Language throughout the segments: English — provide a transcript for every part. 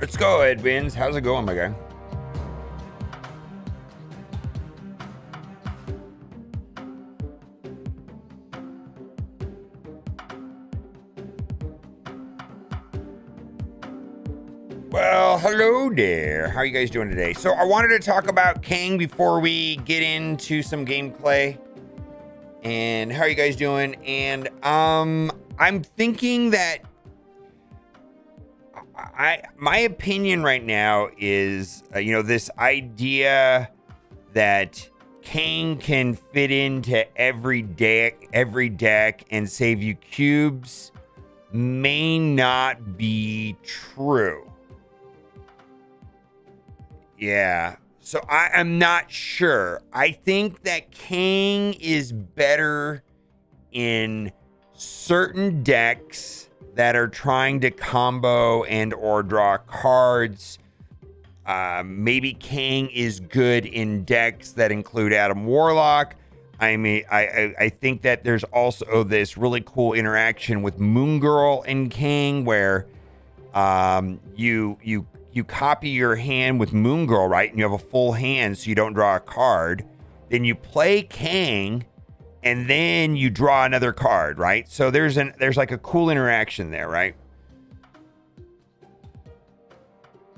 Let's go, Edwins. How's it going, my guy? Well, hello there. How are you guys doing today? So I wanted to talk about Kang before we get into some gameplay. And how are you guys doing? And I'm thinking that my opinion right now is, this idea that Kang can fit into every deck and save you cubes may not be true. Yeah, so I'm not sure. I think that Kang is better in certain decks that are trying to combo and or draw cards. Maybe Kang is good in decks that include Adam Warlock. I mean, I think that there's also this really cool interaction with Moon Girl and Kang where you copy your hand with Moon Girl, right? And you have a full hand so you don't draw a card. Then you play Kang and then you draw another card, right? So there's like a cool interaction there, right?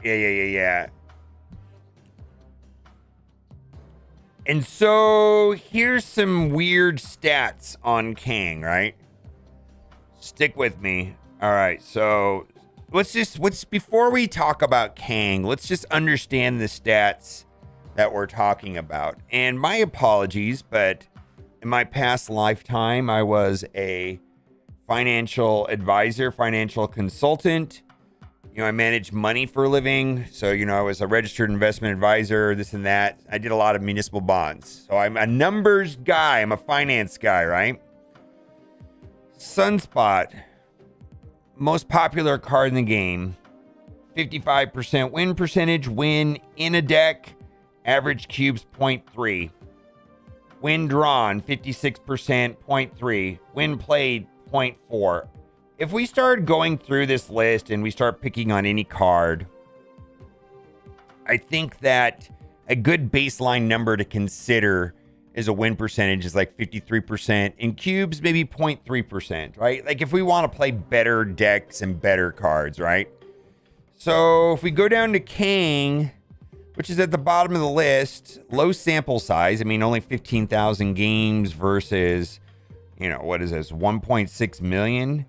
Yeah. And so here's some weird stats on Kang, right? Stick with me. All right, so before we talk about Kang, let's just understand the stats that we're talking about. And my apologies, but in my past lifetime, I was a financial advisor, financial consultant. I managed money for a living. So, I was a registered investment advisor, this and that. I did a lot of municipal bonds. So I'm a numbers guy. I'm a finance guy, right? Sunspot. Most popular card in the game, 55% win percentage, win in a deck, average cubes 0.3. Win drawn, 56%, 0.3. Win played, 0.4. If we start going through this list and we start picking on any card, I think that a good baseline number to consider is a win percentage is like 53%. In cubes, maybe 0.3%, right? Like if we want to play better decks and better cards, right? So if we go down to Kang, which is at the bottom of the list, low sample size. I mean, only 15,000 games versus, what is this? 1.6 million?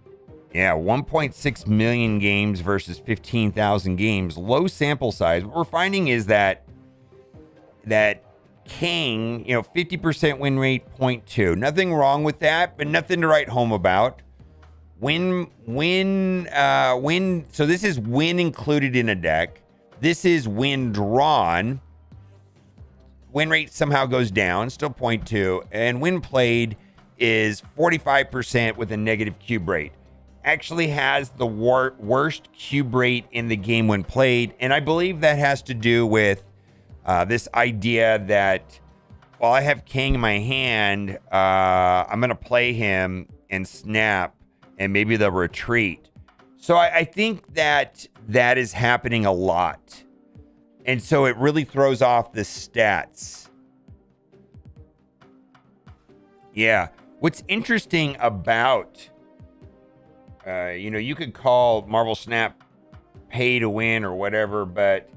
Yeah, 1.6 million games versus 15,000 games. Low sample size. What we're finding is that Kang, 50% win rate, 0.2. Nothing wrong with that, but nothing to write home about. Win. So this is win included in a deck. This is win drawn. Win rate somehow goes down, still 0.2. And win played is 45% with a negative cube rate. Actually has the worst cube rate in the game when played. And I believe that has to do with this idea that while I have Kang in my hand, I'm going to play him and snap and maybe they'll retreat. So I think that is happening a lot. And so it really throws off the stats. Yeah. What's interesting about, you could call Marvel Snap pay to win or whatever, but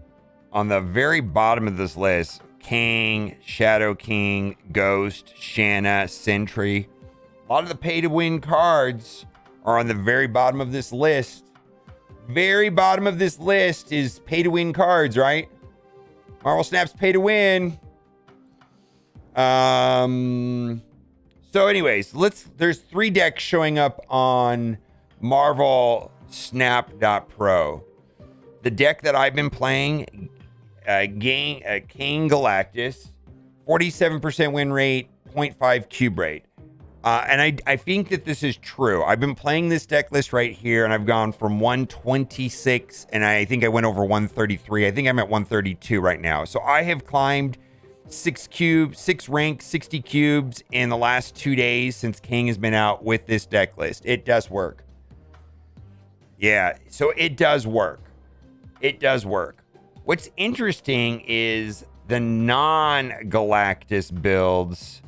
on the very bottom of this list, Kang, Shadow King, Ghost, Shanna, Sentry, a lot of the pay to win cards are on the very bottom of this list. Very bottom of this list is pay to win cards, right? Marvel Snap's pay to win. So anyways, there's 3 decks showing up on Marvel Snap.pro. The deck that I've been playing, Kang Galactus, 47% win rate, 0.5 cube rate. And I think that this is true. I've been playing this deck list right here, and I've gone from 126, and I think I went over 133. I think I'm at 132 right now. So I have climbed 6 ranks, 60 cubes in the last 2 days since Kang has been out with this deck list. It does work. Yeah, so it does work. It does work. What's interesting is the non-Galactus builds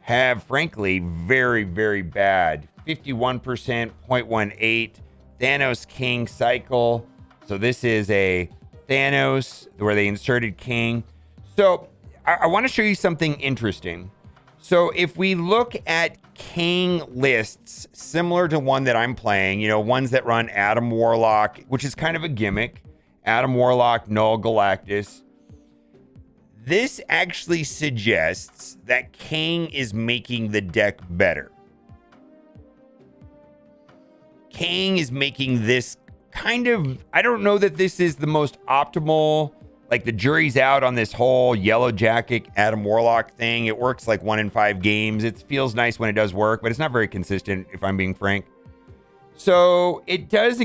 have, frankly, very, very bad. 51%, 0.18, Thanos King cycle. So this is a Thanos where they inserted King. So I want to show you something interesting. So if we look at King lists similar to one that I'm playing, you know, ones that run Adam Warlock, which is kind of a gimmick, Adam Warlock, Null, Galactus. This actually suggests that Kang is making the deck better. Kang is making this kind of, I don't know that this is the most optimal, like the jury's out on this whole Yellow Jacket Adam Warlock thing. It works like 1 in 5 games. It feels nice when it does work, but it's not very consistent, if I'm being frank. So it does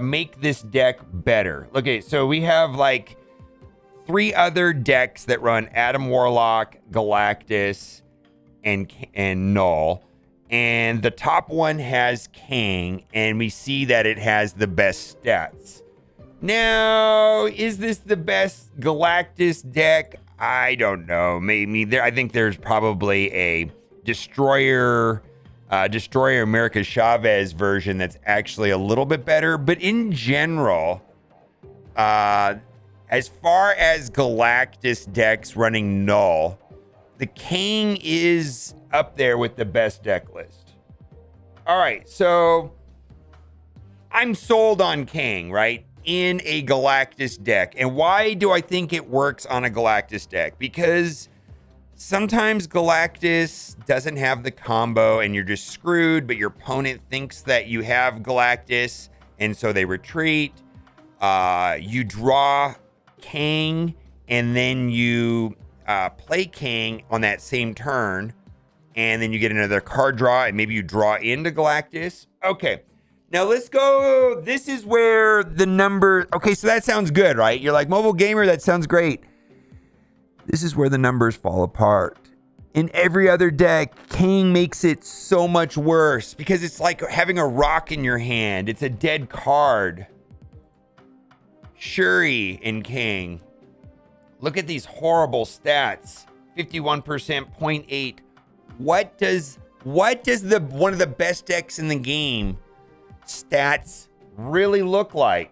make this deck better. Okay, so we have like 3 other decks that run Adam Warlock, Galactus, and Null. And the top one has Kang, and we see that it has the best stats. Now, is this the best Galactus deck? I don't know. Maybe I think there's probably a Destroyer America Chavez version that's actually a little bit better. But in general, as far as Galactus decks running Null, the Kang is up there with the best deck list. All right, so I'm sold on Kang, right? In a Galactus deck. And why do I think it works on a Galactus deck? Because sometimes Galactus doesn't have the combo and you're just screwed, but your opponent thinks that you have Galactus, and so they retreat. You draw Kang, and then you play Kang on that same turn, and then you get another card draw, and maybe you draw into Galactus. Okay, now let's go. This is where the number... Okay, so that sounds good, right? You're like, mobile gamer, that sounds great. This is where the numbers fall apart. In every other deck, Kang makes it so much worse because it's like having a rock in your hand. It's a dead card. Shuri in Kang. Look at these horrible stats. 51%, 0.8. What does the one of the best decks in the game stats really look like?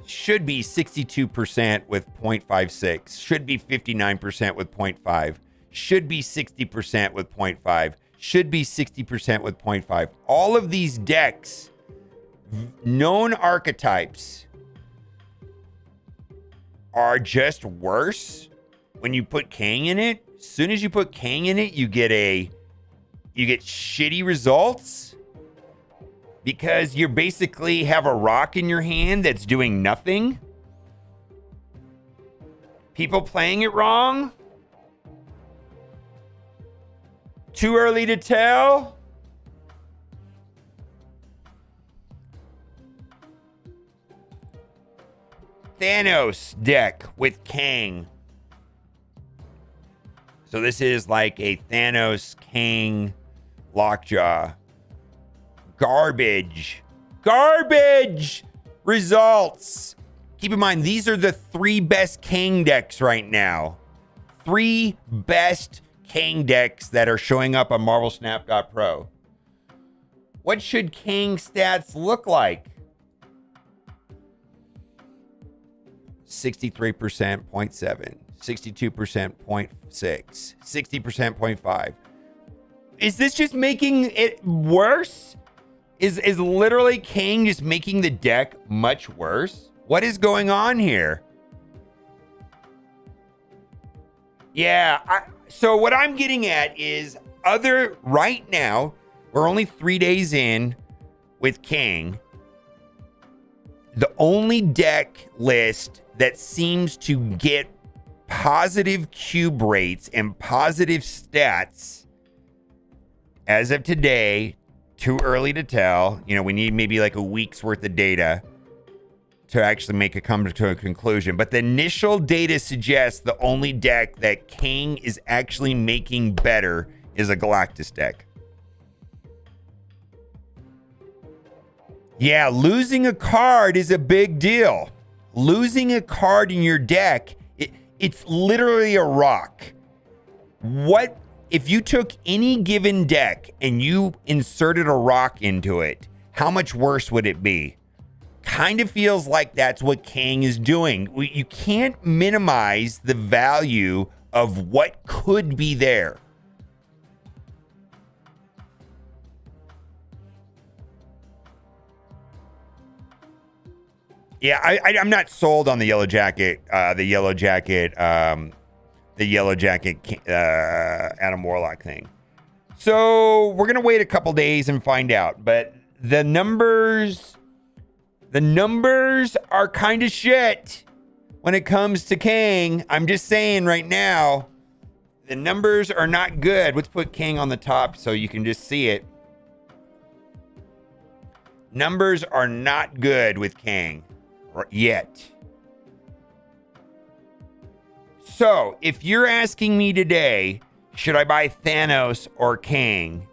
Should be 62% with 0.56. Should be 59% with 0.5. Should be 60% with 0.5. Should be 60% with 0.5. All of these decks, known archetypes, are just worse when you put Kang in it. As soon as you put Kang in it, you get shitty results because you basically have a rock in your hand that's doing nothing. People playing it wrong. Too early to tell. Thanos deck with Kang. So this is like a Thanos Kang lockjaw. Garbage results. Keep in mind, these are the 3 best Kang decks right now. 3 best Kang decks that are showing up on MarvelSnap.pro. What should Kang stats look like? 63%, 0.7. 62%, 0.6. 60%, 0.5. Is this just making it worse? Is literally Kang just making the deck much worse? What is going on here? Yeah, so what I'm getting at is right now, we're only 3 days in with Kang. The only deck list that seems to get positive cube rates and positive stats as of today, too early to tell. You know, we need maybe like a week's worth of data to actually come to a conclusion. But the initial data suggests the only deck that Kang is actually making better is a Galactus deck. Yeah, losing a card is a big deal. Losing a card in your deck, it's literally a rock. What if you took any given deck and you inserted a rock into it? How much worse would it be? Kind of feels like that's what Kang is doing. You can't minimize the value of what could be there. Yeah, I'm not sold on the yellow jacket. The yellow jacket Adam Warlock thing. So we're gonna wait a couple days and find out. But the numbers are kind of shit when it comes to Kang. I'm just saying right now, the numbers are not good. Let's put Kang on the top so you can just see it. Numbers are not good with Kang yet. So, if you're asking me today, should I buy Thanos or Kang?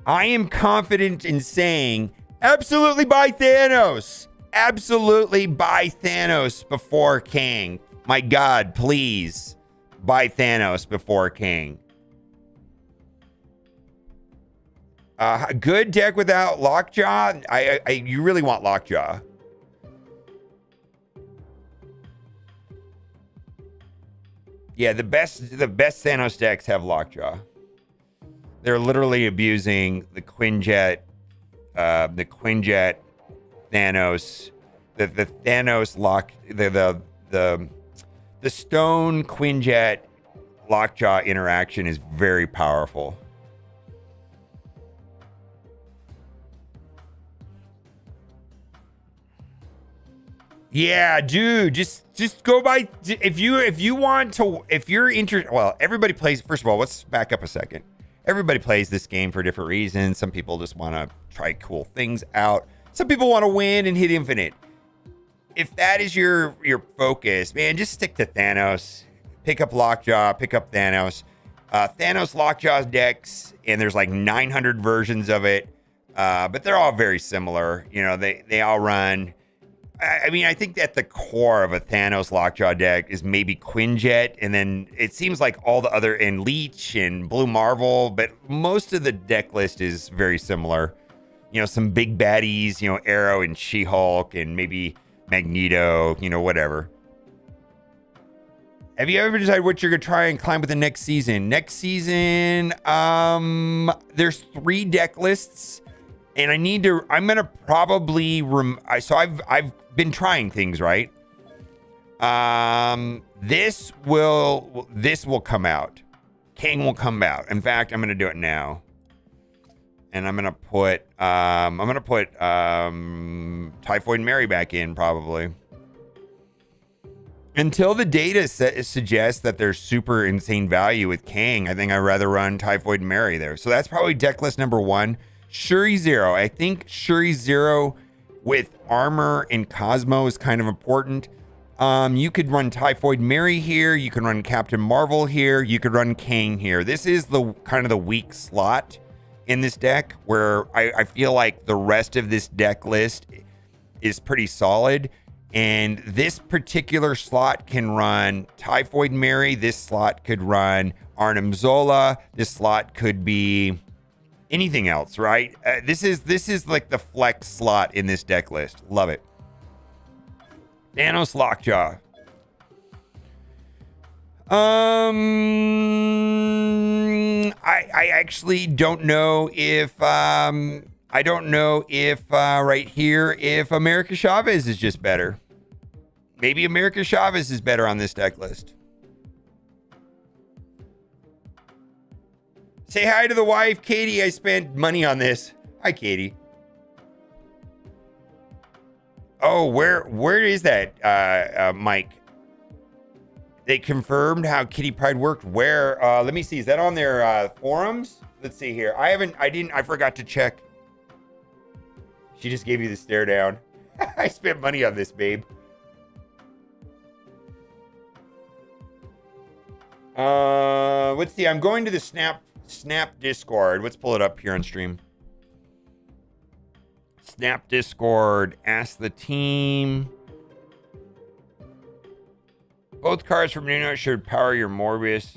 I am confident in saying, absolutely buy Thanos. Absolutely buy Thanos before Kang. My God, please buy Thanos before Kang. Good deck without Lockjaw. You really want Lockjaw. Yeah, the best Thanos decks have Lockjaw. They're literally abusing the Quinjet Thanos, the Thanos lock, the Stone Quinjet Lockjaw interaction is very powerful. Yeah, dude, just go by. If you're interested. Well, everybody plays. First of all, let's back up a second. Everybody plays this game for different reasons. Some people just want to try cool things out. Some people want to win and hit infinite. If that is your focus, man, just stick to Thanos. Pick up Lockjaw. Pick up Thanos. Thanos Lockjaw decks, and there's like 900 versions of it, but they're all very similar. You know, they all run. I mean, I think at the core of a Thanos Lockjaw deck is maybe Quinjet, and then it seems like all the other, and Leech and Blue Marvel, but most of the deck list is very similar. You know, some big baddies, you know, Arrow and She-Hulk and maybe Magneto, you know, whatever. Have you ever decided what you're going to try and climb with the next season? Next season, there's 3 deck lists. And I'm going to probably, so I've been trying things, right? This will come out. Kang will come out. In fact, I'm going to do it now. And I'm going to put Typhoid Mary back in probably. Until the data suggests that there's super insane value with Kang, I think I'd rather run Typhoid Mary there. So that's probably deck list number 1. Shuri 0. I think Shuri 0 with armor and Cosmo is kind of important. You could run Typhoid Mary here. You can run Captain Marvel here. You could run Kang here. This is the kind of the weak slot in this deck where I feel like the rest of this deck list is pretty solid. And this particular slot can run Typhoid Mary. This slot could run Arnim Zola. This slot could be anything else, right? This is like the flex slot in this deck list. Love it. Thanos Lockjaw. I actually don't know if right here if America Chavez is just better. Maybe America Chavez is better on this deck list. Say hi to the wife, Katie. I spent money on this. Hi, Katie. Oh, where is that, Mike? They confirmed how Kitty Pryde worked. Where? Let me see. Is that on their forums? Let's see here. I forgot to check. She just gave you the stare down. I spent money on this, babe. Let's see. I'm going to the Snap Discord. Let's pull it up here on stream. Snap Discord. Ask the team. Both cards from Nuno should power your Morbius.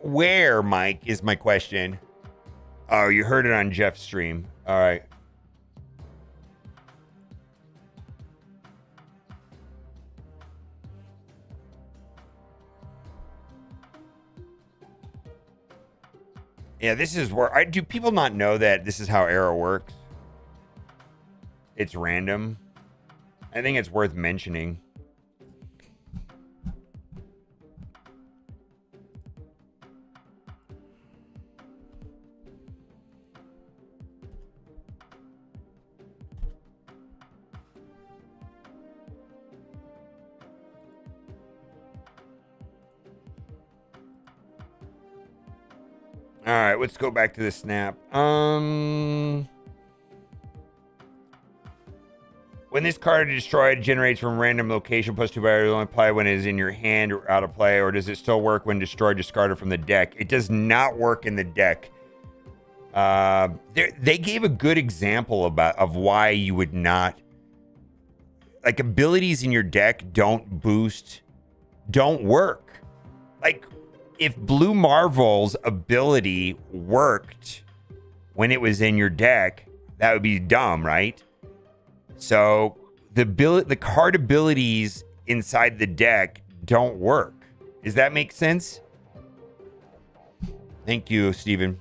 Where, Mike, is my question. Oh, you heard it on Jeff's stream. All right. Yeah, this is where... do people not know that this is how Arrow works? It's random. I think it's worth mentioning. All right, let's go back to the snap. When this card is destroyed, it generates from random location plus 2 barriers. Only apply when it is in your hand or out of play, or does it still work when destroyed, discarded from the deck? It does not work in the deck. They gave a good example of why you would not, like, abilities in your deck don't work. Like, if Blue Marvel's ability worked when it was in your deck, that would be dumb, right? So the card abilities inside the deck don't work. Does that make sense? Thank you, Steven.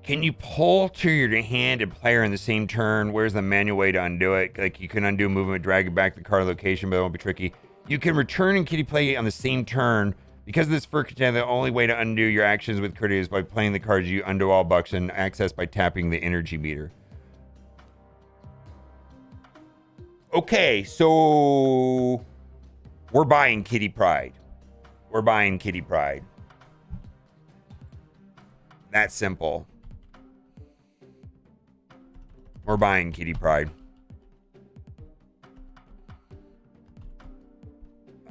Can you pull to your hand and play her in the same turn? Where's the manual way to undo it? Like, you can undo movement, drag it back to the card location, but it won't be tricky. You can return and kitty play on the same turn. Because of this fur content, the only way to undo your actions with Critter is by playing the cards you undo all bucks and access by tapping the energy meter. Okay, so we're buying Kitty Pryde. We're buying Kitty Pryde. That's simple. We're buying Kitty Pryde.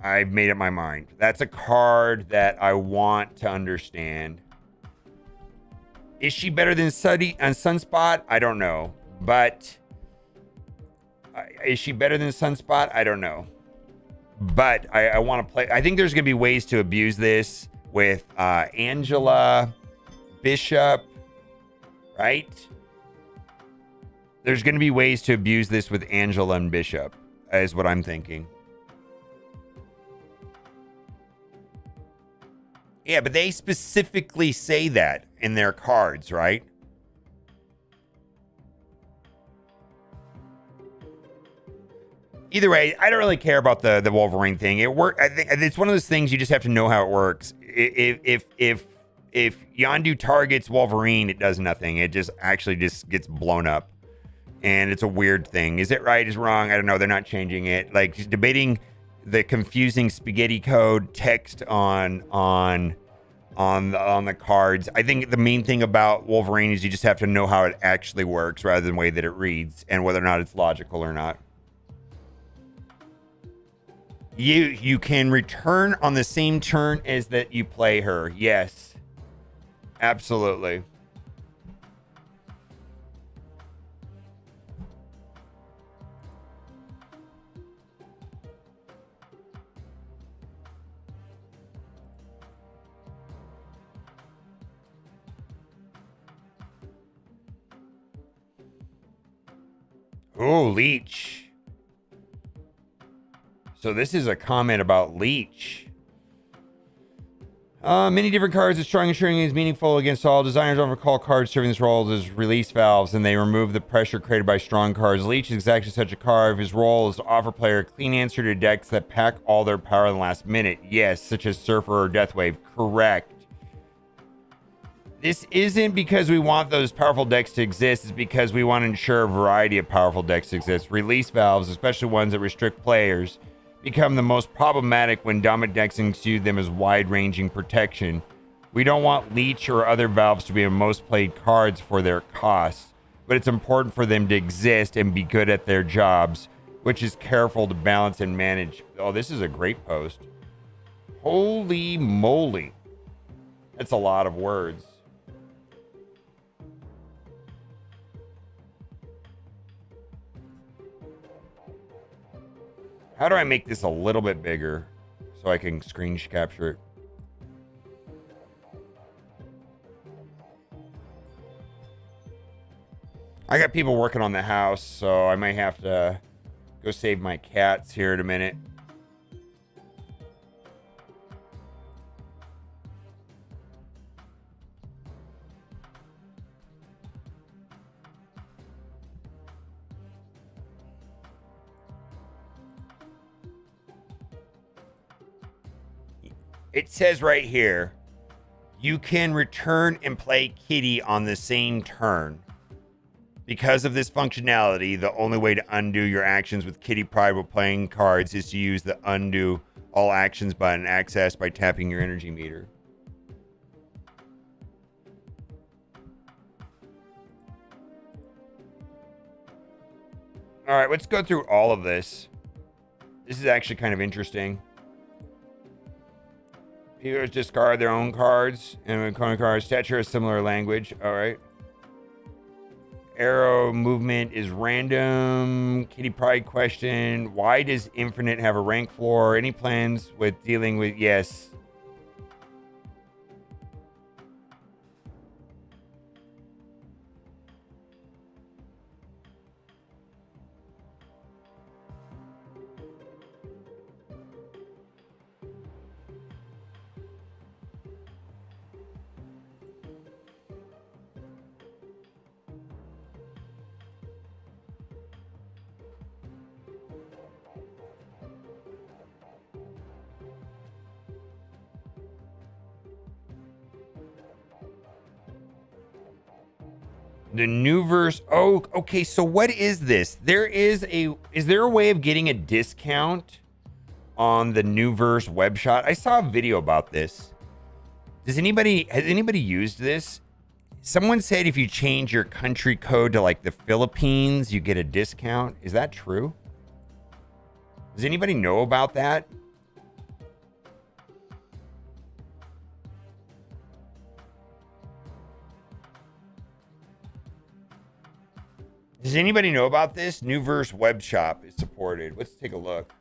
I've made up my mind. That's a card that I want to understand. Is she better than Sunspot? I don't know. But is she better than Sunspot? I don't know. But I want to play. I think there's going to be ways to abuse this with Angela, Bishop, right? There's going to be ways to abuse this with Angela and Bishop, is what I'm thinking. Yeah, but they specifically say that in their cards, right? Either way, I don't really care about the Wolverine thing. I think it's one of those things you just have to know how it works. If Yondu targets Wolverine, it does nothing. It just actually just gets blown up. And it's a weird thing. Is it right? Is it wrong? I don't know. They're not changing it. Like, just debating the confusing spaghetti code text on the cards. I think the main thing about Wolverine is you just have to know how it actually works rather than the way that it reads and whether or not it's logical or not. You can return on the same turn as that you play her. Yes. Absolutely. Oh, Leech. So this is a comment about Leech. Many different cards of strong ensuring is meaningful against all. Designers often call cards serving this role as release valves, and they remove the pressure created by strong cards. Leech is exactly such a card. His role is to offer player a clean answer to decks that pack all their power in the last minute. Yes, such as Surfer or Deathwave. Correct. This isn't because we want those powerful decks to exist. It's because we want to ensure a variety of powerful decks exist. Release valves, especially ones that restrict players, become the most problematic when dominant decks exude them as wide-ranging protection. We don't want Leech or other valves to be the most played cards for their costs, but it's important for them to exist and be good at their jobs, which is careful to balance and manage. Oh, this is a great post. Holy moly. That's a lot of words. How do I make this a little bit bigger so I can screen capture it? I got people working on the house, so I might have to go save my cats here in a minute. It says right here, you can return and play Kitty on the same turn. Because of this functionality, the only way to undo your actions with Kitty Pride while playing cards is to use the undo all actions button accessed by tapping your energy meter. All right, let's go through all of this. This is actually kind of interesting. Viewers discard their own cards and coin cards. Stature is similar language. All right. Arrow movement is random. Kitty Pride question. Why does Infinite have a rank floor? Any plans with dealing with... Yes. The new verse. Oh, okay. So what is this? Is there a way of getting a discount on the new verse web shot? I saw a video about this. Has anybody used this? Someone said if you change your country code to like the Philippines, you get a discount. Is that true? Does anybody know about that? Does anybody know about this? New verse web shop is supported. Let's take a look.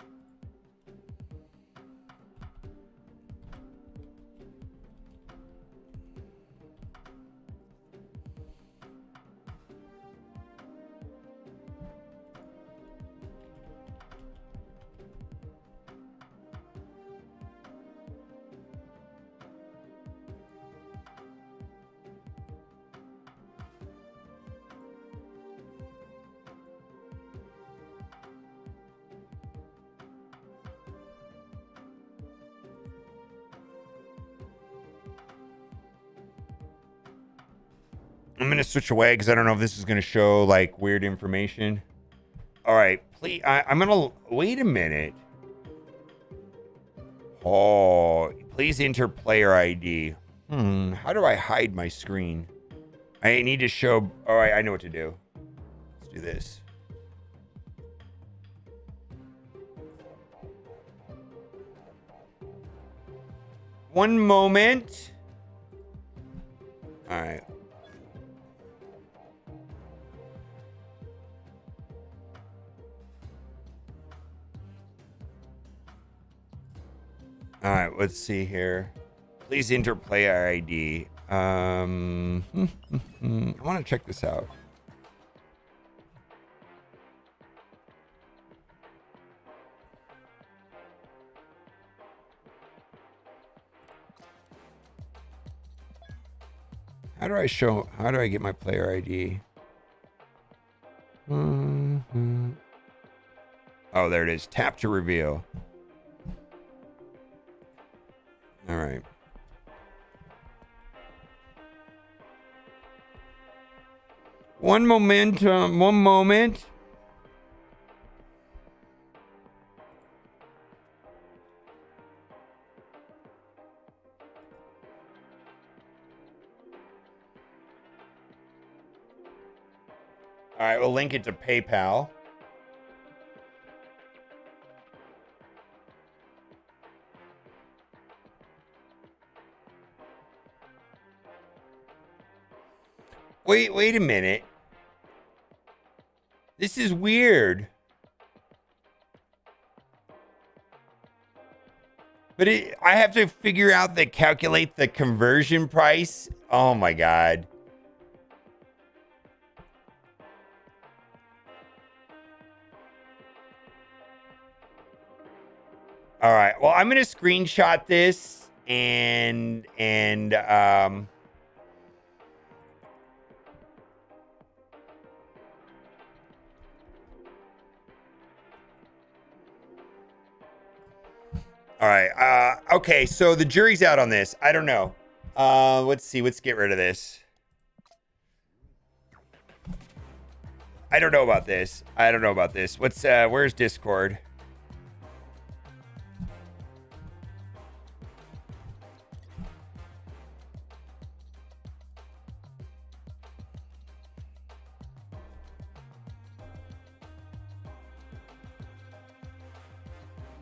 I'm going to switch away because I don't know if this is going to show like weird information. All right, please. I'm going to wait a minute. Oh, please enter player ID. How do I hide my screen? I need to show. All right, I know what to do. Let's do this. One moment. All right. All right, let's see here. Please enter player ID. I want to check this out. How do I get my player ID? Oh, there it is. Tap to reveal. All right. One momentum. One moment. All right, we'll link it to PayPal. Wait a minute. This is weird. But I have to figure out calculate the conversion price. Oh my God. All right. Well, I'm going to screenshot this and all right. Okay, so the jury's out on this. I don't know. Let's see. Let's get rid of this. I don't know about this. What's where's Discord?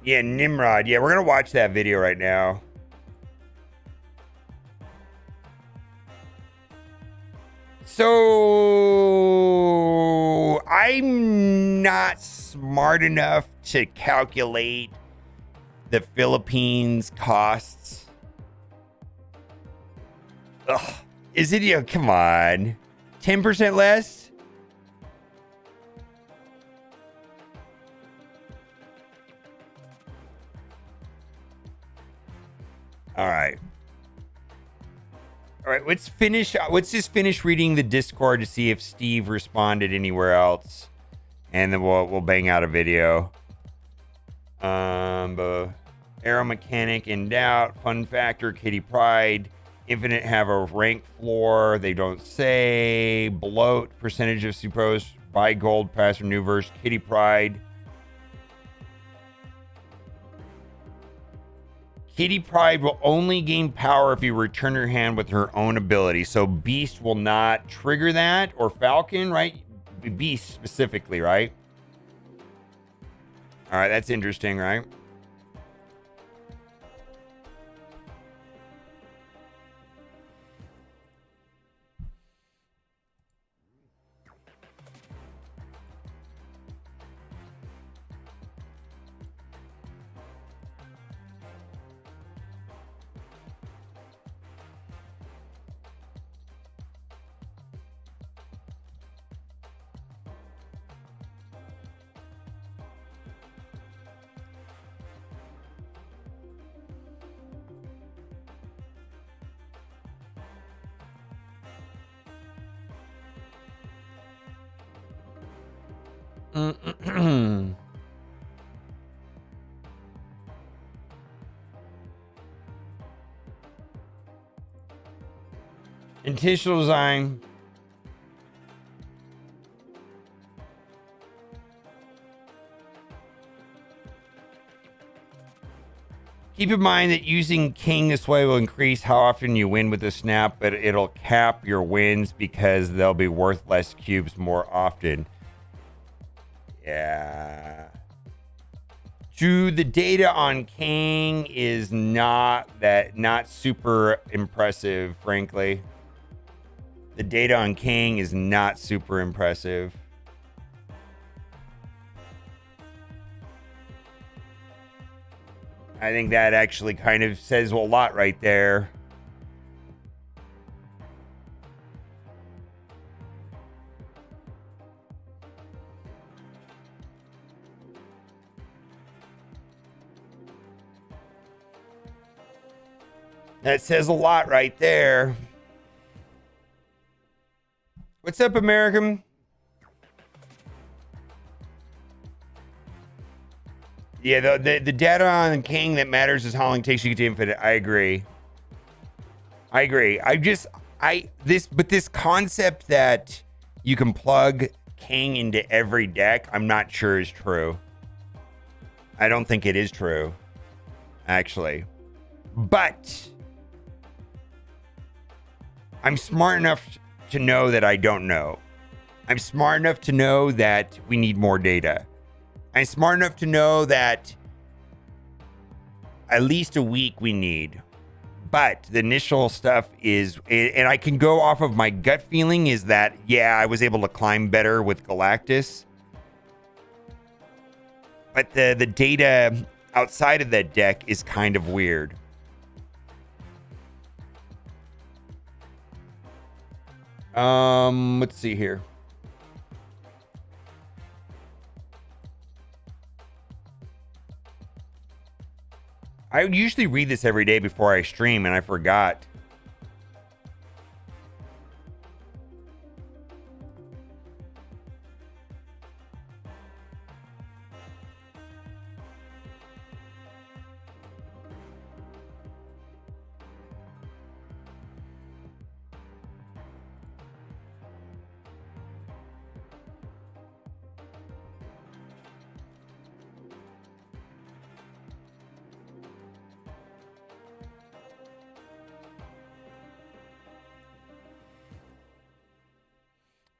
Yeah, Nimrod. Yeah, we're going to watch that video right now. So, I'm not smart enough to calculate the Philippines costs. Ugh. Is it? Yeah, come on. 10% less? All right. All right, let's just finish reading the Discord to see if Steve responded anywhere else. And then we'll bang out a video. Aero Mechanic in doubt. Fun Factor, Kitty Pride. Infinite have a rank floor. They don't say. Bloat, percentage of Supros. Buy gold, pass from new verse. Kitty Pride. Kitty Pride will only gain power if you return her hand with her own ability. So Beast will not trigger that, or Falcon, right? Beast specifically, right? All right, that's interesting, right? Intentional design. Keep in mind that using King this way will increase how often you win with the snap, but it'll cap your wins because they'll be worth less cubes more often. Yeah. Drew, the data on Kang is not super impressive, frankly. The data on Kang is not super impressive. I think that actually kind of says a lot right there. That says a lot right there. What's up, American? Yeah, the data on King that matters is how long it takes you to get to infinite. I agree. But this concept that you can plug Kang into every deck, I'm not sure is true. I don't think it is true, actually. But I'm smart enough to know that I don't know. I'm smart enough to know that we need more data. I'm smart enough to know that at least a week we need. But the initial stuff is, and I can go off of my gut feeling, is that, yeah, I was able to climb better with Galactus. But the data outside of that deck is kind of weird. Let's see here. I usually read this every day before I stream, and I forgot.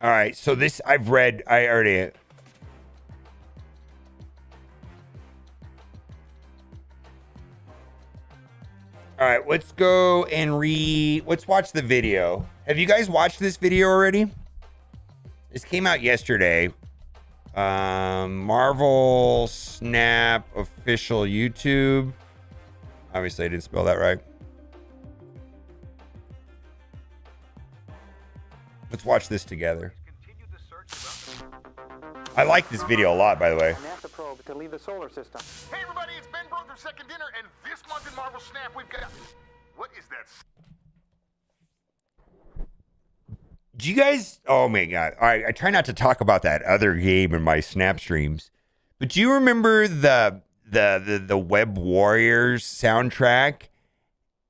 All right, so this I've read. I already. All right, let's go and let's watch the video. Have you guys watched this video already? This came out yesterday. Marvel Snap official YouTube. Obviously, I didn't spell that right. Let's watch this together. I like this video a lot, by the way. NASA probe to leave the solar system. Hey everybody, it's Ben Broke their second dinner, and this month in Marvel Snap we've got... What is that? Do you guys... Oh my god. All right, I try not to talk about that other game in my Snap streams. But do you remember the Web Warriors soundtrack?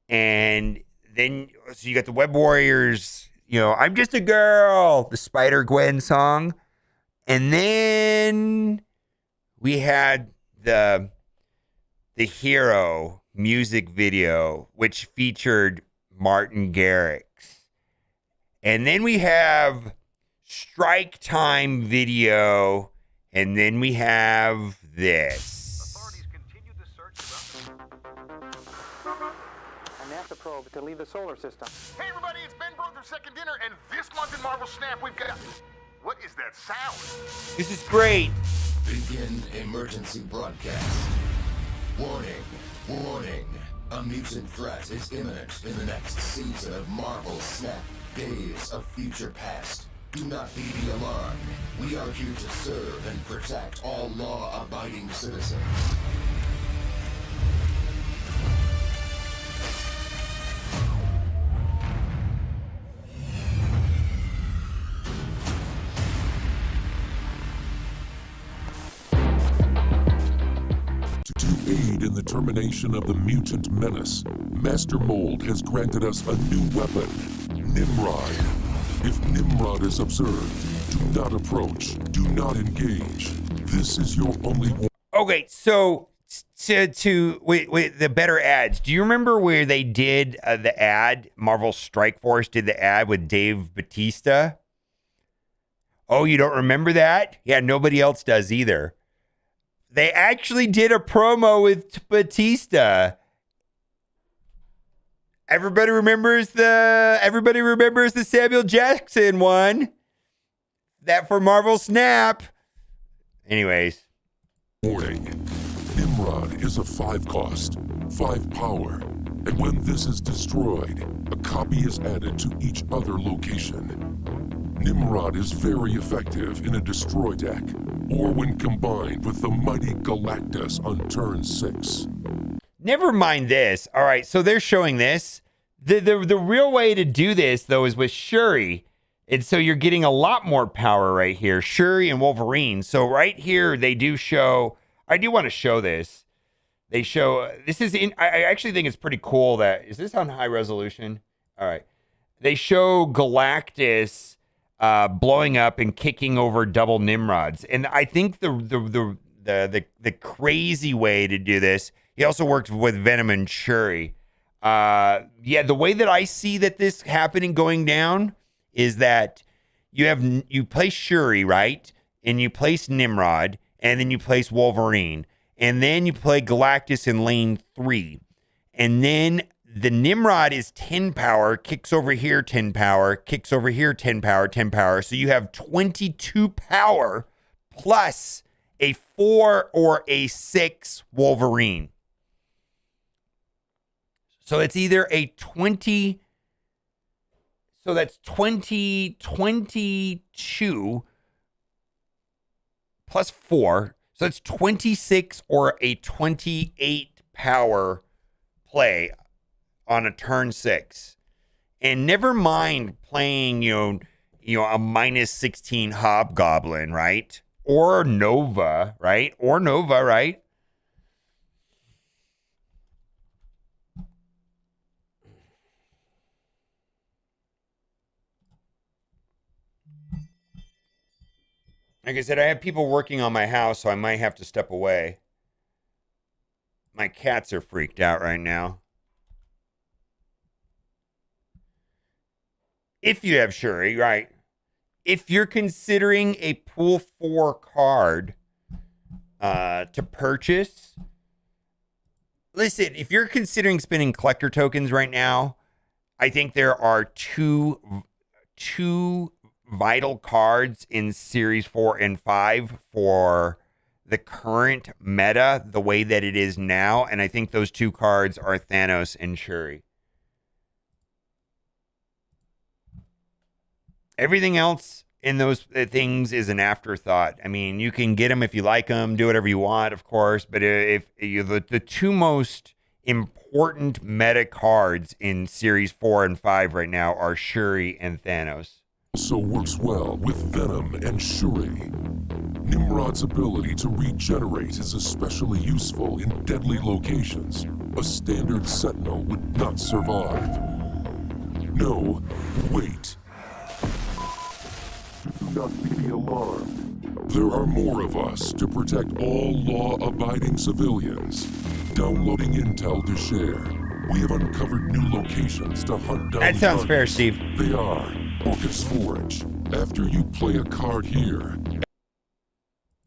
And then... So you got the Web Warriors... You know, I'm just a girl, the Spider-Gwen song. And then we had the Hero music video, which featured Martin Garrix. And then we have Strike Time video. And then we have this. Authorities continue the search A NASA probe to leave the solar system. Hey everybody, it's Ben Broke their second dinner, and this month in Marvel Snap we've got... What is that sound? This is great. Begin emergency broadcast. Warning, warning. A mutant threat is imminent in the next season of Marvel Snap. Days of Future Past. Do not be alarmed. We are here to serve and protect all law-abiding citizens. To aid in the termination of the mutant menace, Master Mold has granted us a new weapon, Nimrod. If Nimrod is observed, do not approach, do not engage. This is your only warning. Okay, so wait, the better ads. Do you remember where they did the ad? Marvel Strike Force did the ad with Dave Bautista. Oh, you don't remember that? Yeah, nobody else does either. They actually did a promo with Batista. Everybody remembers the Samuel Jackson one. That for Marvel Snap. Anyways. Warning. Nimrod is a 5 cost, 5 power, and when this is destroyed, a copy is added to each other location. Nimrod is very effective in a destroy deck, or when combined with the mighty Galactus on turn 6. Never mind this. All right, so they're showing this. The real way to do this, though, is with Shuri. And so you're getting a lot more power right here. Shuri and Wolverine. So right here, they do show... I do want to show this. They show... This is... I actually think it's pretty cool that... Is this on high resolution? All right. They show Galactus blowing up and kicking over double Nimrods. And I think the crazy way to do this, he also worked with Venom and Shuri. The way that I see that this happening going down is that you place Shuri, right? And you place Nimrod, and then you place Wolverine, and then you play Galactus in lane 3. And then the Nimrod is 10 power, kicks over here 10 power, kicks over here 10 power, 10 power. So you have 22 power plus a 4 or a 6 Wolverine. So it's either a 20. So that's 22 plus 4. So it's 26 or a 28 power play on a turn 6. And never mind playing, a minus 16 Hobgoblin, right? Or Nova, right? Like I said, I have people working on my house, so I might have to step away. My cats are freaked out right now. If you have Shuri, right? If you're considering a pool 4 card to purchase, listen, if you're considering spending collector tokens right now, I think there are two vital cards in Series 4 and 5 for the current meta, the way that it is now. And I think those 2 cards are Thanos and Shuri. Everything else in those things is an afterthought. I mean, you can get them if you like them, do whatever you want, of course. But if you the 2 most important meta cards in Series 4 and 5 right now are Shuri and Thanos. Also works well with Venom and Shuri. Nimrod's ability to regenerate is especially useful in deadly locations. A standard Sentinel would not survive. No, wait. Do not be alarmed. There are more of us to protect all law-abiding civilians. Downloading intel to share. We have uncovered new locations to hunt down. That sounds fair, Steve. They are Orchid's Forge. After you play a card here,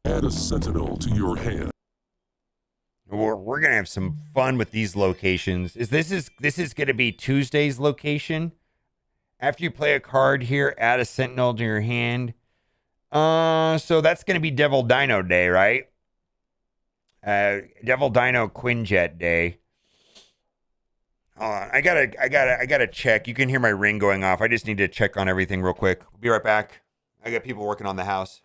add a Sentinel to your hand. We're gonna have some fun with these locations. This is gonna be Tuesday's location. After you play a card here, add a Sentinel to your hand. So that's gonna be Devil Dino Day, right? Devil Dino Quinjet Day. Hold on, I gotta check. You can hear my ring going off. I just need to check on everything real quick. Be right back. I got people working on the house.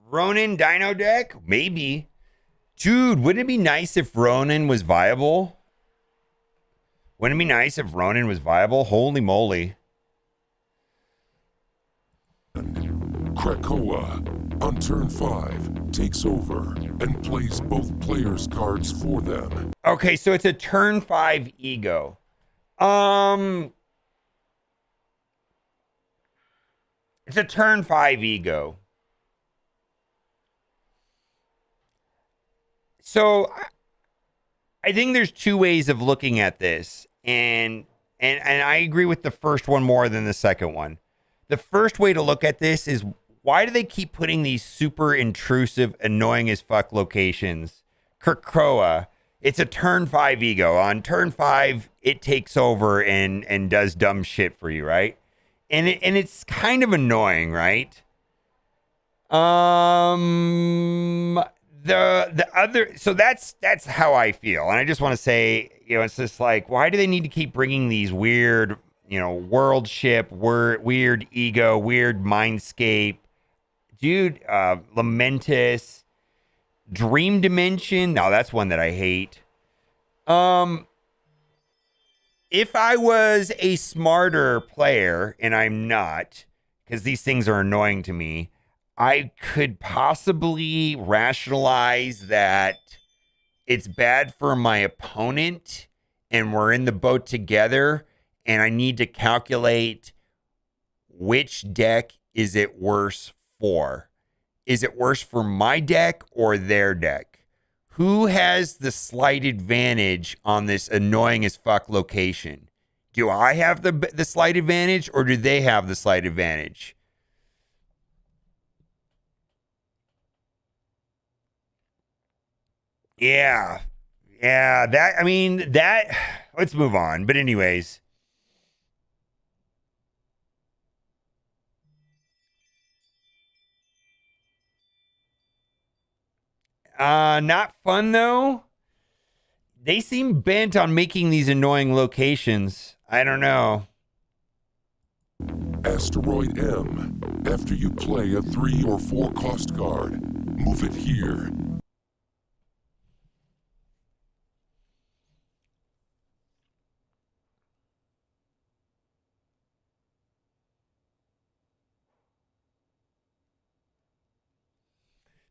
Ronin Dino deck? Maybe. Dude, wouldn't it be nice if Ronin was viable? Wouldn't it be nice if Ronin was viable? Holy moly. Krakoa, on turn 5, takes over and plays both players' cards for them. Okay, so it's a turn 5 ego. It's a turn 5 ego. So I think there's 2 ways of looking at this, and I agree with the first one more than the second one. The first way to look at this is, why do they keep putting these super intrusive, annoying as fuck locations? Krakoa, it's a turn 5 ego. On turn 5, it takes over and does dumb shit for you, right? And it's kind of annoying, right? The other, so that's how I feel. And I just want to say, it's just like, why do they need to keep bringing these weird, world ship, weird ego, weird mindscape, dude, Lamentus, Dream Dimension. No, that's one that I hate. If I was a smarter player, and I'm not, because these things are annoying to me, I could possibly rationalize that it's bad for my opponent and we're in the boat together and I need to calculate which deck is it worse for. Is it worse for my deck or their deck? Who has the slight advantage on this annoying as fuck location? Do I have the slight advantage or do they have the slight advantage? Yeah. Yeah, let's move on. But anyways. Not fun though. They seem bent on making these annoying locations. I don't know. Asteroid M. After you play a 3 or 4 cost card, move it here.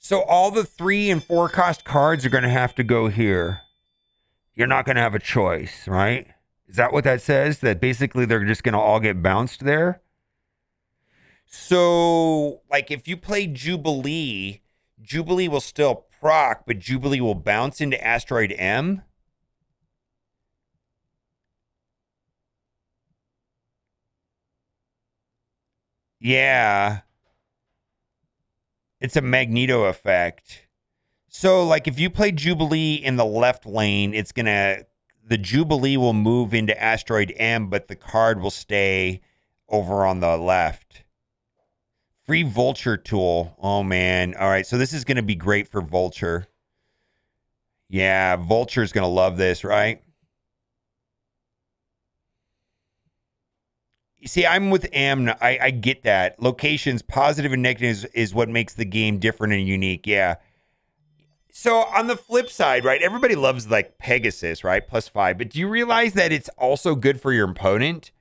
So all the 3 and 4 cost cards are going to have to go here. You're not going to have a choice, right? Is that what that says? That basically they're just going to all get bounced there? So, like, if you play Jubilee, Jubilee will still proc, but Jubilee will bounce into Asteroid M? Yeah. It's a Magneto effect. So, like, if you play Jubilee in the left lane, the Jubilee will move into Asteroid M, but the card will stay over on the left. Free Vulture tool. Oh, man. All right, so this is going to be great for Vulture. Yeah, Vulture's going to love this, right? You see, I'm with Am. I get that. Locations, positive and negatives, is what makes the game different and unique. Yeah. So on the flip side, right, everybody loves like Pegasus, right? +5. But do you realize that it's also good for your opponent?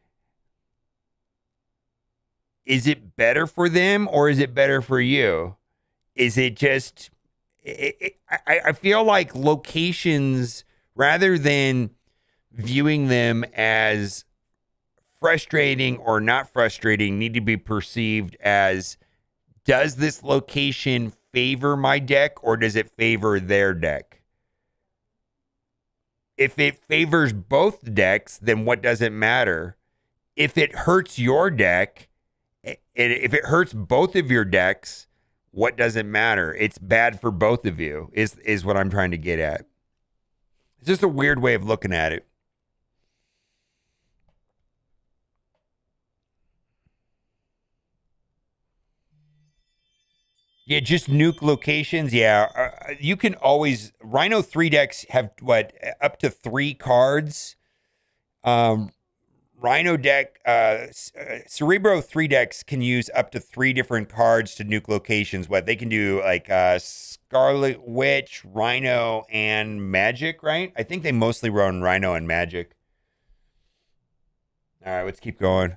Is it better for them or is it better for you? Is it just... I feel like locations, rather than viewing them as frustrating or not frustrating, need to be perceived as, does this location favor my deck or does it favor their deck? If it favors both decks, then what does it matter? If it hurts your deck, if it hurts both of your decks, what does it matter? It's bad for both of you, is what I'm trying to get at. It's just a weird way of looking at it. Yeah, just nuke locations. Yeah, you can always... Rhino 3 decks have, up to 3 cards. Rhino deck... Cerebro 3 decks can use up to 3 different cards to nuke locations. They can do, Scarlet Witch, Rhino, and Magic, right? I think they mostly run Rhino and Magic. All right, let's keep going.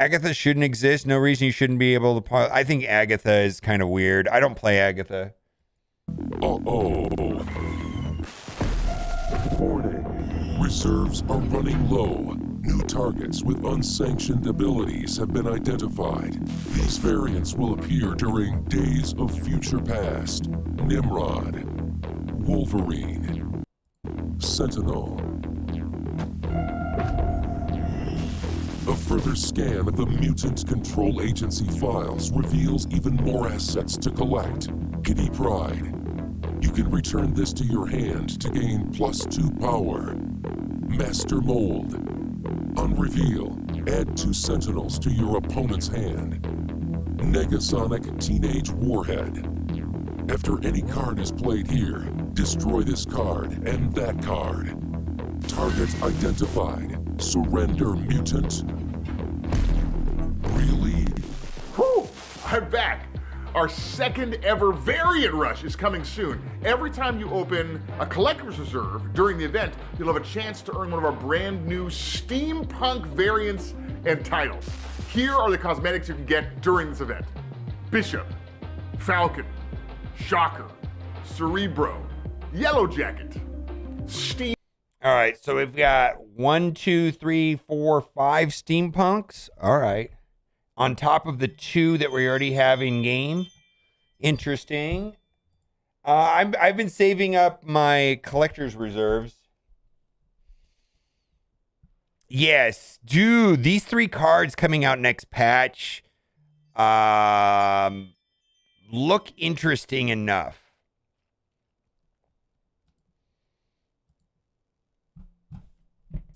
Agatha shouldn't exist. No reason you shouldn't be able to... I think Agatha is kind of weird. I don't play Agatha. Uh-oh. Warning. Reserves are running low. New targets with unsanctioned abilities have been identified. These variants will appear during Days of Future Past. Nimrod. Wolverine. Sentinel. A further scan of the Mutant Control Agency files reveals even more assets to collect. Kitty Pryde. You can return this to your hand to gain +2 power. Master Mold. On reveal, add 2 Sentinels to your opponent's hand. Negasonic Teenage Warhead. After any card is played here, destroy this card and that card. Target identified. Surrender, mutant. Really? Whew! I'm back. Our second ever variant rush is coming soon. Every time you open a collector's reserve during the event, you'll have a chance to earn one of our brand new steampunk variants and titles. Here are the cosmetics you can get during this event. Bishop, Falcon, Shocker, Cerebro, Yellow Jacket, Steam. All right, so we've got 1, 2, 3, 4, 5 steampunks. All right. On top of the 2 that we already have in game. Interesting. I've been saving up my collector's reserves. Yes, dude, these 3 cards coming out next patch look interesting enough.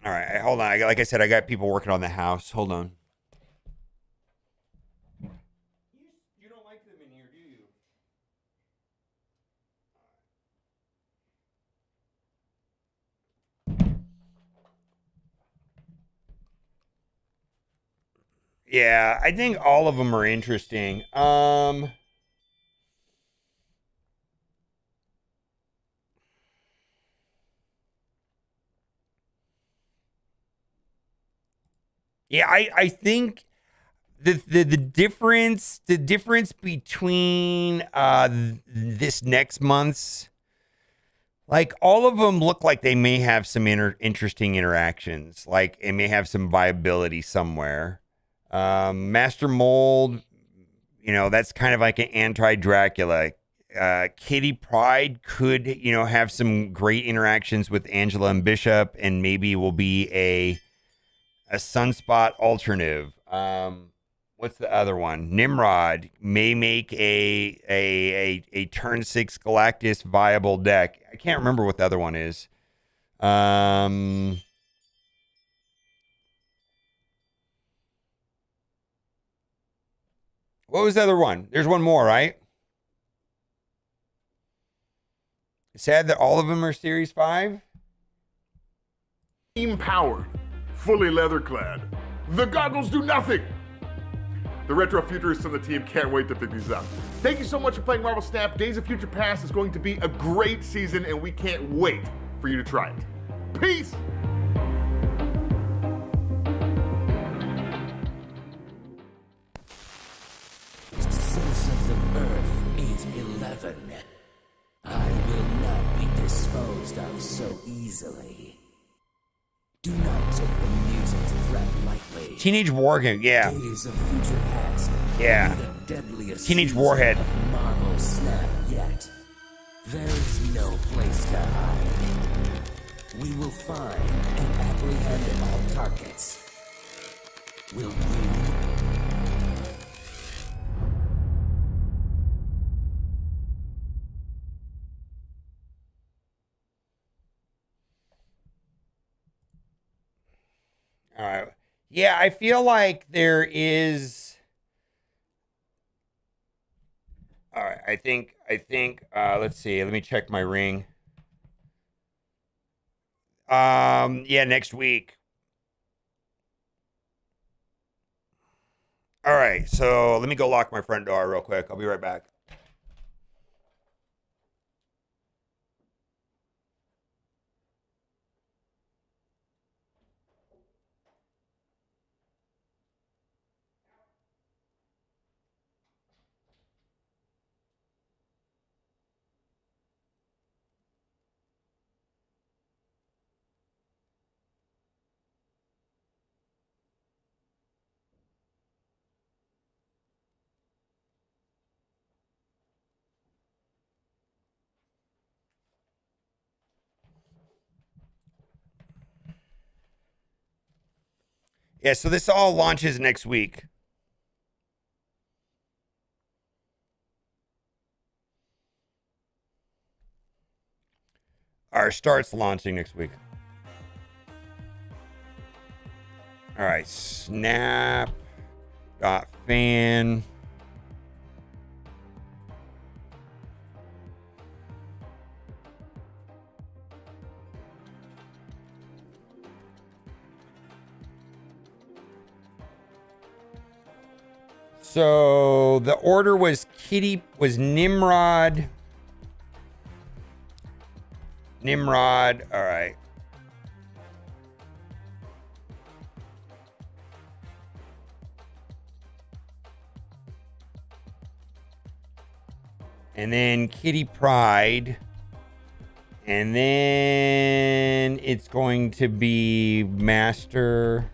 All right, hold on. Like I said, I got people working on the house. Hold on. You don't like them in here, do you? Yeah, I think all of them are interesting. Yeah, I think the difference between this next month's, like, all of them look like they may have some interesting interactions. Like, it may have some viability somewhere. Master Mold, you know, that's kind of like an anti-Dracula. Kitty Pryde could, you know, have some great interactions with Angela and Bishop, and maybe will be a Sunspot alternative. What's the other one? Nimrod may make a turn 6 Galactus viable deck. I can't remember what the other one is. What was the other one? There's one more, right? Sad that all of them are Series 5. Team powered, fully leather clad. The goggles do nothing. The retro futurists on the team can't wait to pick these up. Thank you so much for playing Marvel Snap. Days of Future Past is going to be a great season, and we can't wait for you to try it. Peace. Citizens of Earth 811, I will not be disposed of so easily. Do not take the mutant threat lightly. Teenage Warhead, yeah. Days of Future Past. Yeah. The deadliest Teenage Warhead. of Marvel Snap yet. There is no place to hide. We will find and apprehend all targets. Will you? All right. Yeah, I feel like there is. All right. I think. Let's see. Let me check my ring. Yeah, next week. All right. So let me go lock my front door real quick. I'll be right back. Yeah, so this all launches next week. Or starts launching next week. All right, Snap. Got fan. So the order was Nimrod. Nimrod. All right. And then Kitty Pryde. And then it's going to be Master.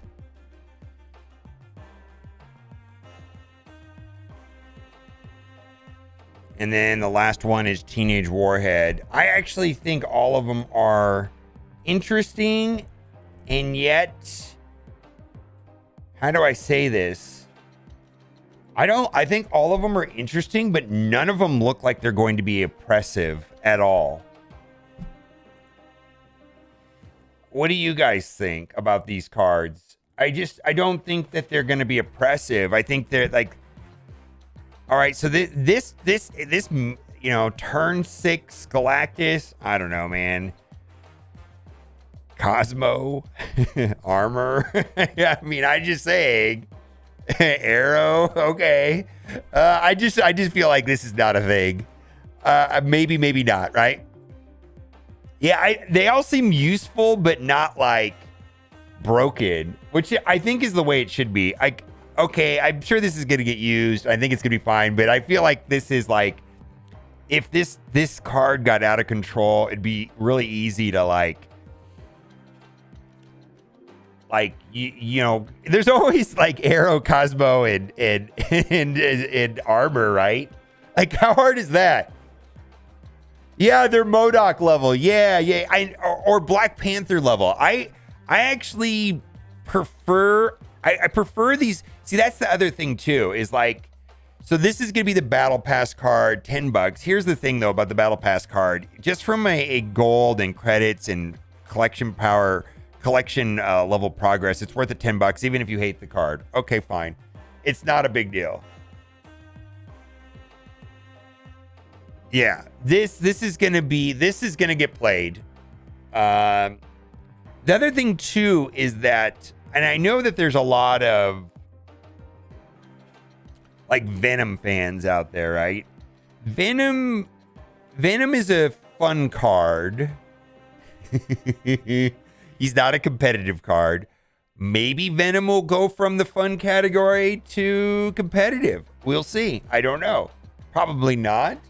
And then the last one is Teenage Warhead. I actually think all of them are interesting. And yet, how do I say this? I think all of them are interesting, but none of them look like they're going to be oppressive at all. What do you guys think about these cards? I don't think that they're going to be oppressive. I think they're like, all right, so this, you know, turn 6 Galactus, I don't know, man. Cosmo, armor. Yeah, I mean, I just saying. Arrow, okay. I just feel like this is not a thing. Maybe not, right? Yeah, they all seem useful, but not like broken, which I think is the way it should be. Okay, I'm sure this is gonna get used. I think it's gonna be fine, but I feel like this is like, if this card got out of control, it'd be really easy to like you know, there's always like Arrow, Cosmo, and armor, right? Like, how hard is that? Yeah, they're MODOK level. Yeah. Or Black Panther level. I actually prefer. I prefer these. See, that's the other thing too. Is like, so this is gonna be the Battle Pass card, $10. Here's the thing though about the Battle Pass card. Just from a gold and credits and collection power. Collection level progress, it's worth the $10 even if you hate the card. Okay, fine, it's not a big deal. Yeah, this is gonna get played. The other thing too is that, and I know that there's a lot of like Venom fans out there, right? Venom is a fun card. He's not a competitive card. Maybe Venom will go from the fun category to competitive. We'll see. I don't know. Probably not.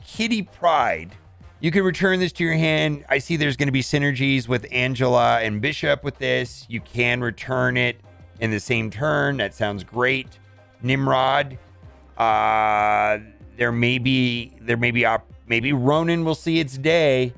Kitty Pryde. You can return this to your hand. I see there's going to be synergies with Angela and Bishop with this. You can return it in the same turn. That sounds great. Nimrod. Maybe Ronin will see its day.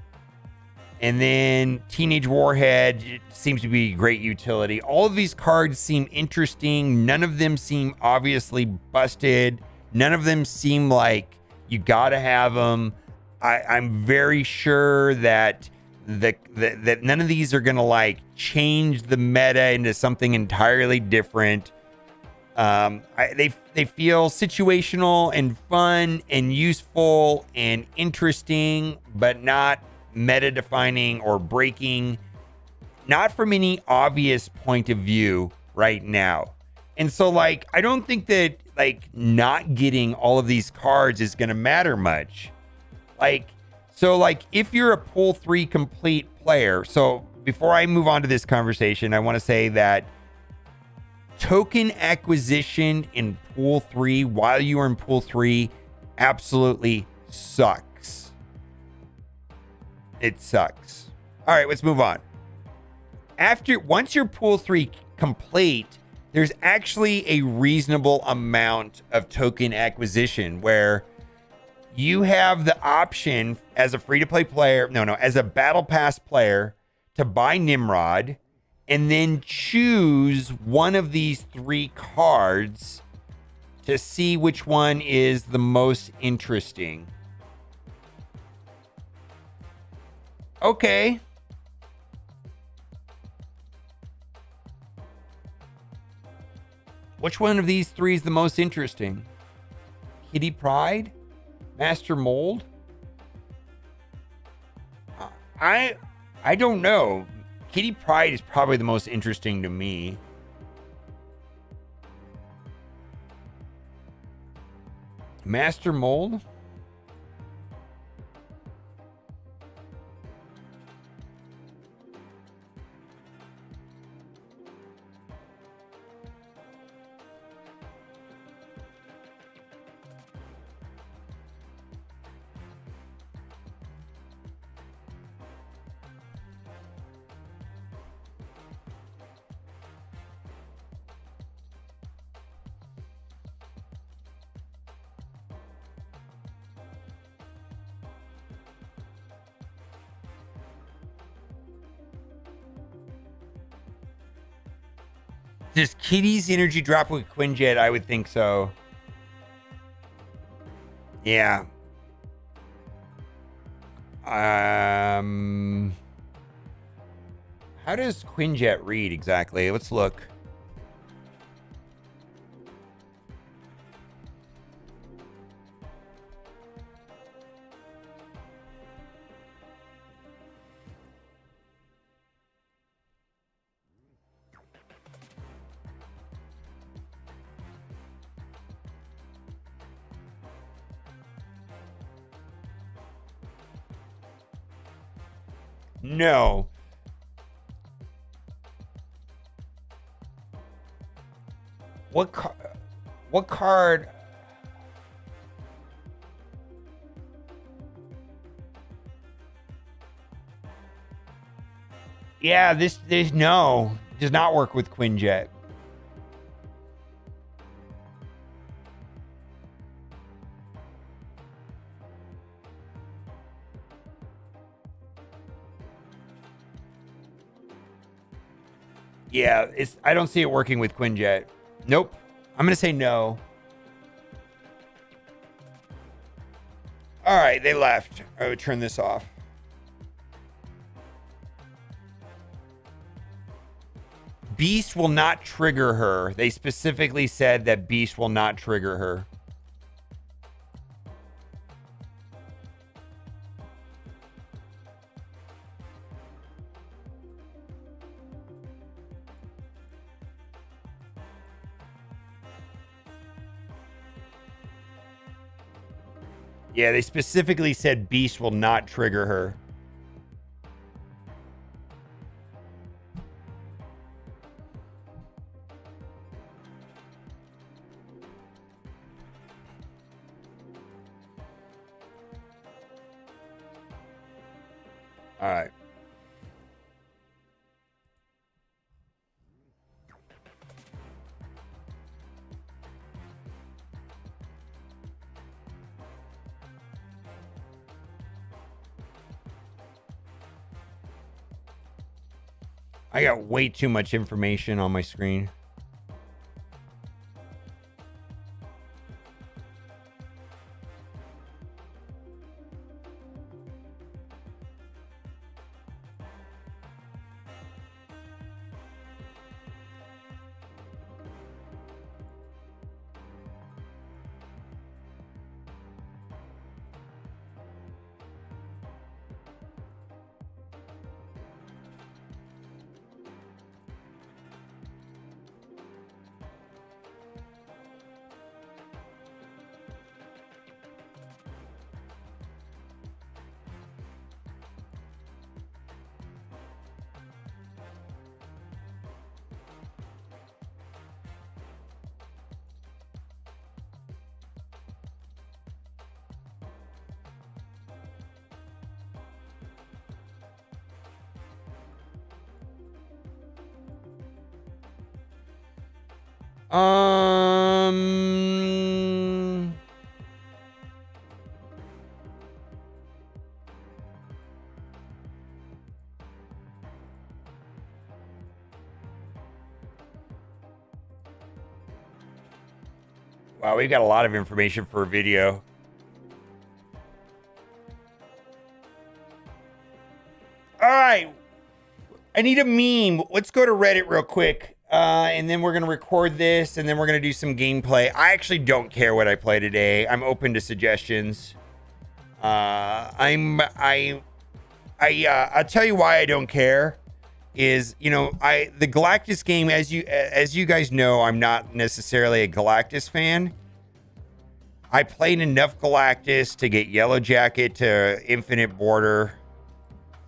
And then Teenage Warhead seems to be great utility. All of these cards seem interesting. None of them seem obviously busted. None of them seem like you gotta have them. I'm very sure that that none of these are gonna like change the meta into something entirely different. They feel situational and fun and useful and interesting, but not meta defining or breaking, not from any obvious point of view right now. And so like, I don't think that like not getting all of these cards is going to matter much. Like, so like if you're a pool 3 complete player, so before I move on to this conversation, I want to say that token acquisition in pool 3 while you are in pool 3 absolutely sucks. It sucks. All right, let's move on. Once you're pool 3 complete, there's actually a reasonable amount of token acquisition where you have the option as a free-to-play player, as a battle pass player, to buy Nimrod and then choose one of these 3 cards to see which one is the most interesting. Okay. Which one of these 3 is the most interesting? Kitty Pryde? Master Mold? I don't know. Kitty Pryde is probably the most interesting to me. Master Mold? Does Kitty's energy drop with Quinjet? I would think so. Yeah. How does Quinjet read exactly? Let's look. No. What card? Yeah, this no, does not work with Quinjet. Yeah, I don't see it working with Quinjet. Nope. I'm going to say no. All right, they left. I would turn this off. Beast will not trigger her. They specifically said that Beast will not trigger her. Yeah, they specifically said Beast will not trigger her. All right. I got way too much information on my screen. Wow, we've got a lot of information for a video. All right. I need a meme. Let's go to Reddit real quick. And then we're going to record this, and then we're going to do some gameplay. I actually don't care what I play today. I'm open to suggestions. I'll tell you why I don't care is, you know, the Galactus game, as you guys know, I'm not necessarily a Galactus fan. I played enough Galactus to get Yellow Jacket to Infinite Border,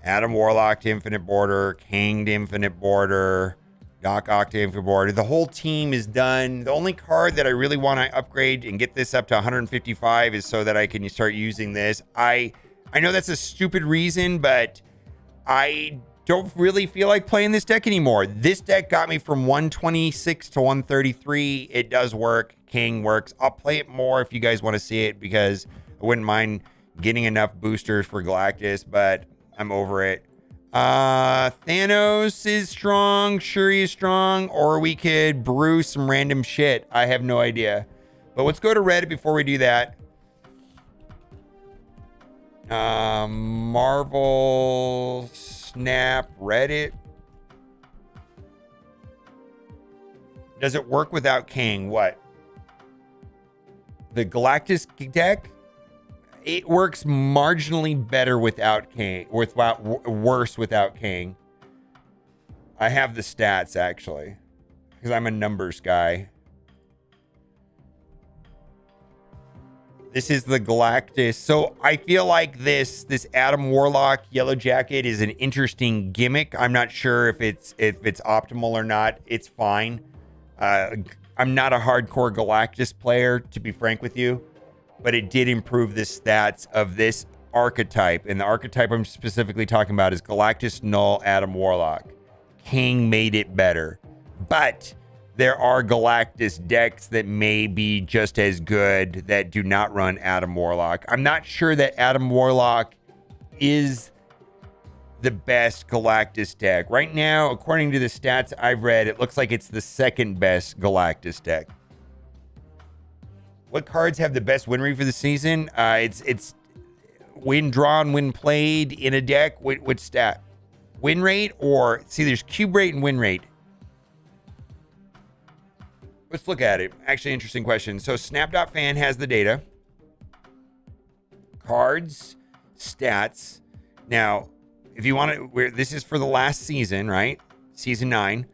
Adam Warlock to Infinite Border, Kang to Infinite Border, Darkhawk to Infinite Border. The whole team is done. The only card that I really want to upgrade and get this up to 155 is so that I can start using this. I know that's a stupid reason, but I don't really feel like playing this deck anymore. This deck got me from 126 to 133. It does work. King works. I'll play it more if you guys want to see it, because I wouldn't mind getting enough boosters for Galactus, but I'm over it. Thanos is strong, Shuri is strong, or we could brew some random shit. I have no idea. But let's go to Reddit before we do that. Marvel Snap Reddit. Does it work without Kang? What? The Galactus deck? It works marginally better without Kang, worse without Kang. I have the stats actually, because I'm a numbers guy. This is the Galactus. So I feel like this Adam Warlock Yellow Jacket is an interesting gimmick. I'm not sure if it's optimal or not. It's fine. I'm not a hardcore Galactus player, to be frank with you, but it did improve the stats of this archetype. And the archetype I'm specifically talking about is Galactus Null Adam Warlock. King made it better. But there are Galactus decks that may be just as good that do not run Adam Warlock. I'm not sure that Adam Warlock is the best Galactus deck. Right now, according to the stats I've read, it looks like it's the second best Galactus deck. What cards have the best win rate for the season? It's win drawn, win played in a deck. Which stat? Win rate, or see, there's cube rate and win rate. Let's look at it. Actually, interesting question. So Snap.fan has the data. Cards, stats. Now, if you want to, this is for the last season, right? Season 9.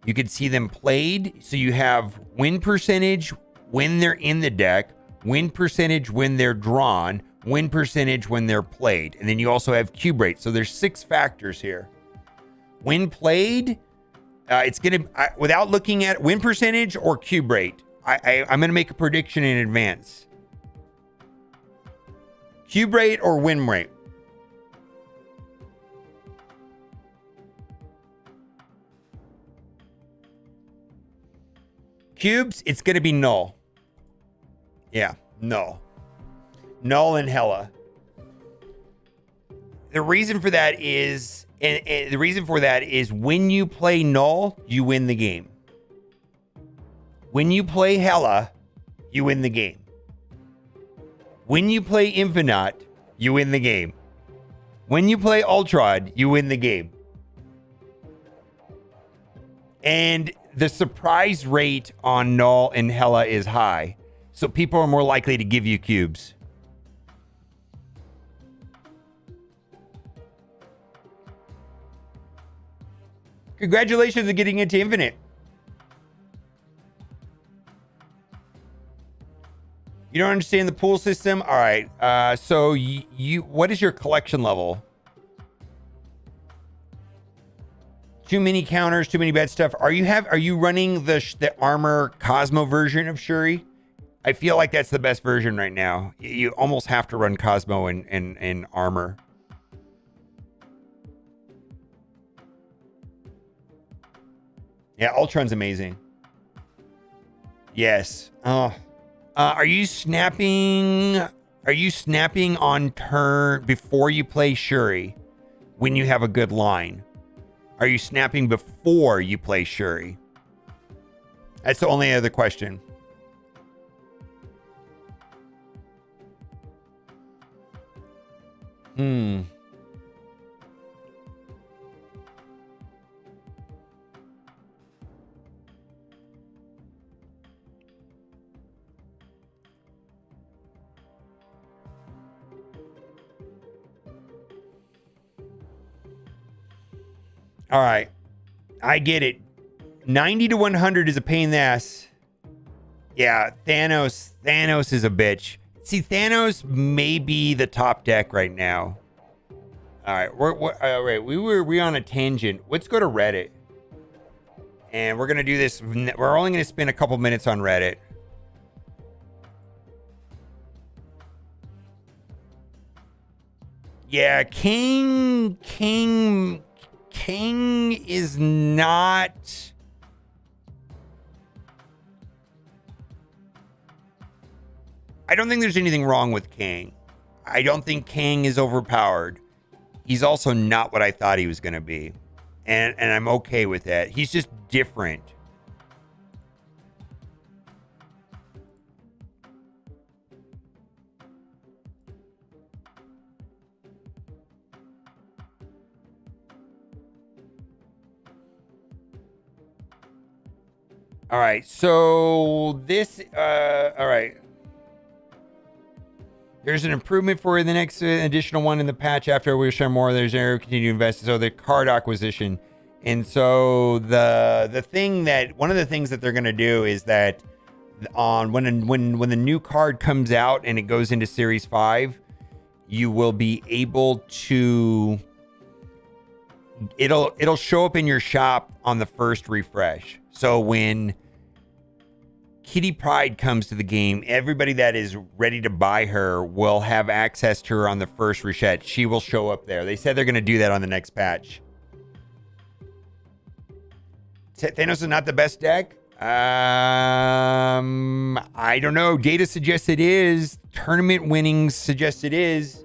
You can see them played. So you have win percentage when they're in the deck, win percentage when they're drawn, win percentage when they're played. And then you also have cube rate. So there's 6 factors here. When played, it's going to, without looking at win percentage or cube rate, I'm going to make a prediction in advance. Cube rate or win rate? Cubes, it's going to be null. Yeah, null. Null and Hela. The reason for that is, when you play null, you win the game. When you play Hela, you win the game. When you play Infinite, you win the game. When you play Ultron, you win the game. And the surprise rate on Null and Hela is high. So people are more likely to give you cubes. Congratulations on getting into Infinite. You don't understand the pool system? All right. So you what is your collection level? Too many counters, too many bad stuff. Are you running the armor Cosmo version of Shuri? I feel like that's the best version right now. You almost have to run Cosmo and armor. Yeah, Ultron's amazing. Yes. Oh. Are you snapping on turn before you play Shuri when you have a good line? Are you snapping before you play Shuri? That's the only other question. All right. I get it. 90 to 100 is a pain in the ass. Yeah, Thanos is a bitch. See, Thanos may be the top deck right now. All right, all right. We're on a tangent. Let's go to Reddit, and we're gonna do this. We're only gonna spend a couple minutes on Reddit. Yeah, Kang is not. I don't think there's anything wrong with Kang. I don't think Kang is overpowered. He's also not what I thought he was going to be. And I'm okay with that. He's just different. All right. So this, all right. There's an improvement for the next additional one in the patch. After we share more, there's a continue to invest. So the card acquisition. And so the thing that, one of the things that they're going to do is that on when the new card comes out and it goes into Series 5, you will be able to, it'll show up in your shop on the first refresh. So when Kitty Pryde comes to the game, everybody that is ready to buy her will have access to her on the first reset. She will show up there. They said they're going to do that on the next patch. Thanos is not the best deck. I don't know. Data suggests it is. Tournament winnings suggest it is.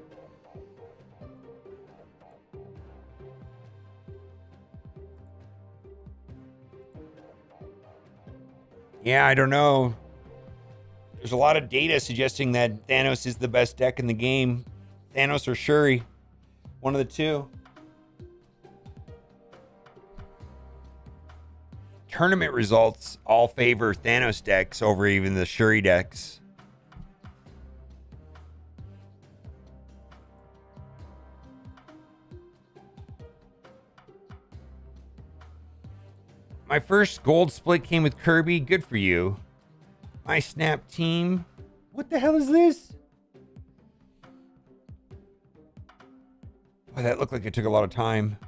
Yeah, I don't know. There's a lot of data suggesting that Thanos is the best deck in the game. Thanos or Shuri. One of the two. Tournament results all favor Thanos decks over even the Shuri decks. My first gold split came with Kirby. Good for you. My snap team. What the hell is this? Boy, that looked like it took a lot of time.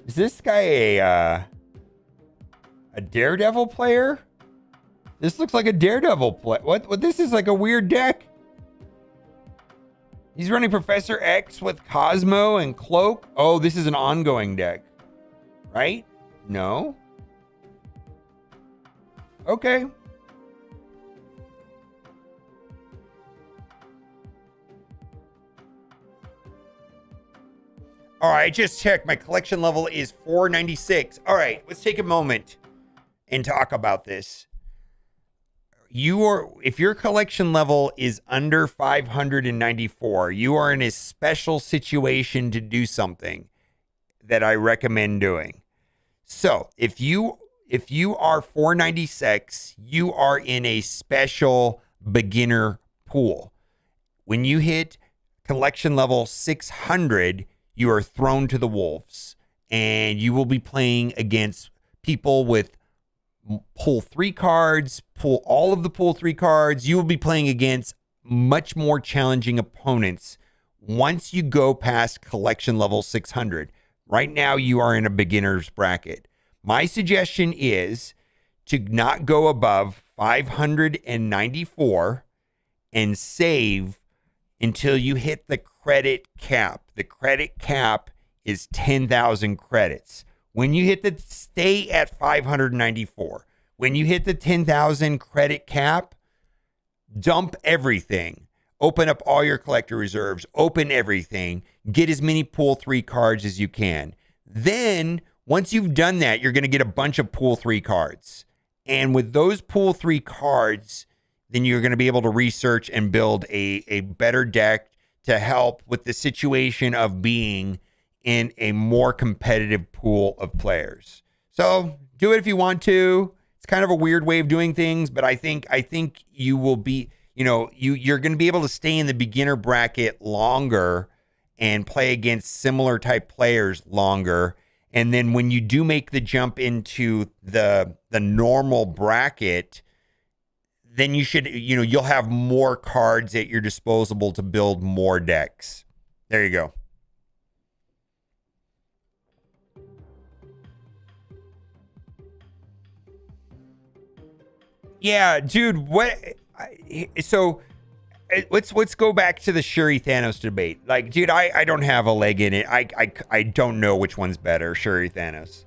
Is this guy a Daredevil player? This looks like a Daredevil play. What? This is like a weird deck. He's running Professor X with Cosmo and Cloak. Oh, this is an ongoing deck, right? No. Okay. All right, I just checked. My collection level is 496. All right, let's take a moment and talk about this. If your collection level is under 594, you are in a special situation to do something that I recommend doing. So if you are 496, you are in a special beginner pool. When you hit collection level 600, you are thrown to the wolves, and you will be playing against people with pull 3 cards, pull all of the pull 3 cards. You will be playing against much more challenging opponents once you go past collection level 600. Right now, you are in a beginner's bracket. My suggestion is to not go above 594 and save until you hit the credit cap. The credit cap is 10,000 credits. When you hit stay at 594. When you hit the 10,000 credit cap, dump everything. Open up all your collector reserves. Open everything. Get as many pool 3 cards as you can. Then, once you've done that, you're going to get a bunch of pool 3 cards. And with those pool 3 cards, then you're going to be able to research and build a better deck to help with the situation of being in a more competitive pool of players. So do it if you want to. It's kind of a weird way of doing things, but I think you will be, you're going to be able to stay in the beginner bracket longer and play against similar type players longer. And then when you do make the jump into the normal bracket, then you should, you'll have more cards at your disposal to build more decks. There you go. Yeah, dude, so let's go back to the Shuri Thanos debate. Like, dude, I don't have a leg in it. I don't know which one's better, Shuri Thanos.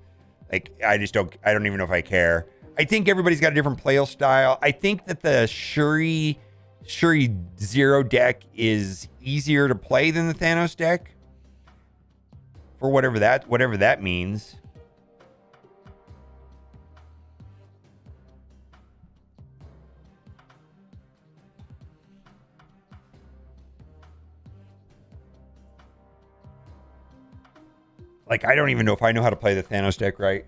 Like, I don't even know if I care. I think everybody's got a different play style. I think that the Shuri Zero deck is easier to play than the Thanos deck. For whatever that means. Like, I don't even know if I know how to play the Thanos deck right.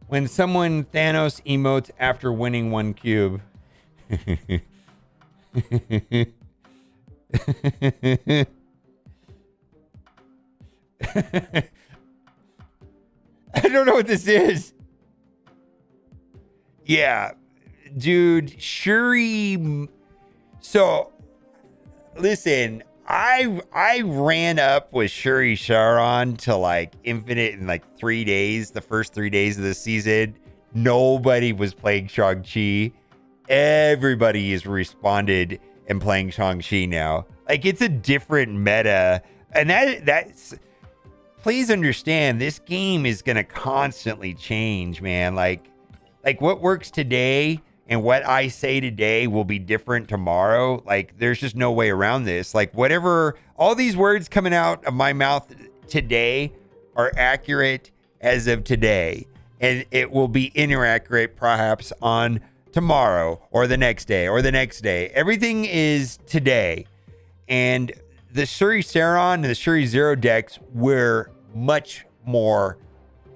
When someone Thanos emotes after winning one cube. I don't know what this is. Yeah, dude, Shuri. So, listen, I ran up with Shuri Sharon to like infinite in like 3 days. The first 3 days of the season, nobody was playing Shang-Chi. Everybody has responded and playing Shang-Chi now. Like, it's a different meta, and that's. Please understand, this game is gonna constantly change, man. Like what works today and what I say today will be different tomorrow. Like, there's just no way around this. Like, whatever, all these words coming out of my mouth today are accurate as of today. And it will be inaccurate perhaps on tomorrow or the next day or the next day. Everything is today. And the Shuri Saron and the Shuri Zero decks were much more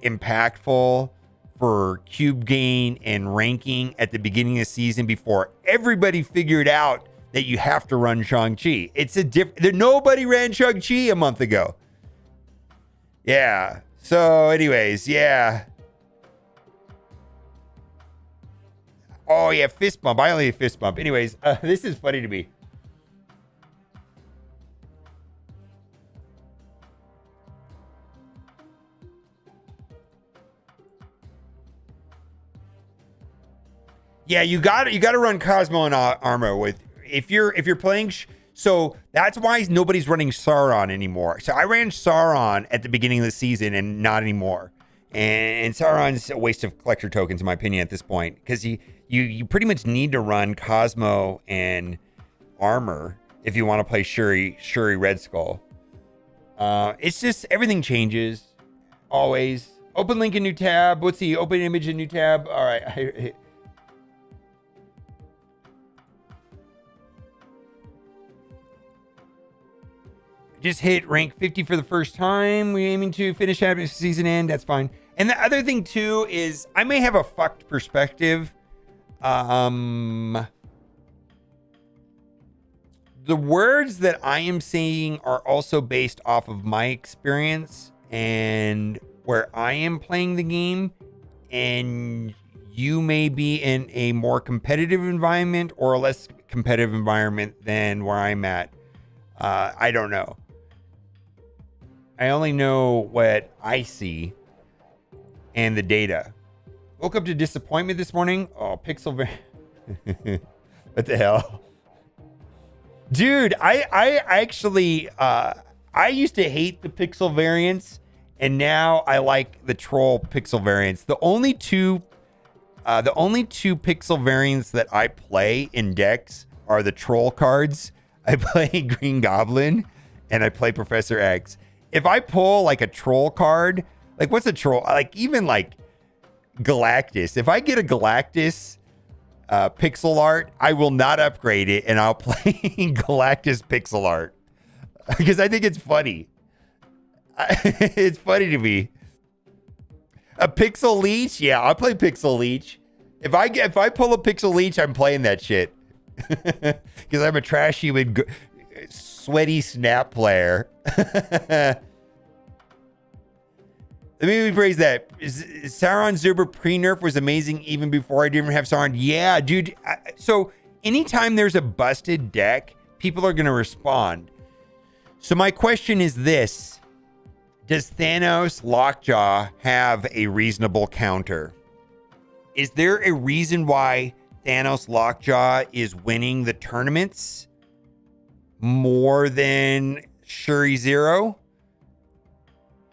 impactful for cube gain and ranking at the beginning of the season before everybody figured out that you have to run Shang-Chi. It's a different. Nobody ran Shang-Chi a month ago. Yeah. So, anyways, yeah. Oh yeah, fist bump. I only have fist bump. Anyways, this is funny to me. Yeah, you got to run Cosmo and Armor with if you're playing. So that's why nobody's running Sauron anymore. So I ran Sauron at the beginning of the season and not anymore. And Sauron's a waste of collector tokens in my opinion at this point, because you pretty much need to run Cosmo and Armor if you want to play Shuri Red Skull. It's just everything changes always. Open link in new tab. Let's see. Open image in new tab. All right. Just hit rank 50 for the first time. We're aiming to finish at season end. That's fine. And the other thing too is I may have a fucked perspective. The words that I am saying are also based off of my experience and where I am playing the game. And you may be in a more competitive environment or a less competitive environment than where I'm at. I don't know. I only know what I see and the data. Woke up to disappointment this morning. Oh, pixel. What the hell? Dude, I actually, I used to hate the pixel variants, and now I like the troll pixel variants. The only two pixel variants that I play in decks are the troll cards. I play Green Goblin and I play Professor X. If I pull like a troll card, like what's a troll? Like even like Galactus. If I get a Galactus pixel art, I will not upgrade it and I'll play Galactus pixel art because I think it's funny. It's funny to me. A pixel leech? Yeah, I'll play pixel leech. If I pull a pixel leech, I'm playing that shit. Because I'm a trashy, sweaty snap player. Let me rephrase that. Sauron's Zuber pre-nerf was amazing even before I didn't even have Sauron. Yeah, dude. So anytime there's a busted deck, people are going to respond. So my question is this. Does Thanos Lockjaw have a reasonable counter? Is there a reason why Thanos Lockjaw is winning the tournaments more than Shuri Zero?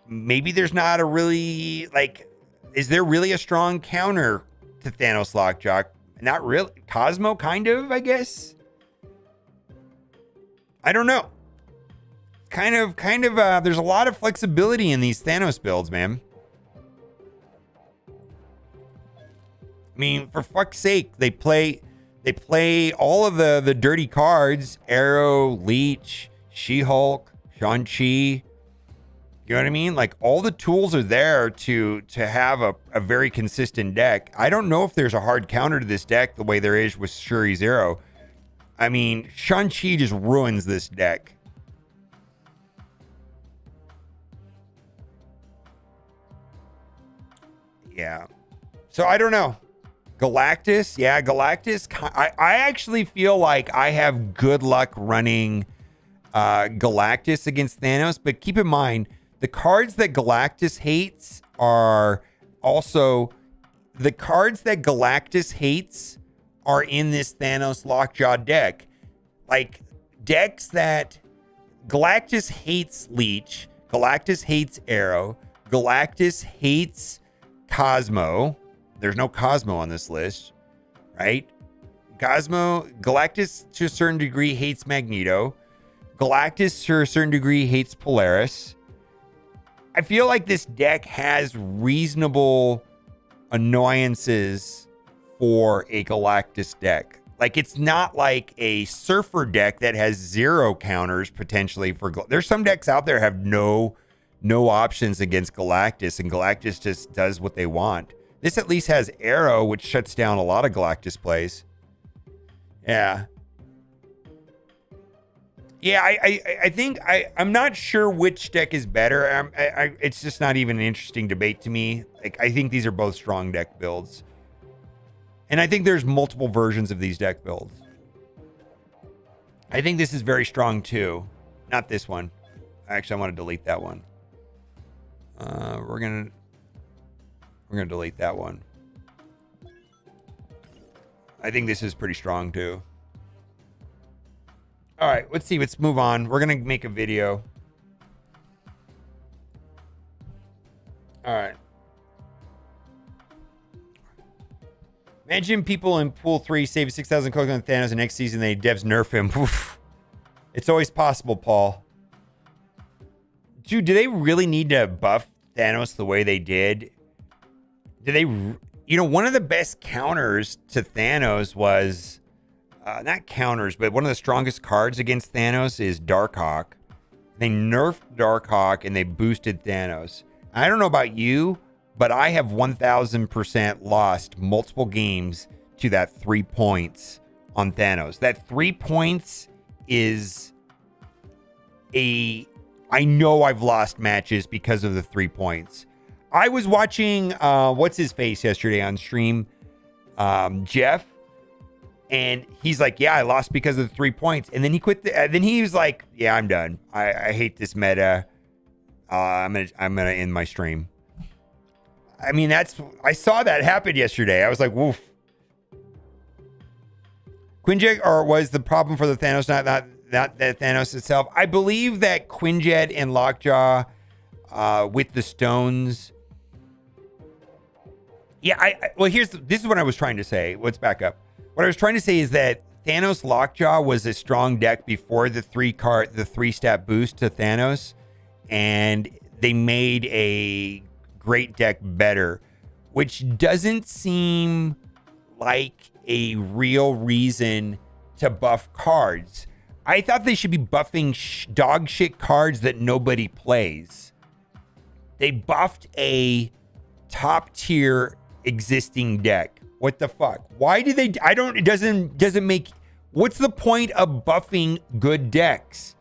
Maybe there's not a really, like, is there really a strong counter to Thanos Lockjaw? Not really. Cosmo, kind of, I guess. I don't know. Kind of, there's a lot of flexibility in these Thanos builds, man. I mean, for fuck's sake, they play all of the dirty cards. Arrow, Leech, She-Hulk, Shang-Chi. You know what I mean? Like, all the tools are there to have a very consistent deck. I don't know if there's a hard counter to this deck the way there is with Shuri Zero. I mean, Shang-Chi just ruins this deck. Yeah. So I don't know. Galactus. Yeah, Galactus. I actually feel like I have good luck running Galactus against Thanos. But keep in mind, the cards that Galactus hates are also... The cards that Galactus hates are in this Thanos Lockjaw deck. Like, decks that... Galactus hates Leech. Galactus hates Arrow. Galactus hates Cosmo. There's no Cosmo on this list, right? Galactus to a certain degree hates Magneto. Galactus to a certain degree hates Polaris. I feel like this deck has reasonable annoyances for a Galactus deck. Like, it's not like a Surfer deck that has 0 counters potentially for... There's some decks out there have no options against Galactus, and Galactus just does what they want. This at least has Arrow, which shuts down a lot of Galactus plays. Yeah. Yeah, I think I'm not sure which deck is better. It's just not even an interesting debate to me. Like, I think these are both strong deck builds. And I think there's multiple versions of these deck builds. I think this is very strong too. Not this one. Actually, I want to delete that one. We're gonna delete that one. I think this is pretty strong too. All right, let's see. Let's move on. We're gonna make a video. All right. Imagine people in Pool 3 save 6,000 coins on Thanos, and next season they devs nerf him. Oof. It's always possible, Paul. Dude, do they really need to buff Thanos the way they did? Do they... You know, one of the best counters to Thanos was... not counters, but one of the strongest cards against Thanos is Darkhawk. They nerfed Darkhawk and they boosted Thanos. I don't know about you, but I have 1,000% lost multiple games to that 3 points on Thanos. That 3 points is a... I know I've lost matches because of the 3 points. I was watching, what's his face yesterday on stream, Jeff, and he's like, yeah, I lost because of the 3 points. And then he quit. Then he was like, yeah, I'm done. I hate this meta. I'm gonna end my stream. I mean, I saw that happen yesterday. I was like, woof. Quinjet, or was the problem for the Thanos, not that Thanos itself? I believe that Quinjet and Lockjaw, with the stones. Yeah, well, this is what I was trying to say. Let's back up. What I was trying to say is that Thanos Lockjaw was a strong deck before the 3-stat boost to Thanos, and they made a great deck better, which doesn't seem like a real reason to buff cards. I thought they should be buffing dog shit cards that nobody plays. They buffed a top tier existing deck. What the fuck? Why did they? It doesn't make. What's the point of buffing good decks?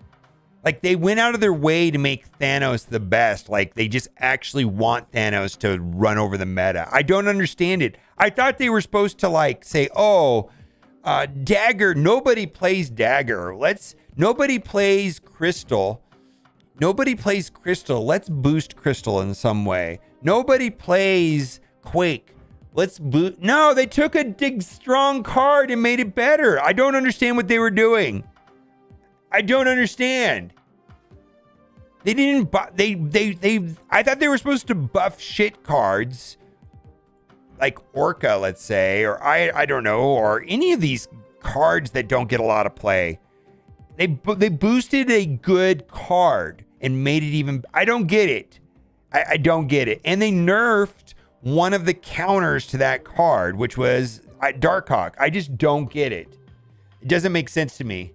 Like, they went out of their way to make Thanos the best. Like, they just actually want Thanos to run over the meta. I don't understand it. I thought they were supposed to, like, say, oh, Dagger. Nobody plays Dagger. Nobody plays Crystal. Nobody plays Crystal. Let's boost Crystal in some way. Nobody plays Quake. Let's boost. No, they took a big, strong card and made it better. I don't understand what they were doing. I don't understand. They didn't I thought they were supposed to buff shit cards like Orca, let's say, or I don't know, or any of these cards that don't get a lot of play. They boosted a good card and made it even. I don't get it. I don't get it. And they nerfed one of the counters to that card, which was Darkhawk. I just don't get it. It doesn't make sense to me.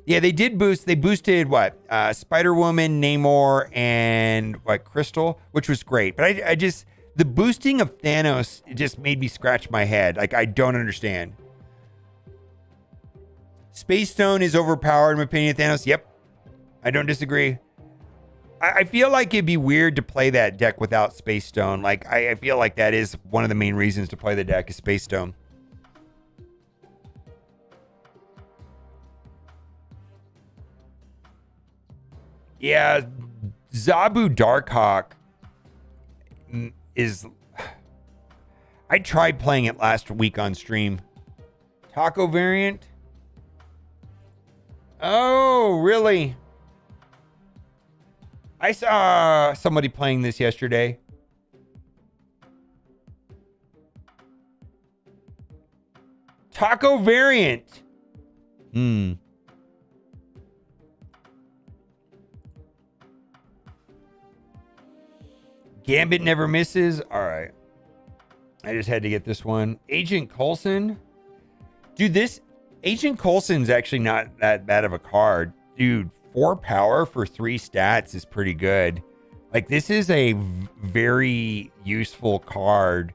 Yeah, they did boost. They boosted what? Spider-Woman, Namor, and what? Crystal, which was great. But I just, the boosting of Thanos, it just made me scratch my head. Like, I don't understand. Space Stone is overpowered, in my opinion, Thanos. Yep. I don't disagree. I feel like it'd be weird to play that deck without Space Stone. Like, I feel like that is one of the main reasons to play the deck is Space Stone. Yeah, Zabu Darkhawk is... I tried playing it last week on stream. Taco variant? Oh, really? I saw somebody playing this yesterday. Taco variant. Gambit never misses. All right. I just had to get this one. Agent Coulson. Dude, this Agent Coulson's actually not that bad of a card. Dude, 4 power for 3 stats is pretty good. Like, this is a very useful card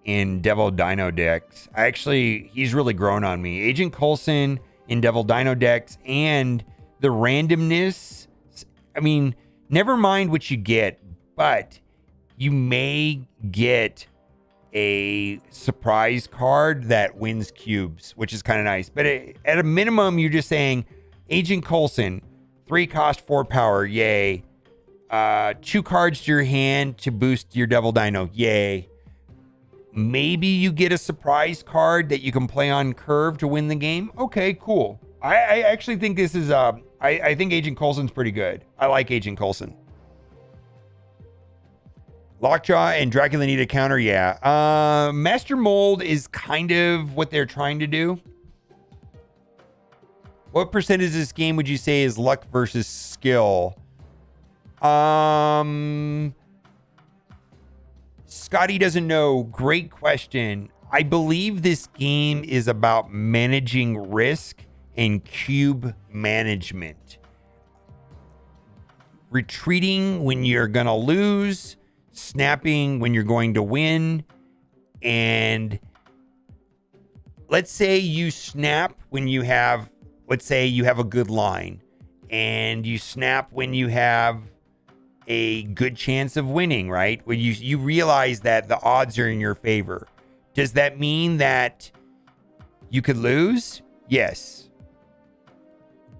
in Devil Dino decks. He's really grown on me. Agent Coulson in Devil Dino decks and the randomness. I mean, never mind what you get, but you may get a surprise card that wins cubes, which is kind of nice. But at a minimum, you're just saying, Agent Coulson, 3 cost, 4 power, yay. 2 cards to your hand to boost your Devil Dino, yay. Maybe you get a surprise card that you can play on curve to win the game. Okay, cool. I actually think this is, I think Agent Coulson's pretty good. I like Agent Coulson. Lockjaw and Dracula need a counter, yeah. Master Mold is kind of what they're trying to do. What percentage of this game would you say is luck versus skill? Scotty doesn't know. Great question. I believe this game is about managing risk and cube management. Retreating when you're going to lose, snapping when you're going to win, and let's say you snap when you have, let's say you have a good line, and you snap when you have a good chance of winning, right? When you realize that the odds are in your favor. Does that mean that you could lose? Yes.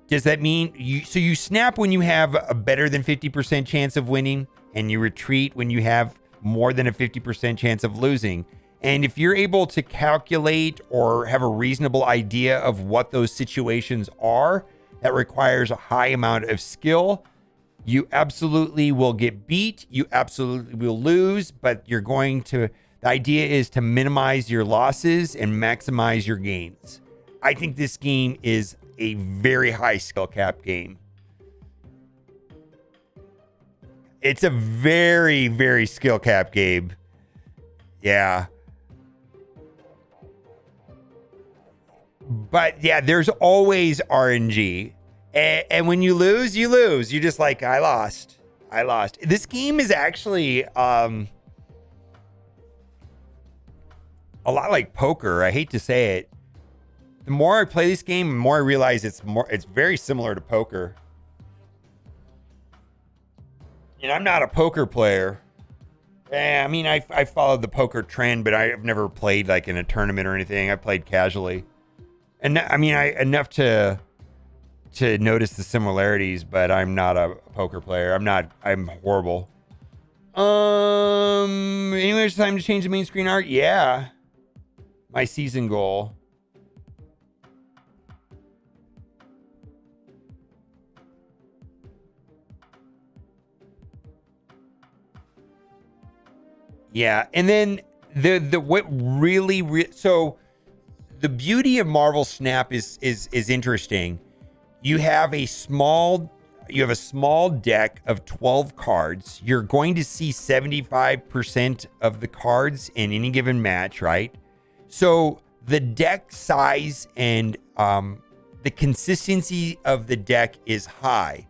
Does that mean you snap when you have a better than 50% chance of winning, and you retreat when you have more than a 50% chance of losing? And if you're able to calculate or have a reasonable idea of what those situations are, that requires a high amount of skill, you absolutely will get beat. You absolutely will lose, but the idea is to minimize your losses and maximize your gains. I think this game is a very high skill cap game. It's a very, very skill cap game. Yeah. But yeah, there's always RNG. And when you lose, you lose. You're just like, I lost. This game is actually a lot like poker. I hate to say it. The more I play this game, the more I realize it's very similar to poker. And I'm not a poker player. I mean, I followed the poker trend, but I've never played like in a tournament or anything. I played casually. And I mean, enough to notice the similarities, but I'm not a poker player. I'm horrible. Anyway, it's time to change the main screen art. Yeah. My season goal. Yeah, and then so the beauty of Marvel Snap is interesting. You have a small deck of 12 cards. You're going to see 75% of the cards in any given match, right? So the deck size and the consistency of the deck is high.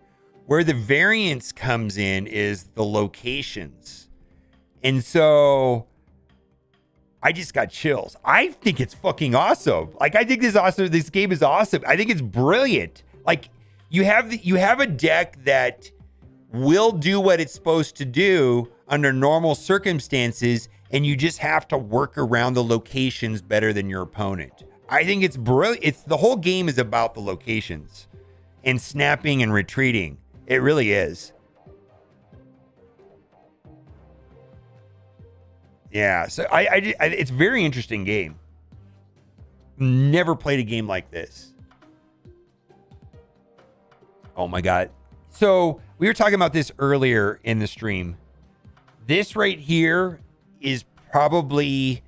Where the variance comes in is the locations. And so I just got chills. I think it's fucking awesome. Like, I think this game is awesome. I think it's brilliant. Like, you have a deck that will do what it's supposed to do under normal circumstances, and you just have to work around the locations better than your opponent. I think it's brilliant. The whole game is about the locations and snapping and retreating. It really is. Yeah, so it's a very interesting game. Never played a game like this. Oh my God. So we were talking about this earlier in the stream. This right here is probably...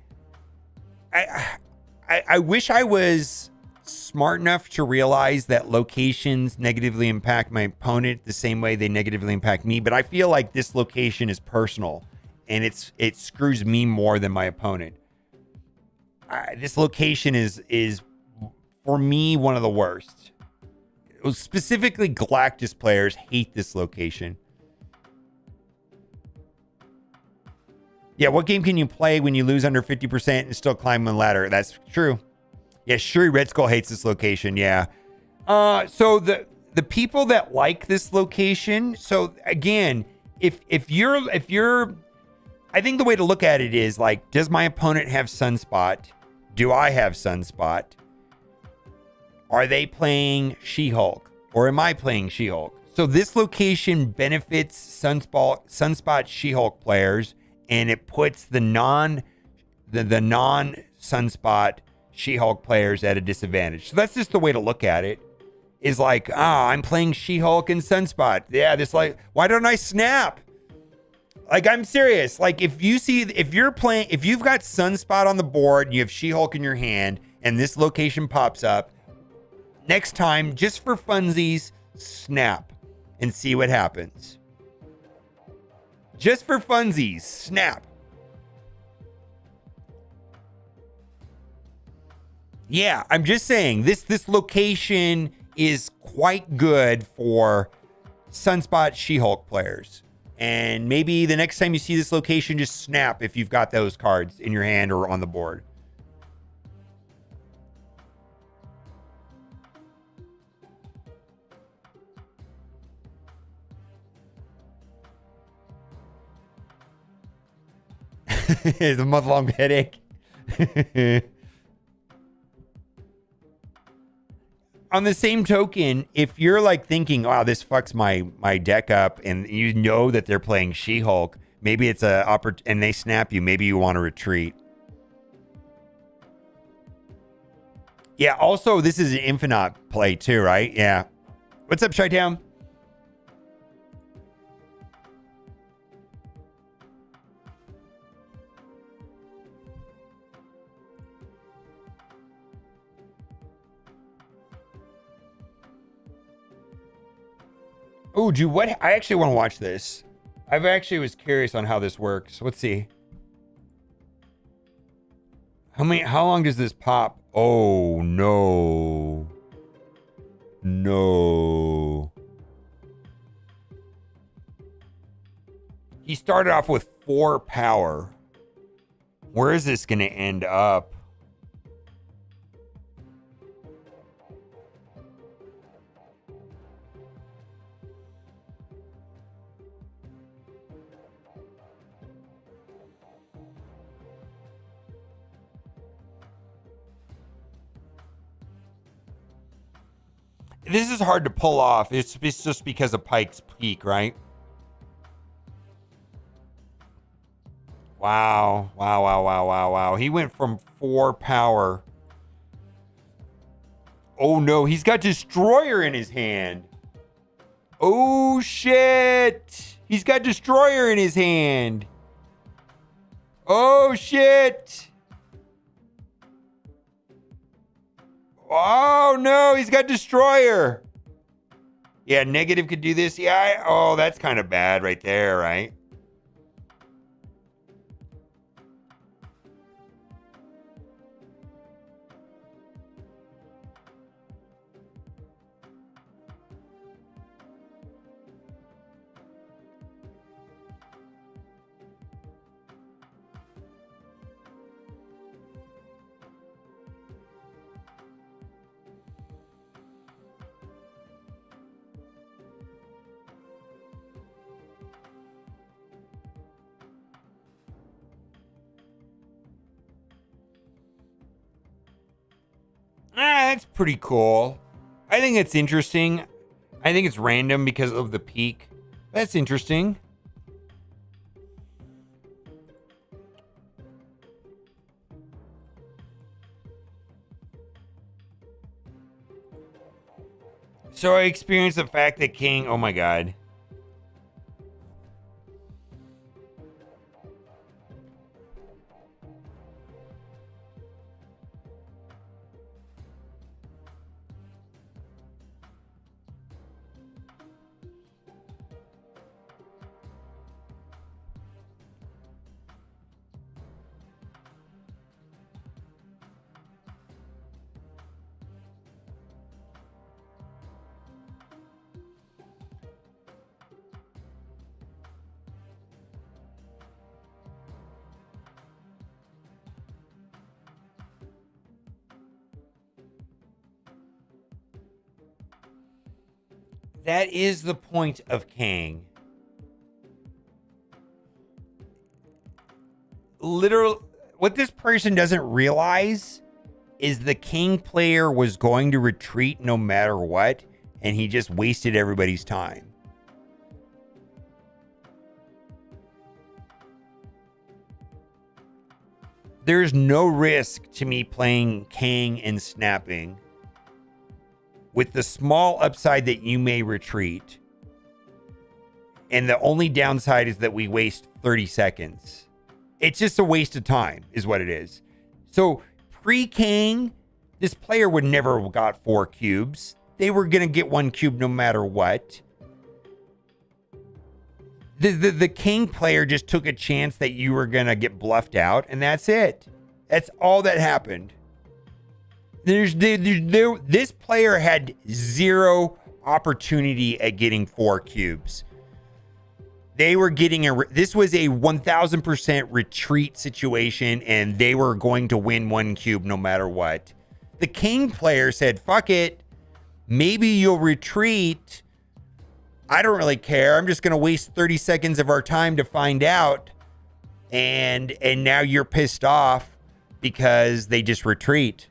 I wish I was smart enough to realize that locations negatively impact my opponent the same way they negatively impact me, but I feel like this location is personal. And it screws me more than my opponent. This location is for me one of the worst. Specifically, Galactus players hate this location. Yeah, what game can you play when you lose under 50% and still climb the ladder? That's true. Yeah, Shuri Red Skull hates this location. Yeah. So the people that like this location. So again, if you're I think the way to look at it is like, does my opponent have Sunspot? Do I have Sunspot? Are they playing She-Hulk? Or am I playing She-Hulk? So this location benefits Sunspot She-Hulk players, and it puts the non-Sunspot She-Hulk players at a disadvantage. So that's just the way to look at it. Is like, I'm playing She-Hulk and Sunspot. Yeah, why don't I snap? Like, I'm serious. Like, if you've got Sunspot on the board and you have She-Hulk in your hand and this location pops up, next time, just for funsies, snap and see what happens. Just for funsies, snap. Yeah, I'm just saying, this location is quite good for Sunspot She-Hulk players. And maybe the next time you see this location, just snap if you've got those cards in your hand or on the board. It's a month-long headache. On the same token, if you're like thinking, wow, this fucks my deck up, and you know that they're playing She-Hulk, maybe it's and they snap you, maybe you want to retreat. Yeah, also, this is an Infinite play too, right? Yeah. What's up, Shytown? Oh, dude, what? I actually want to watch this. I've actually was curious on how this works. Let's see. How long does this pop? Oh, no. No. He started off with 4 power. Where is this going to end up? This is hard to pull off. It's just because of Pike's peak, right? Wow. Wow, wow, wow, wow, wow. He went from 4 power. Oh, no. He's got Destroyer in his hand. Oh, shit. He's got Destroyer in his hand. Oh, shit. Oh, no. He's got Destroyer. Yeah, negative could do this. Yeah. Oh, that's kind of bad right there, right? That's pretty cool. I think it's interesting. I think it's random because of the peak. That's interesting. So I experienced the fact that King, oh my God. That is the point of Kang. Literally, what this person doesn't realize is the King player was going to retreat no matter what, and he just wasted everybody's time. There's no risk to me playing Kang and snapping, with the small upside that you may retreat. And the only downside is that we waste 30 seconds. It's just a waste of time, is what it is. So, pre-Kang, this player would never have got 4 cubes. They were going to get 1 cube no matter what. The Kang player just took a chance that you were going to get bluffed out, and that's it. That's all that happened. This player had 0 opportunity at getting 4 cubes. They were getting this was a 1000% retreat situation, and they were going to win 1 cube no matter what. The King player said, fuck it. Maybe you'll retreat. I don't really care. I'm just going to waste 30 seconds of our time to find out. And now you're pissed off because they just retreat.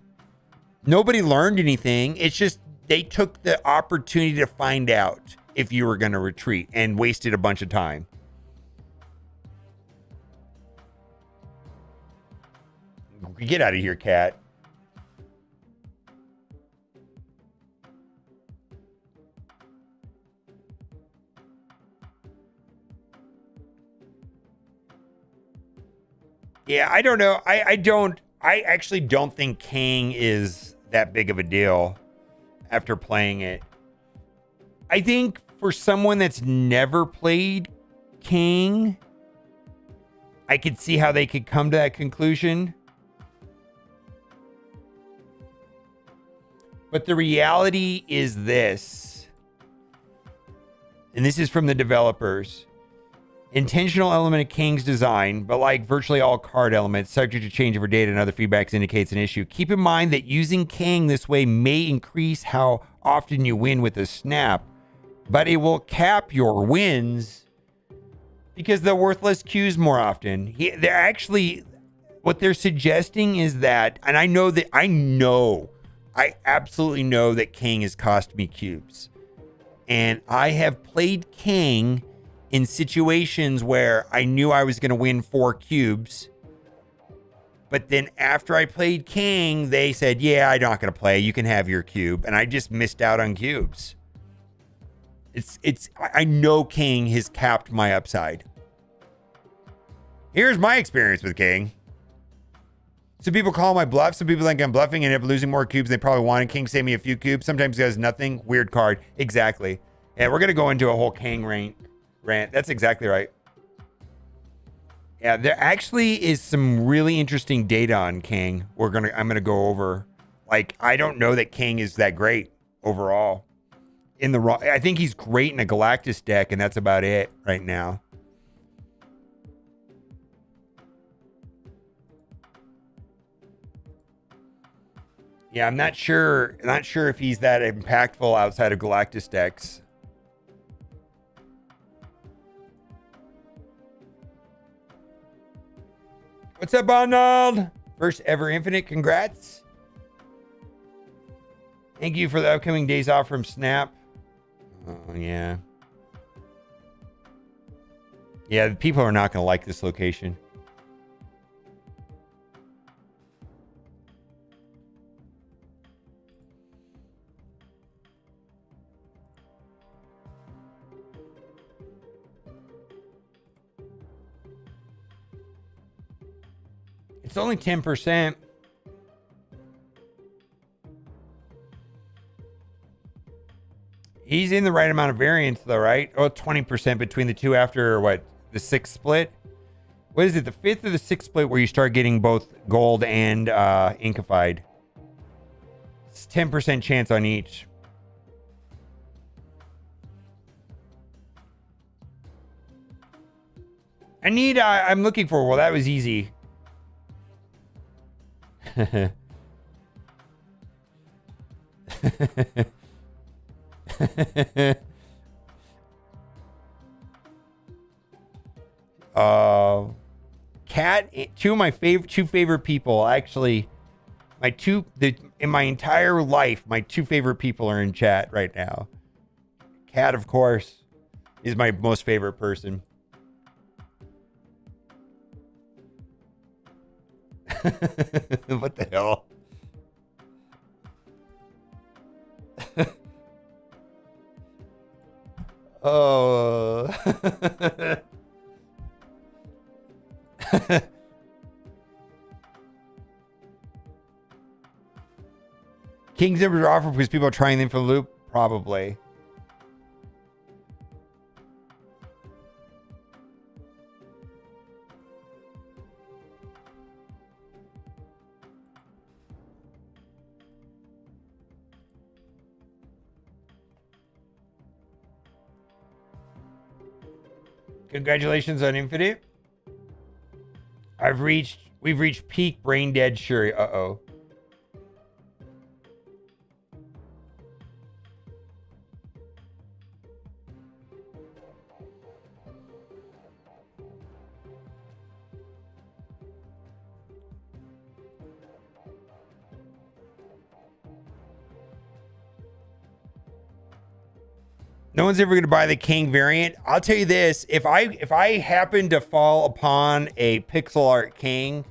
Nobody learned anything. It's just they took the opportunity to find out if you were going to retreat and wasted a bunch of time. Get out of here, cat. Yeah, I don't know. I actually don't think Kang is that big of a deal after playing it. I think for someone that's never played Kang, I could see how they could come to that conclusion. But the reality is this, and this is from the developers. Intentional element of Kang's design, but like virtually all card elements, subject to change over data and other feedbacks indicates an issue. Keep in mind that using Kang this way may increase how often you win with a snap, but it will cap your wins because they're worthless cues more often. They're actually, what they're suggesting is that, and I know I absolutely know that Kang has cost me cubes. And I have played Kang in situations where I knew I was going to win 4 cubes. But then after I played Kang, they said, yeah, I'm not going to play. You can have your cube. And I just missed out on cubes. I know Kang has capped my upside. Here's my experience with Kang. Some people call my bluff. Some people think I'm bluffing and end up losing more cubes than they probably wanted. King saved me a few cubes. Sometimes he does nothing. Weird card. Exactly. Yeah, we're going to go into a whole Kang rant. That's exactly right. Yeah, there actually is some really interesting data on Kang. I'm going to go over. Like, I don't know that Kang is that great overall. I think he's great in a Galactus deck, and that's about it right now. Yeah, I'm not sure if he's that impactful outside of Galactus decks. What's up, Arnold? First ever Infinite, congrats. Thank you for the upcoming days off from Snap. Oh, yeah. Yeah, people are not going to like this location. It's only 10%. He's in the right amount of variance, though, right? Oh, 20% between the two after, what, the 6th split? What is it, the 5th or the 6th split where you start getting both gold and inkified? It's 10% chance on each. I'm looking for, well, that was easy. Cat, two favorite people, actually, in my entire life, my 2 favorite people are in chat right now. Cat, of course, is my most favorite person. What the hell? Oh. King's numbers are offered because people are trying them for the loop? Probably. Congratulations on Infinite. We've reached peak brain dead Shuri. Uh-oh. No one's ever going to buy the Kang variant. I'll tell you this: if I happen to fall upon a pixel art Kang,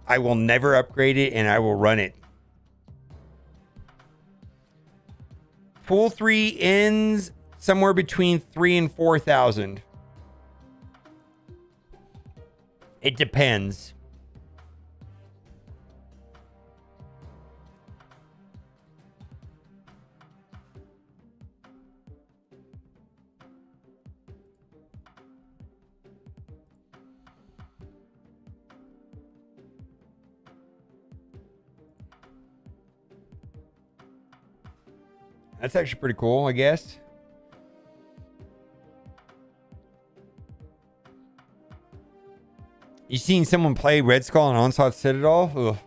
I will never upgrade it and I will run it. Pool 3 ends somewhere between 3,000 and 4,000. It depends. That's actually pretty cool, I guess. You seen someone play Red Skull on Onslaught Citadel? Ugh.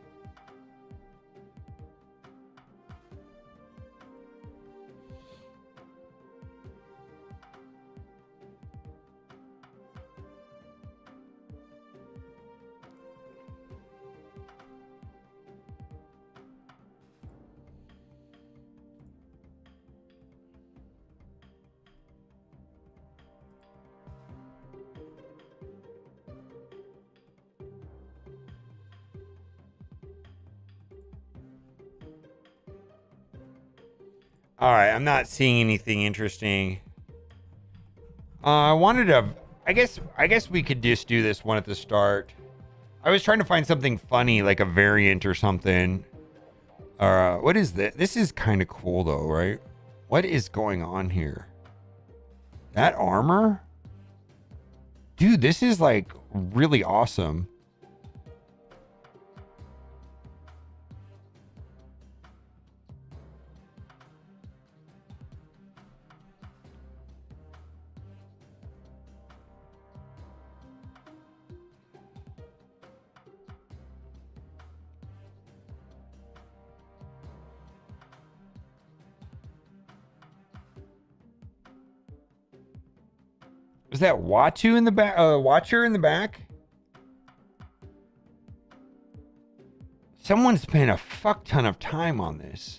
All right, I'm not seeing anything interesting. I wanted to. I guess we could just do this one at the start. I was trying to find something funny, like a variant or something. What is this? This is kind of cool though, right? What is going on here? That armor? Dude, this is like really awesome. Was that Watu in the back? Watcher in the back? Someone spent a fuck ton of time on this.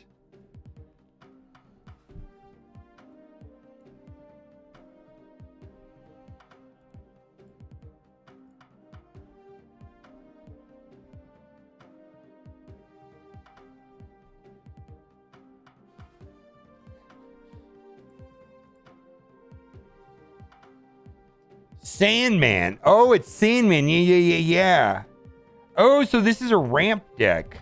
Sandman. Oh, it's Sandman. Yeah. Oh, so this is a ramp deck.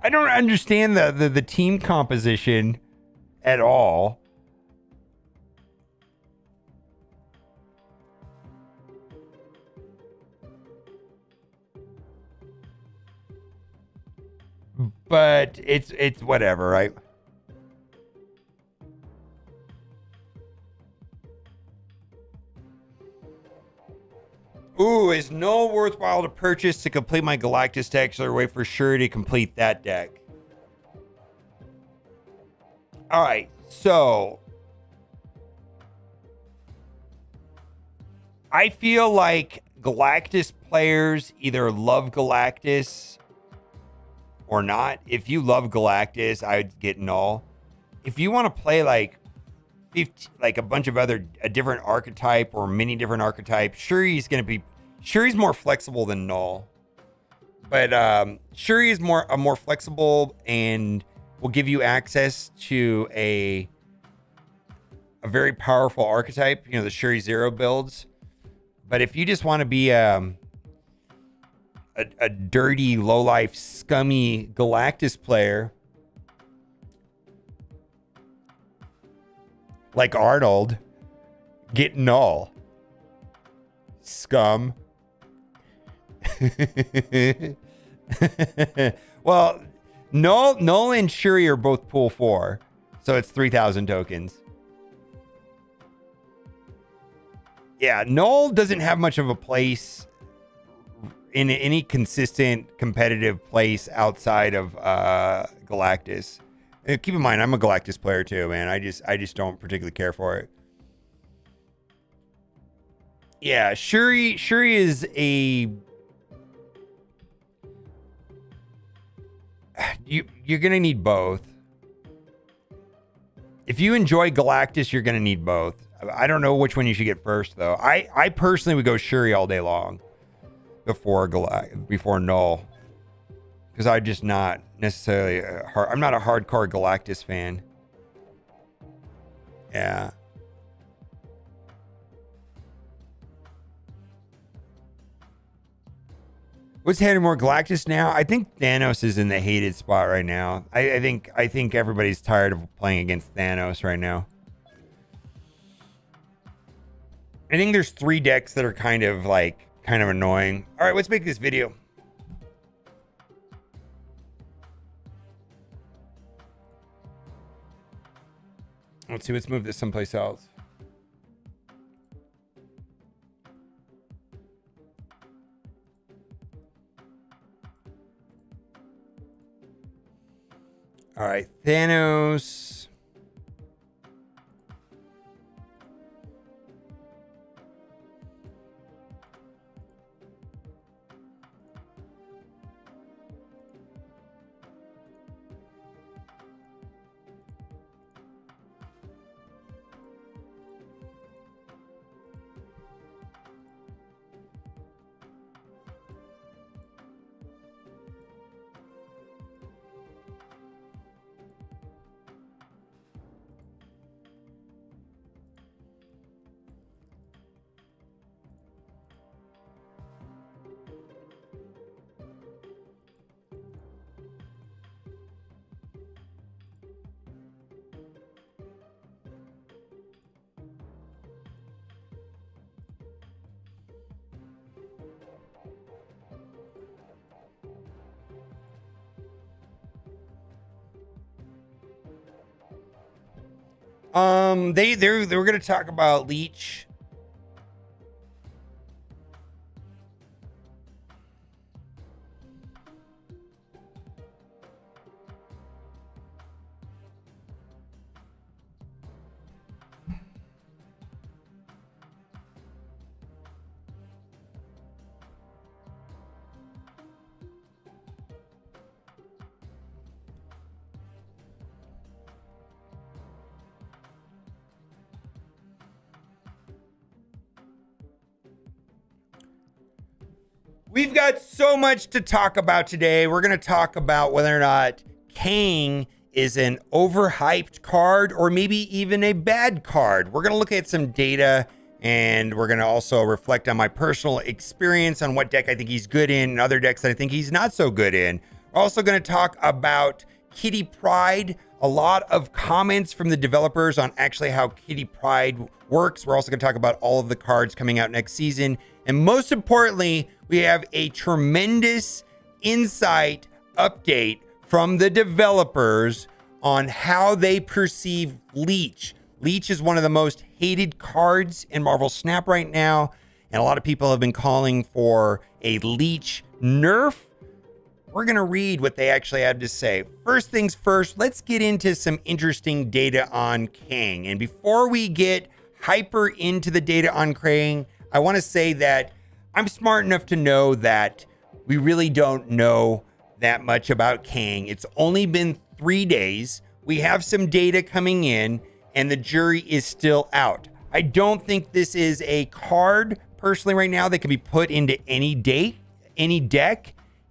I don't understand the team composition at all. But it's whatever, right? Ooh, is Null worthwhile to purchase to complete my Galactus deck, or wait for Shuri to complete that deck? All right, so I feel like Galactus players either love Galactus or not. If you love Galactus, I would get Null. If you want to play like a bunch of a different archetype or many different archetypes, Shuri's more flexible than Null, but Shuri is more flexible and will give you access to a very powerful archetype, you know, the Shuri Zero builds. But if you just want to be a dirty, low-life, scummy Galactus player like Arnold, get Null. Scum. Well, Null and Shuri are both pool 4, so it's 3,000 tokens. Yeah, Null doesn't have much of a place in any consistent competitive place outside of Galactus. And keep in mind, I'm a Galactus player too, man. I just don't particularly care for it. Yeah, Shuri is a... You're going to need both. If you enjoy Galactus, you're going to need both. I don't know which one you should get first, though. I personally would go Shuri all day long before Null. Because I'm just not necessarily... I'm not a hardcore Galactus fan. Yeah. What's hating more, Galactus now? I think Thanos is in the hated spot right now. I think everybody's tired of playing against Thanos right now. I think there's 3 decks that are kind of annoying. All right, let's make this video. Let's see. Let's move this someplace else. All right, Thanos. They were gonna talk about Leech. We've got so much to talk about today. We're going to talk about whether or not Kang is an overhyped card or maybe even a bad card. We're going to look at some data, and we're going to also reflect on my personal experience on what deck I think he's good in and other decks that I think he's not so good in. We're also going to talk about Kitty Pryde. A lot of comments from the developers on actually how Kitty Pryde works. We're also going to talk about all of the cards coming out next season. And most importantly, we have a tremendous insight update from the developers on how they perceive Leech. Leech is one of the most hated cards in Marvel Snap right now, and a lot of people have been calling for a Leech nerf. We're going to read what they actually have to say. First things first, let's get into some interesting data on Kang. And before we get hyper into the data on Kang, I want to say that I'm smart enough to know that we really don't know that much about Kang. It's only been 3 days. We have some data coming in, and the jury is still out. I don't think this is a card, personally, right now, that can be put into any deck.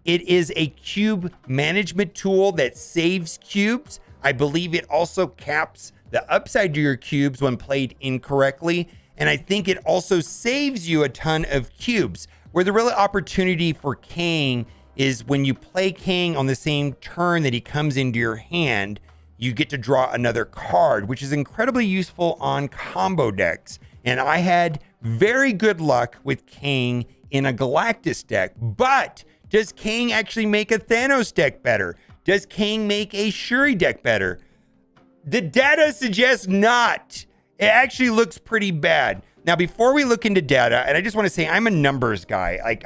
It is a cube management tool that saves cubes. I believe it also caps the upside to your cubes when played incorrectly. And I think it also saves you a ton of cubes. Where the real opportunity for Kang is when you play Kang on the same turn that he comes into your hand, you get to draw another card, which is incredibly useful on combo decks. And I had very good luck with Kang in a Galactus deck. But does Kang actually make a Thanos deck better? Does Kang make a Shuri deck better? The data suggests not. It actually looks pretty bad. Now, before we look into data, and I just want to say I'm a numbers guy. Like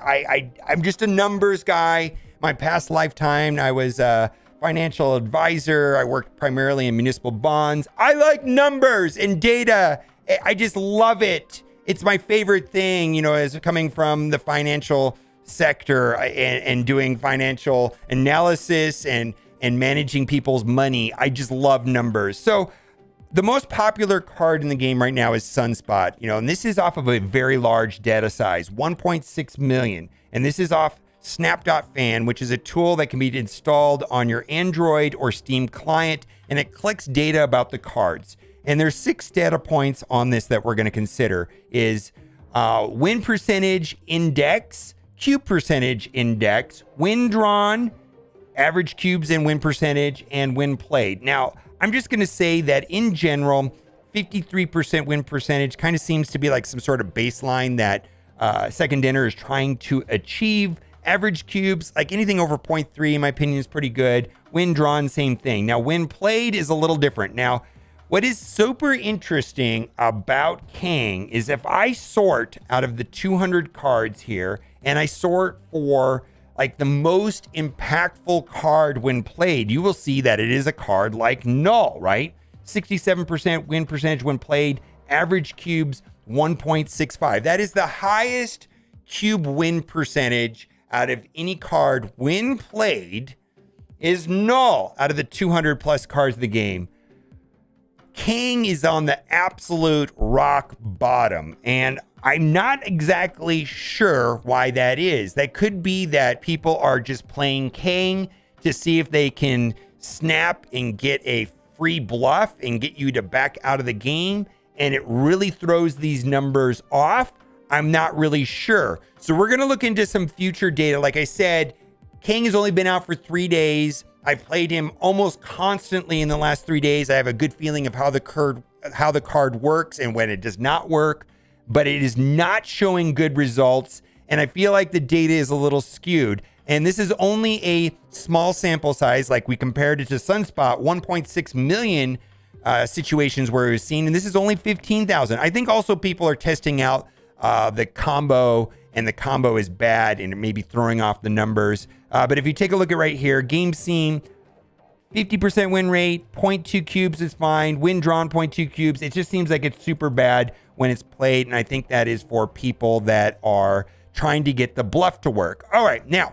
I'm just a numbers guy. My past lifetime, I was a financial advisor. I worked primarily in municipal bonds. I like numbers and data. I just love it. It's my favorite thing, as coming from the financial sector and doing financial analysis and managing people's money. I just love numbers. So the most popular card in the game right now is Sunspot, and this is off of a very large data size, 1.6 million. And this is off Snap.fan, which is a tool that can be installed on your Android or Steam client, and it collects data about the cards. And there's 6 data points on this that we're going to consider is win percentage index, cube percentage index, win drawn, average cubes and win percentage, and win played. Now, I'm just going to say that in general, 53% win percentage kind of seems to be like some sort of baseline that Second Dinner is trying to achieve. Average cubes, like anything over 0.3, in my opinion, is pretty good. Win drawn, same thing. Now, win played is a little different. Now, what is super interesting about Kang is if I sort out of the 200 cards here, and I sort for like the most impactful card when played, you will see that it is a card like Null, right? 67% win percentage when played, average cubes 1.65. That is the highest cube win percentage out of any card when played is Null out of the 200 plus cards of the game. Kang is on the absolute rock bottom, and I'm not exactly sure why that is. That could be that people are just playing Kang to see if they can snap and get a free bluff and get you to back out of the game, and it really throws these numbers off. I'm not really sure. So we're going to look into some future data. Like I said, Kang has only been out for 3 days. I've played him almost constantly in the last 3 days. I have a good feeling of how the card works and when it does not work, but it is not showing good results. And I feel like the data is a little skewed. And this is only a small sample size. Like we compared it to Sunspot, 1.6 million situations where it was seen, and this is only 15,000. I think also people are testing out the combo, and the combo is bad and it may be throwing off the numbers. But if you take a look at right here, game seen, 50% win rate, 0.2 cubes is fine. Win drawn, 0.2 cubes. It just seems like it's super bad when it's played, and I think that is for people that are trying to get the bluff to work. All right, now,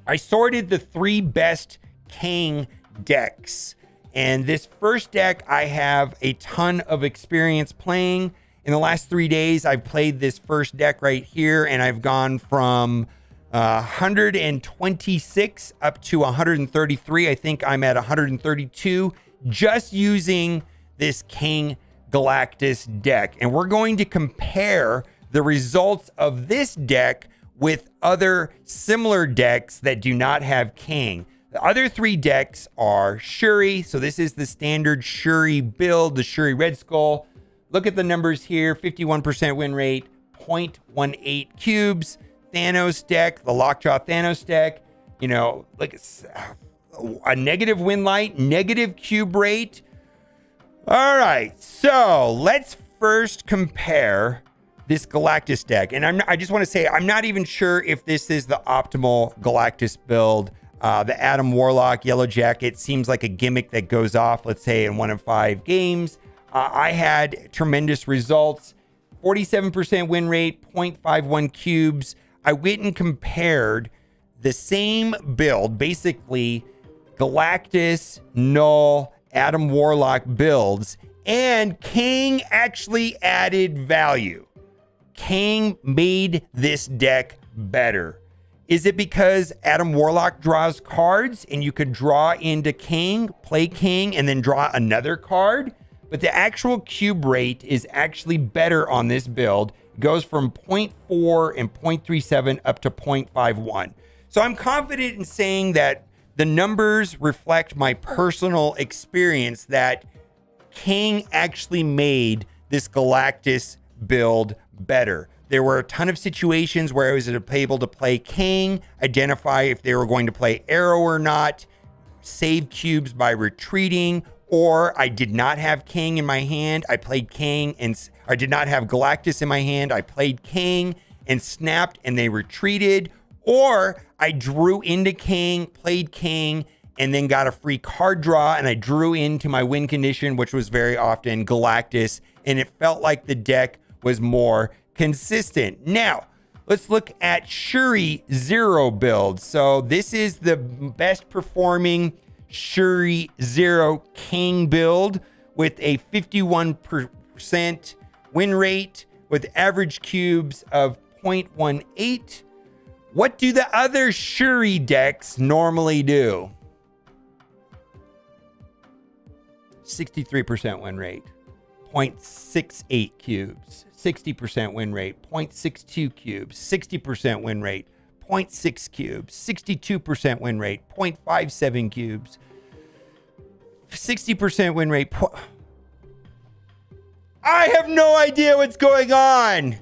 I sorted the 3 best Kang decks. And this first deck, I have a ton of experience playing. In the last 3 days, I've played this first deck right here, and I've gone from 126 up to 133. I think I'm at 132 just using this Kang Galactus deck. And we're going to compare the results of this deck with other similar decks that do not have Kang. The other 3 decks are Shuri. So this is the standard Shuri build, the Shuri Red Skull. Look at the numbers here, 51% win rate, 0.18 cubes. Thanos deck, the Lockjaw Thanos deck, you know, like a negative win light, negative cube rate. All right, so let's first compare this Galactus deck. And I just want to say, I'm not even sure if this is the optimal Galactus build. The Adam Warlock Yellow Jacket seems like a gimmick that goes off, let's say, in 1 of 5 games. I had tremendous results, 47% win rate, 0.51 cubes. I went and compared the same build, basically Galactus, Null, Adam Warlock builds, and Kang actually added value. Kang made this deck better. Is it because Adam Warlock draws cards and you could draw into Kang, play Kang, and then draw another card? But the actual cube rate is actually better on this build. It goes from 0.4 and 0.37 up to 0.51. So I'm confident in saying that the numbers reflect my personal experience that Kang actually made this Galactus build better. There were a ton of situations where I was able to play Kang, identify if they were going to play Arrow or not, save cubes by retreating, or I did not have Kang in my hand. I played Kang, and I did not have Galactus in my hand. I played Kang and snapped and they retreated. Or I drew into Kang, played Kang, and then got a free card draw, and I drew into my win condition, which was very often Galactus, and it felt like the deck was more consistent. Now, let's look at Shuri Zero build. So this is the best performing Shuri Zero Kang build with a 51% win rate with average cubes of 0.18. What do the other Shuri decks normally do? 63% win rate, 0.68 cubes. 60% win rate, 0.62 cubes. 60% win rate, 0.6 cubes. 62% win rate, 0.57 cubes. 60% win rate. I have no idea what's going on.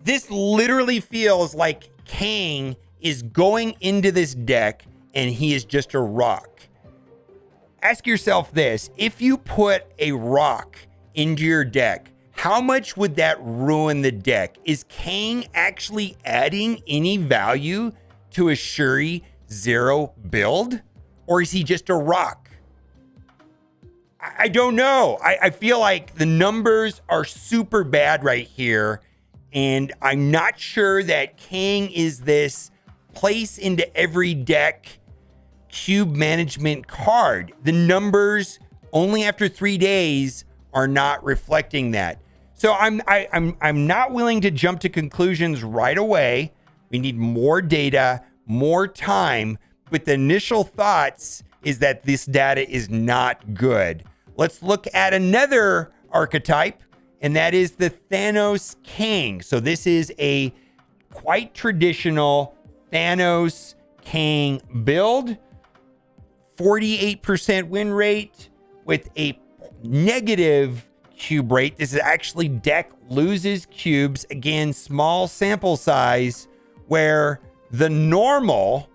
This literally feels like Kang is going into this deck and he is just a rock. Ask yourself this. If you put a rock into your deck, how much would that ruin the deck? Is Kang actually adding any value to a Shuri Zero build? Or is he just a rock? I don't know. I feel like the numbers are super bad right here. And I'm not sure that Kang is this place into every deck cube management card. The numbers only after 3 days are not reflecting that. So I'm not willing to jump to conclusions right away. We need more data, more time. But the initial thoughts is that this data is not good. Let's look at another archetype, and that is the Thanos Kang. So this is a quite traditional Thanos Kang build. 48% win rate with a negative cube rate. This is actually deck loses cubes. Again, small sample size, where the normal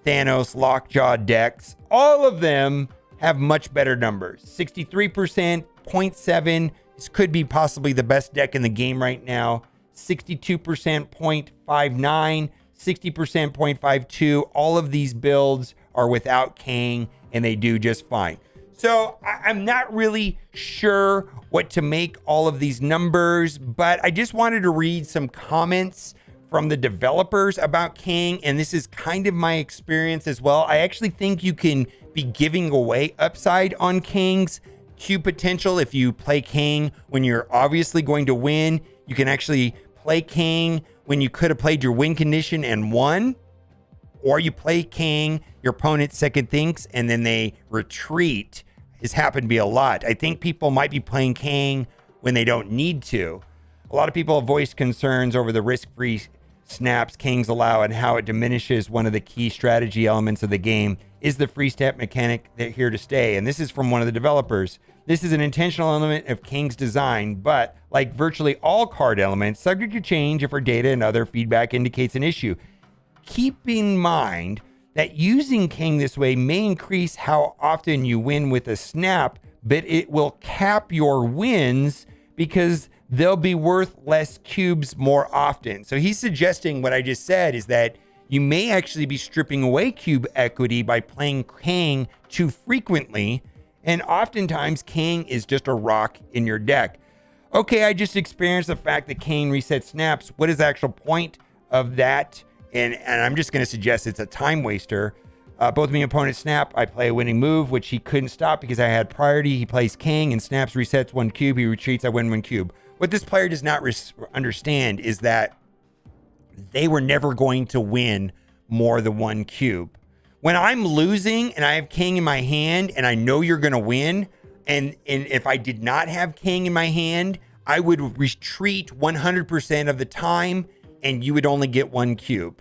Thanos Lockjaw decks, all of them have much better numbers. 63%, 0.7. This could be possibly the best deck in the game right now. 62%, 0.59. 60%, 0.52. All of these builds are without Kang, and they do just fine. So I'm not really sure what to make all of these numbers, but I just wanted to read some comments from the developers about Kang, and this is kind of my experience as well. I actually think you can be giving away upside on Kang's cube potential. If you play Kang when you're obviously going to win, you can actually play Kang when you could have played your win condition and won, or you play Kang, your opponent second thinks, and then they retreat. This happened to be a lot. I think people might be playing Kang when they don't need to. A lot of people have voiced concerns over the risk-free snaps Kangs allow and how it diminishes one of the key strategy elements of the game. Is the free step mechanic here to stay? And this is from one of the developers. This is an intentional element of Kang's design, but like virtually all card elements, subject to change if our data and other feedback indicates an issue. Keep in mind that using Kang this way may increase how often you win with a snap, but it will cap your wins because they'll be worth less cubes more often. So he's suggesting what I just said is that you may actually be stripping away cube equity by playing Kang too frequently, and oftentimes Kang is just a rock in your deck. Okay, I just experienced the fact that Kang resets snaps. What is the actual point of that? And I'm just going to suggest it's a time waster. Both me and opponent snap. I play a winning move, which he couldn't stop because I had priority. He plays Kang and snaps, resets 1 cube. He retreats. I win 1 cube. What this player does not understand is that they were never going to win more than 1 cube. When I'm losing and I have Kang in my hand and I know you're going to win, and if I did not have Kang in my hand, I would retreat 100% of the time and you would only get 1 cube.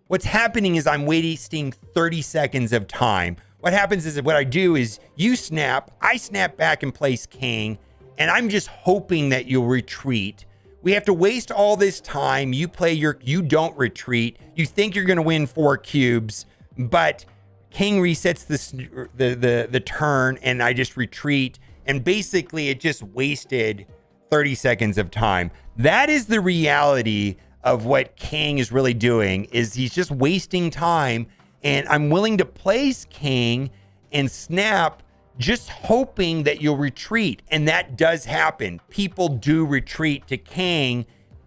What's happening is I'm wasting 30 seconds of time. What happens is what I do is you snap, I snap back and place Kang, and I'm just hoping that you'll retreat. We have to waste all this time. You don't retreat. You think you're going to win 4 cubes, but Kang resets the turn and I just retreat. And basically it just wasted 30 seconds of time. That is the reality of what Kang is really doing, is he's just wasting time. And I'm willing to place Kang and snap just hoping that you'll retreat. And that does happen. People do retreat to Kang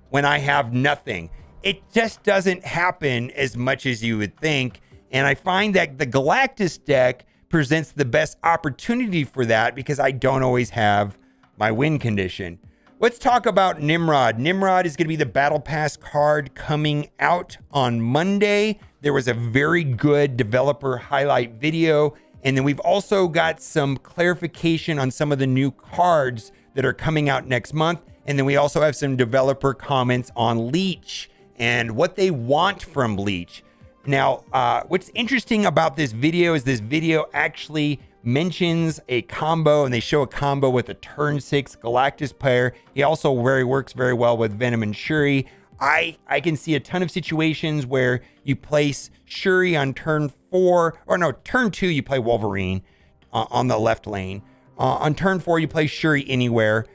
when I have nothing. It just doesn't happen as much as you would think. And I find that the Galactus deck presents the best opportunity for that because I don't always have my win condition. Let's talk about Nimrod. Nimrod is going to be the Battle Pass card coming out on Monday. There was a very good developer highlight video. And then we've also got some clarification on some of the new cards that are coming out next month. And then we also have some developer comments on Leech and what they want from Leech. Now, what's interesting about this video is this video actually mentions a combo, and they show a combo with a turn 6 Galactus player. He also works very well with Venom and Shuri. I can see a ton of situations where you place Shuri on turn 4, or no, turn 2 you play Wolverine on the left lane. On turn 4 you play Shuri anywhere.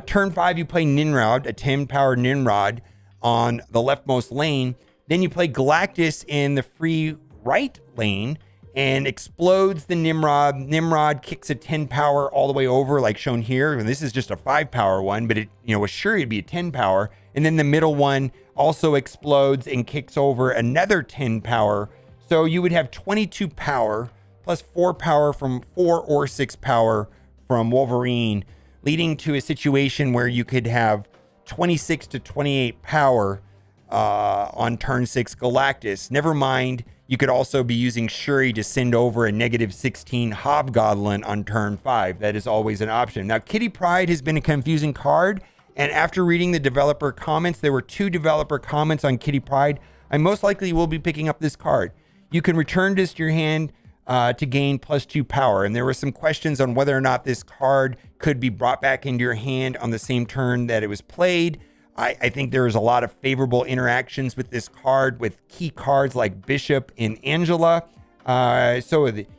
Turn 5 you play Nimrod, a 10 power Nimrod on the leftmost lane. Then you play Galactus in the free right lane and explodes the Nimrod. Nimrod kicks a 10 power all the way over, like shown here. And this is just a 5 power one, but with Shuri it'd be a 10 power. And then the middle one also explodes and kicks over another 10 power. So you would have 22 power plus 4 power from 4 or 6 power from Wolverine, leading to a situation where you could have 26 to 28 power on turn 6 Galactus. Never mind, you could also be using Shuri to send over a -16 Hobgoblin on turn 5. That is always an option. Now, Kitty Pryde has been a confusing card, and after reading the developer comments, there were 2 developer comments on Kitty Pryde. I most likely will be picking up this card. You can return this to your hand to gain +2 power, and there were some questions on whether or not this card could be brought back into your hand on the same turn that it was played. I think there's a lot of favorable interactions with this card with key cards like Bishop and Angela.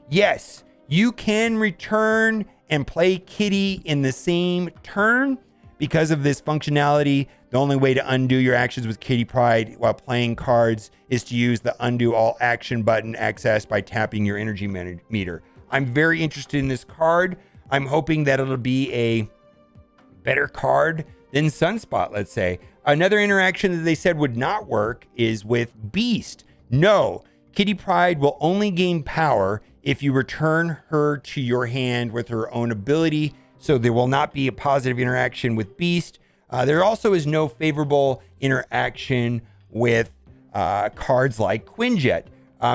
Yes, You can return and play Kitty in the same turn. Because of this functionality, the only way to undo your actions with Kitty Pryde while playing cards is to use the undo all action button accessed by tapping your energy meter. I'm very interested in this card. I'm hoping that it'll be a better card than Sunspot, let's say. Another interaction that they said would not work is with Beast. No, Kitty Pryde will only gain power if you return her to your hand with her own ability. So there will not be a positive interaction with Beast. There also is no favorable interaction with cards like Quinjet.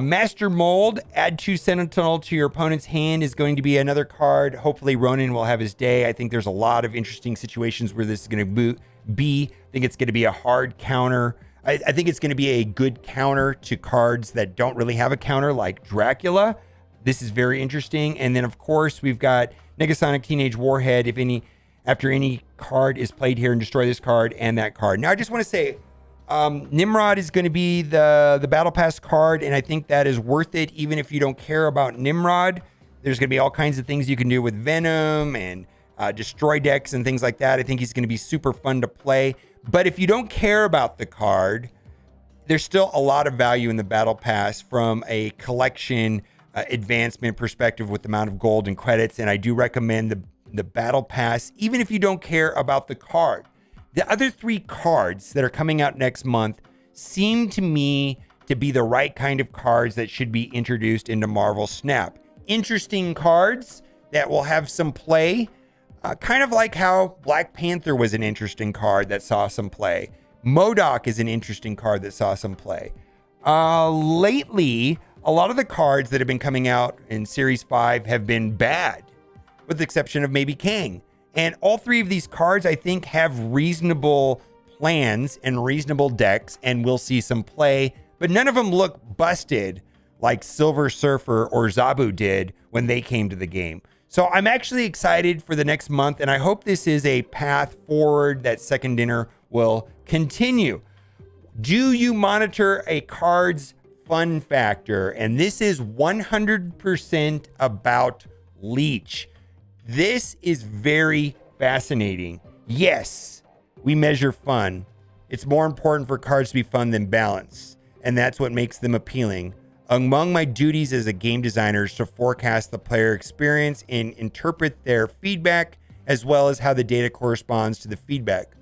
Master Mold, add 2 Sentinel to your opponent's hand is going to be another card. Hopefully Ronan will have his day. I think there's a lot of interesting situations where this is going to be. I think it's going to be a hard counter. I think it's going to be a good counter to cards that don't really have a counter, like Dracula. This is very interesting. And then, of course, we've got Negasonic Teenage Warhead. After any card is played here, and destroy this card and that card. Now, I just want to say, Nimrod is going to be the Battle Pass card, and I think that is worth it, even if you don't care about Nimrod. There's going to be all kinds of things you can do with Venom and destroy decks and things like that. I think he's going to be super fun to play. But if you don't care about the card, there's still a lot of value in the Battle Pass from a collection advancement perspective with the amount of gold and credits, and I do recommend the Battle Pass, even if you don't care about the card. The other 3 cards that are coming out next month seem to me to be the right kind of cards that should be introduced into Marvel Snap. Interesting cards that will have some play, kind of like how Black Panther was an interesting card that saw some play. MODOK is an interesting card that saw some play. Lately, a lot of the cards that have been coming out in Series 5 have been bad, with the exception of maybe Kang. And all 3 of these cards, I think, have reasonable plans and reasonable decks, and we'll see some play, but none of them look busted like Silver Surfer or Zabu did when they came to the game. So I'm actually excited for the next month, and I hope this is a path forward that Second Dinner will continue. Do you monitor a card's fun factor? And this is 100% about Leech. This is very fascinating. Yes, we measure fun. It's more important for cards to be fun than balance, and that's what makes them appealing. Among my duties as a game designer is to forecast the player experience and interpret their feedback, as well as how the data corresponds to the feedback.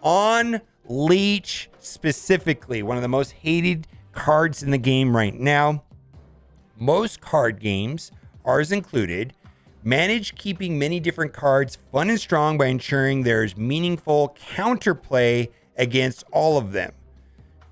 On Leech specifically, one of the most hated cards in the game right now, most card games, ours included, manage keeping many different cards fun and strong by ensuring there's meaningful counterplay against all of them.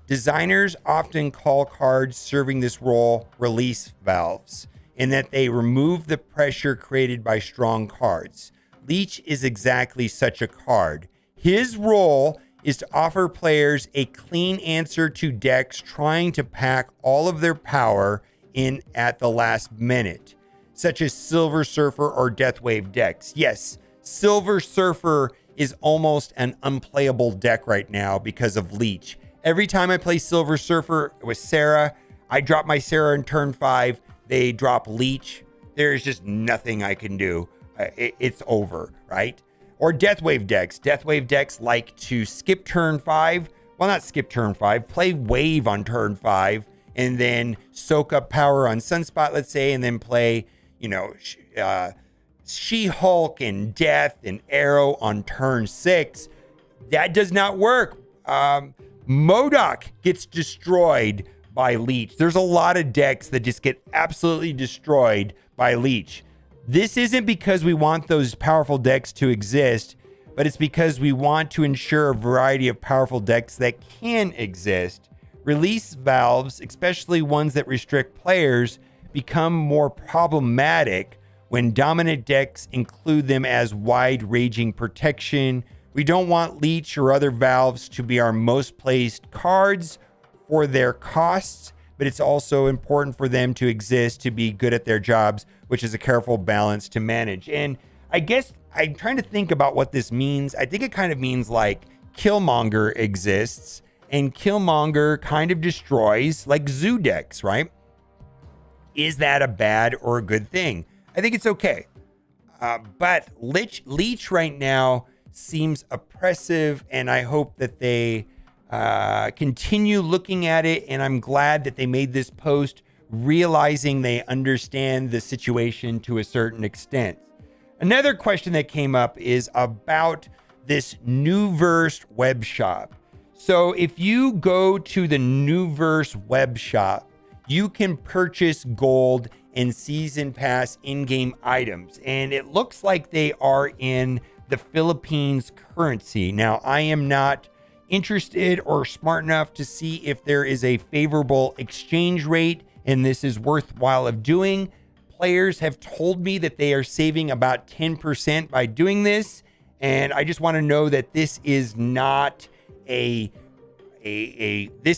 Designers often call cards serving this role release valves, in that they remove the pressure created by strong cards. Leech is exactly such a card. His role is to offer players a clean answer to decks trying to pack all of their power in at the last minute, such as Silver Surfer or Deathwave decks. Yes, Silver Surfer is almost an unplayable deck right now because of Leech. Every time I play Silver Surfer with Sarah, I drop my Sarah in turn 5, they drop Leech. There's just nothing I can do. It's over, right? Or Deathwave decks. Deathwave decks like to skip turn 5. Well, not skip turn 5. Play Wave on turn 5 and then soak up power on Sunspot, let's say, and then play, She-Hulk and Death and Arrow on turn 6. That does not work. MODOK gets destroyed by Leech. There's a lot of decks that just get absolutely destroyed by Leech. This isn't because we want those powerful decks to exist, but it's because we want to ensure a variety of powerful decks that can exist. Release valves, especially ones that restrict players, become more problematic when dominant decks include them as wide-ranging protection. We don't want Leech or other valves to be our most placed cards for their costs, but it's also important for them to exist to be good at their jobs, which is a careful balance to manage. And I guess I'm trying to think about what this means. I think it kind of means like Killmonger exists, and Killmonger kind of destroys like zoo decks, right? Is that a bad or a good thing? I think it's okay. But Leech right now seems oppressive, and I hope that they continue looking at it. And I'm glad that they made this post, realizing they understand the situation to a certain extent. Another question that came up is about this Newverse web shop. So if you go to the Newverse web shop, you can purchase gold and season pass in-game items. And it looks like they are in the Philippines currency. Now, I am not interested or smart enough to see if there is a favorable exchange rate and this is worthwhile of doing. Players have told me that they are saving about 10% by doing this. And I just want to know that this is not this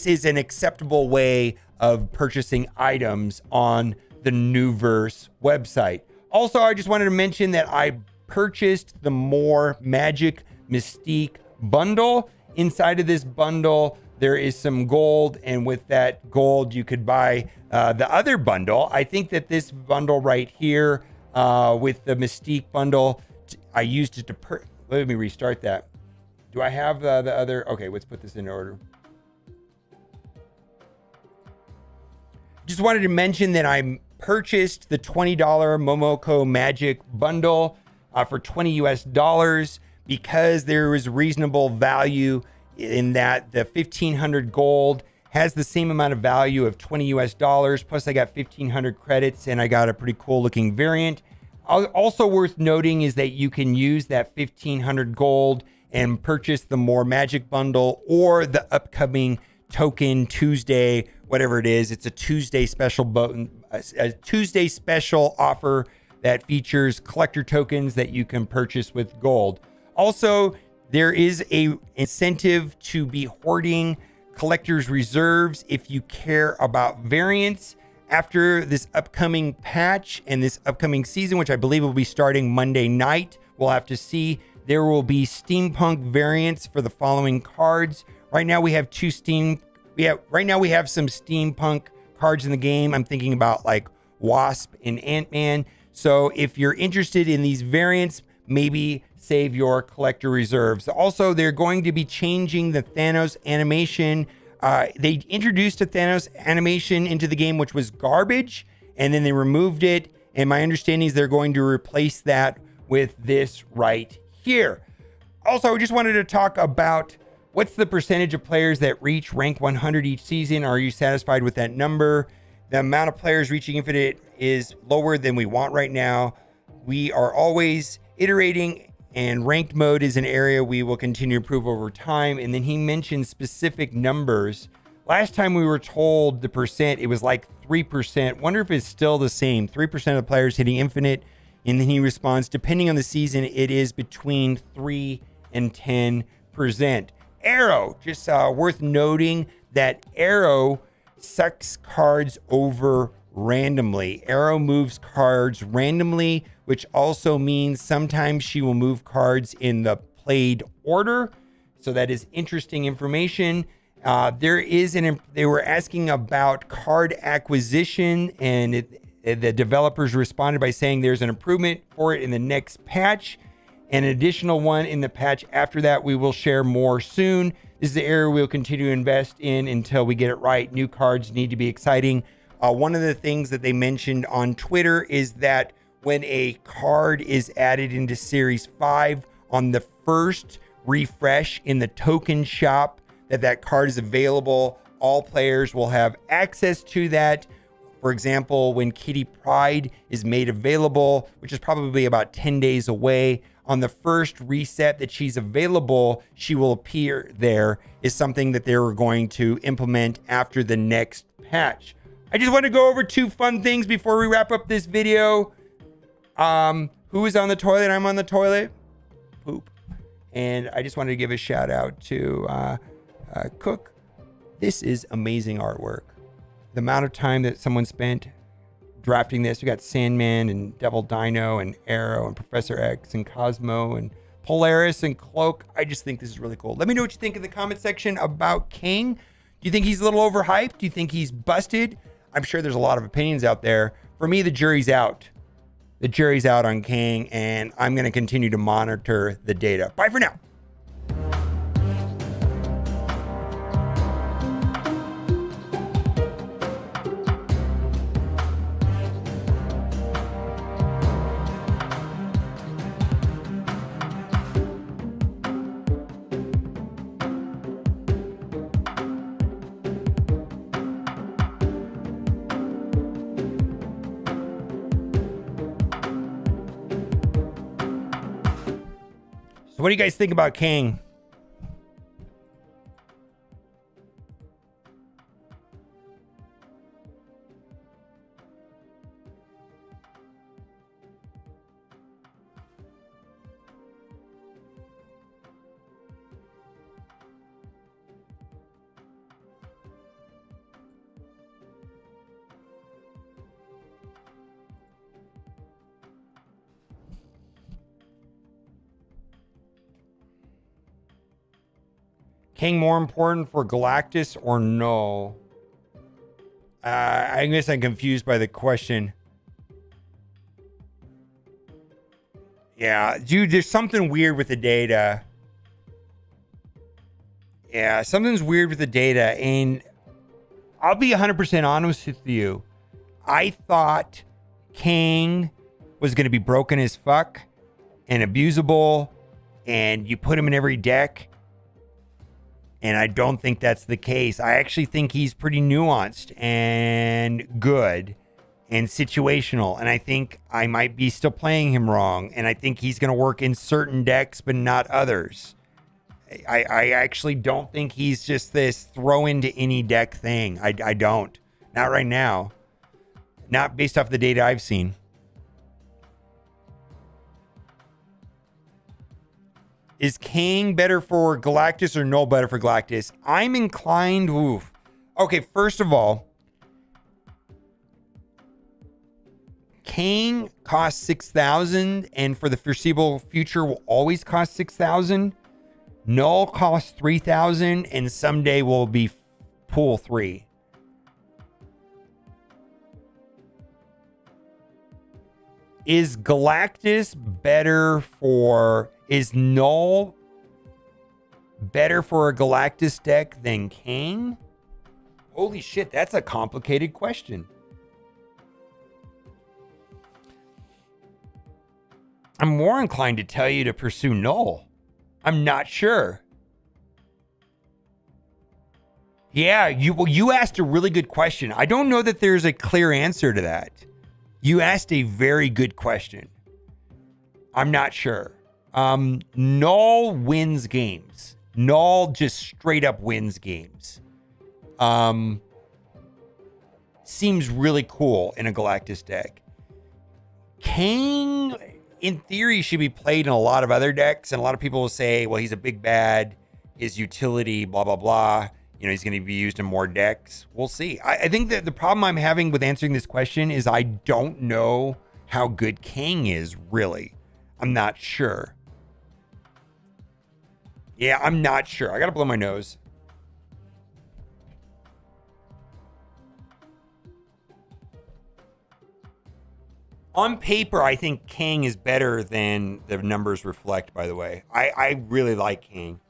is an acceptable way of purchasing items on the Newverse website. Also, I just wanted to mention that I purchased the More Magic Mystique bundle. Inside of this bundle, there is some gold, and with that gold, you could buy the other bundle. I think that this bundle right here with the Mystique bundle, I used it to let me restart that. Do I have the other? Okay, let's put this in order. Just wanted to mention that I purchased the $20 Momoko Magic bundle for $20 because there was reasonable value in that the 1,500 gold has the same amount of value of $20. Plus I got 1,500 credits and I got a pretty cool looking variant. Also worth noting is that you can use that 1,500 gold and purchase the More Magic bundle or the upcoming Token Tuesday, whatever it is. It's a Tuesday special a Tuesday special offer that features collector tokens that you can purchase with gold. Also, there is a incentive to be hoarding collector's reserves if you care about variants. After this upcoming patch and this upcoming season, which I believe will be starting Monday night, we'll have to see. There will be steampunk variants for the following cards. Right now we have some steampunk cards in the game. I'm thinking about like Wasp and Ant-Man. So if you're interested in these variants, maybe save your collector reserves. Also, they're going to be changing the Thanos animation. They introduced a Thanos animation into the game, which was garbage, and then they removed it. And my understanding is they're going to replace that with this right here. Also, I just wanted to talk about what's the percentage of players that reach rank 100 each season. Are you satisfied with that number? The amount of players reaching Infinite is lower than we want right now. We are always iterating, and ranked mode is an area we will continue to improve over time. And then he mentioned specific numbers. Last time we were told the percent, it was like 3%. Wonder if it's still the same. 3% of the players hitting Infinite. And then he responds, depending on the season, it is between 3 and 10%. Arrow, just worth noting that Arrow sucks cards over randomly. Arrow moves cards randomly, which also means sometimes she will move cards in the played order. So that is interesting information. They were asking about card acquisition, and the developers responded by saying there's an improvement for it in the next patch, and an additional one in the patch after that. We will share more soon. This is the area we'll continue to invest in until we get it right. New cards need to be exciting. One of the things that they mentioned on Twitter is that when a card is added into Series 5 on the first refresh in the token shop, that card is available. All players will have access to that. For example, when Kitty Pryde is made available, which is probably about 10 days away, on the first reset that she's available, she will appear there, is something that they're going to implement after the next patch. I just want to go over two fun things before we wrap up this video. Who is on the toilet? I'm on the toilet. Poop. And I just wanted to give a shout out to Cook. This is amazing artwork. The amount of time that someone spent drafting this. We got Sandman and Devil Dino and Arrow and Professor X and Cosmo and Polaris and Cloak. I just think this is really cool. Let me know what you think in the comment section about Kang. Do you think he's a little overhyped? Do you think he's busted? I'm sure there's a lot of opinions out there. For me, the jury's out. the jury's out on Kang, and I'm going to continue to monitor the data. Bye for now. So what do you guys think about Kang? Kang more important for Galactus or no? I guess I'm confused by the question. Yeah, dude, there's something weird with the data. Yeah, something's weird with the data. And I'll be 100% honest with you. I thought Kang was going to be broken as fuck and abusable. And you put him in every deck. And I don't think that's the case. I actually think he's pretty nuanced and good and situational. And I think I might be still playing him wrong. And I think he's going to work in certain decks, but not others. I actually don't think he's just this throw into any deck thing. I don't. Not right now. Not based off the data I've seen. Is Kang better for Galactus or no better for Galactus? I'm inclined. Oof. Okay, first of all, Kang costs 6,000 and for the foreseeable future will always cost 6,000. Null costs 3,000 and someday will be pool 3. Is Galactus better for... Is Null better for a Galactus deck than Kang? Holy shit, that's a complicated question. I'm more inclined to tell you to pursue Null. I'm not sure. Yeah, you asked a really good question. I don't know that there's a clear answer to that. You asked a very good question. I'm not sure. Null wins games. Null just straight up wins games. Seems really cool in a Galactus deck. Kang, in theory, should be played in a lot of other decks, and a lot of people will say, well, he's a big bad, his utility, blah, blah, blah. You know, he's going to be used in more decks. We'll see. I think that the problem I'm having with answering this question is I don't know how good Kang is, really. I'm not sure. Yeah, I'm not sure. I got to blow my nose. On paper, I think Kang is better than the numbers reflect, by the way. I really like Kang.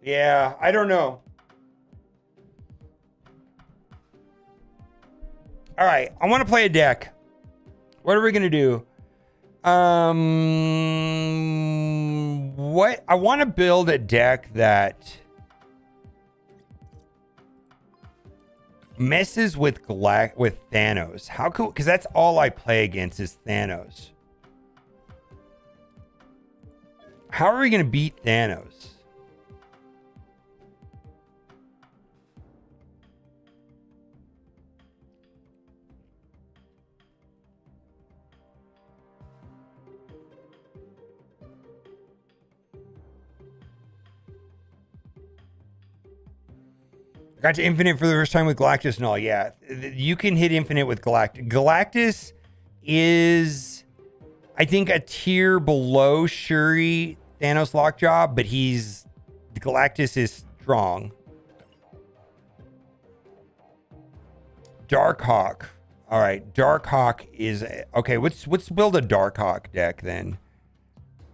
Yeah, I don't know. All right, I want to play a deck. What are we going to do? What I want to build a deck that messes with Thanos. How cool? Because that's all I play against is Thanos. How are we going to beat Thanos? I got to infinite for the first time with Galactus and all. Yeah, you can hit infinite with Galactus. Galactus is, I think, a tier below Shuri, Thanos Lockjaw, but he's Galactus is strong. Darkhawk. All right, Darkhawk is okay. Let's build a Darkhawk deck then.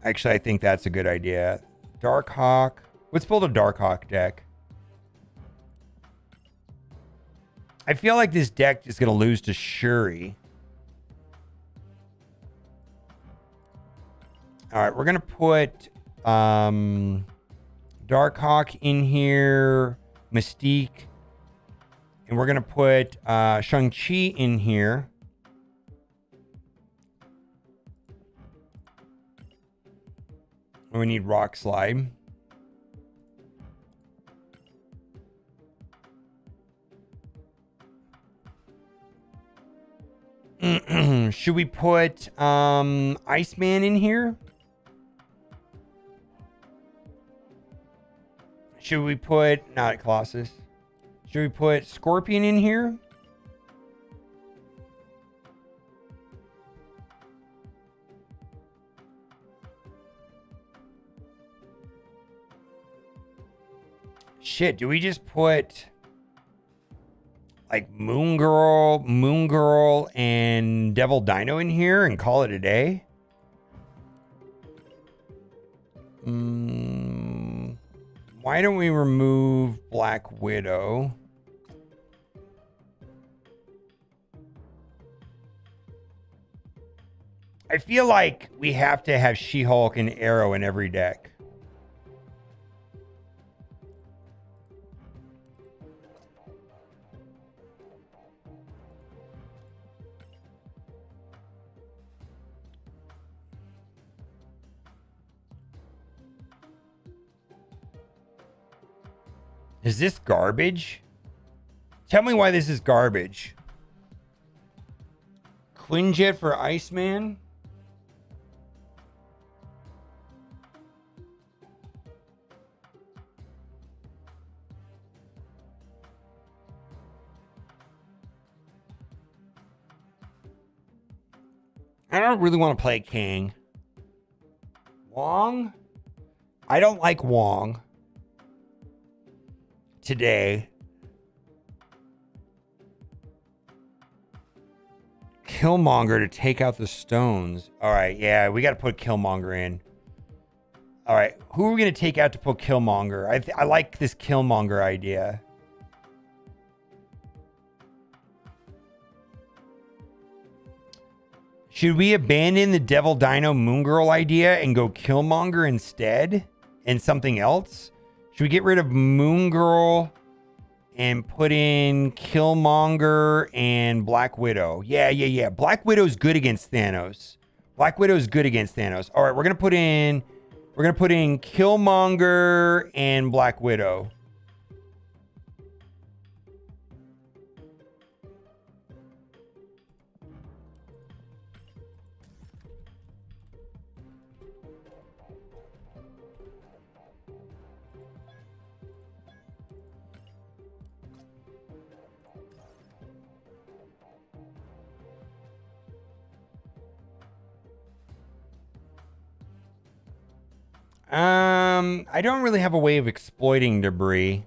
Actually, I think that's a good idea. Darkhawk. Let's build a Darkhawk deck. I feel like this deck is going to lose to Shuri. All right, we're going to put Darkhawk in here, Mystique, and we're going to put Shang-Chi in here. We need Rock Slide. Should we put Iceman in here? Should we put not Colossus? Should we put Scorpion in here? Shit, do we just put like Moon Girl, and Devil Dino in here and call it a day? Why don't we remove Black Widow? I feel like we have to have She-Hulk and Arrow in every deck. Is this garbage? Tell me why this is garbage. Quinjet for Iceman? I don't really want to play Kang. Wong? I don't like Wong. Today. Killmonger to take out the stones. All right, yeah, we got to put Killmonger in. All right, who are we going to take out to put Killmonger? I like this Killmonger idea. Should we abandon the Devil Dino Moon Girl idea and go Killmonger instead? And something else? Should we get rid of Moon Girl and put in Killmonger and Black Widow? Yeah. Black Widow's good against Thanos. Black Widow's good against Thanos. All right, we're gonna put in Killmonger and Black Widow. I don't really have a way of exploiting debris.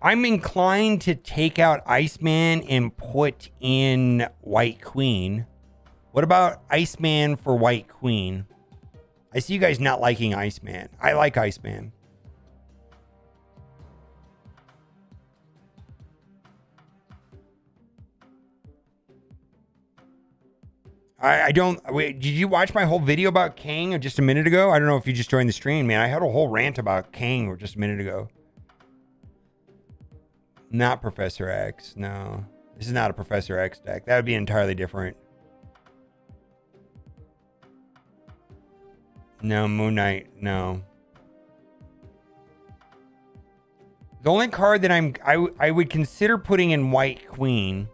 I'm inclined to take out Iceman and put in White Queen. What about Iceman for White Queen? I see you guys not liking Iceman. I like Iceman. I don't... Wait, did you watch my whole video about Kang just a minute ago? I don't know if you just joined the stream, man. I had a whole rant about Kang just a minute ago. Not Professor X, no. This is not a Professor X deck. That would be entirely different. No, Moon Knight, no. The only card that I would consider putting in White Queen...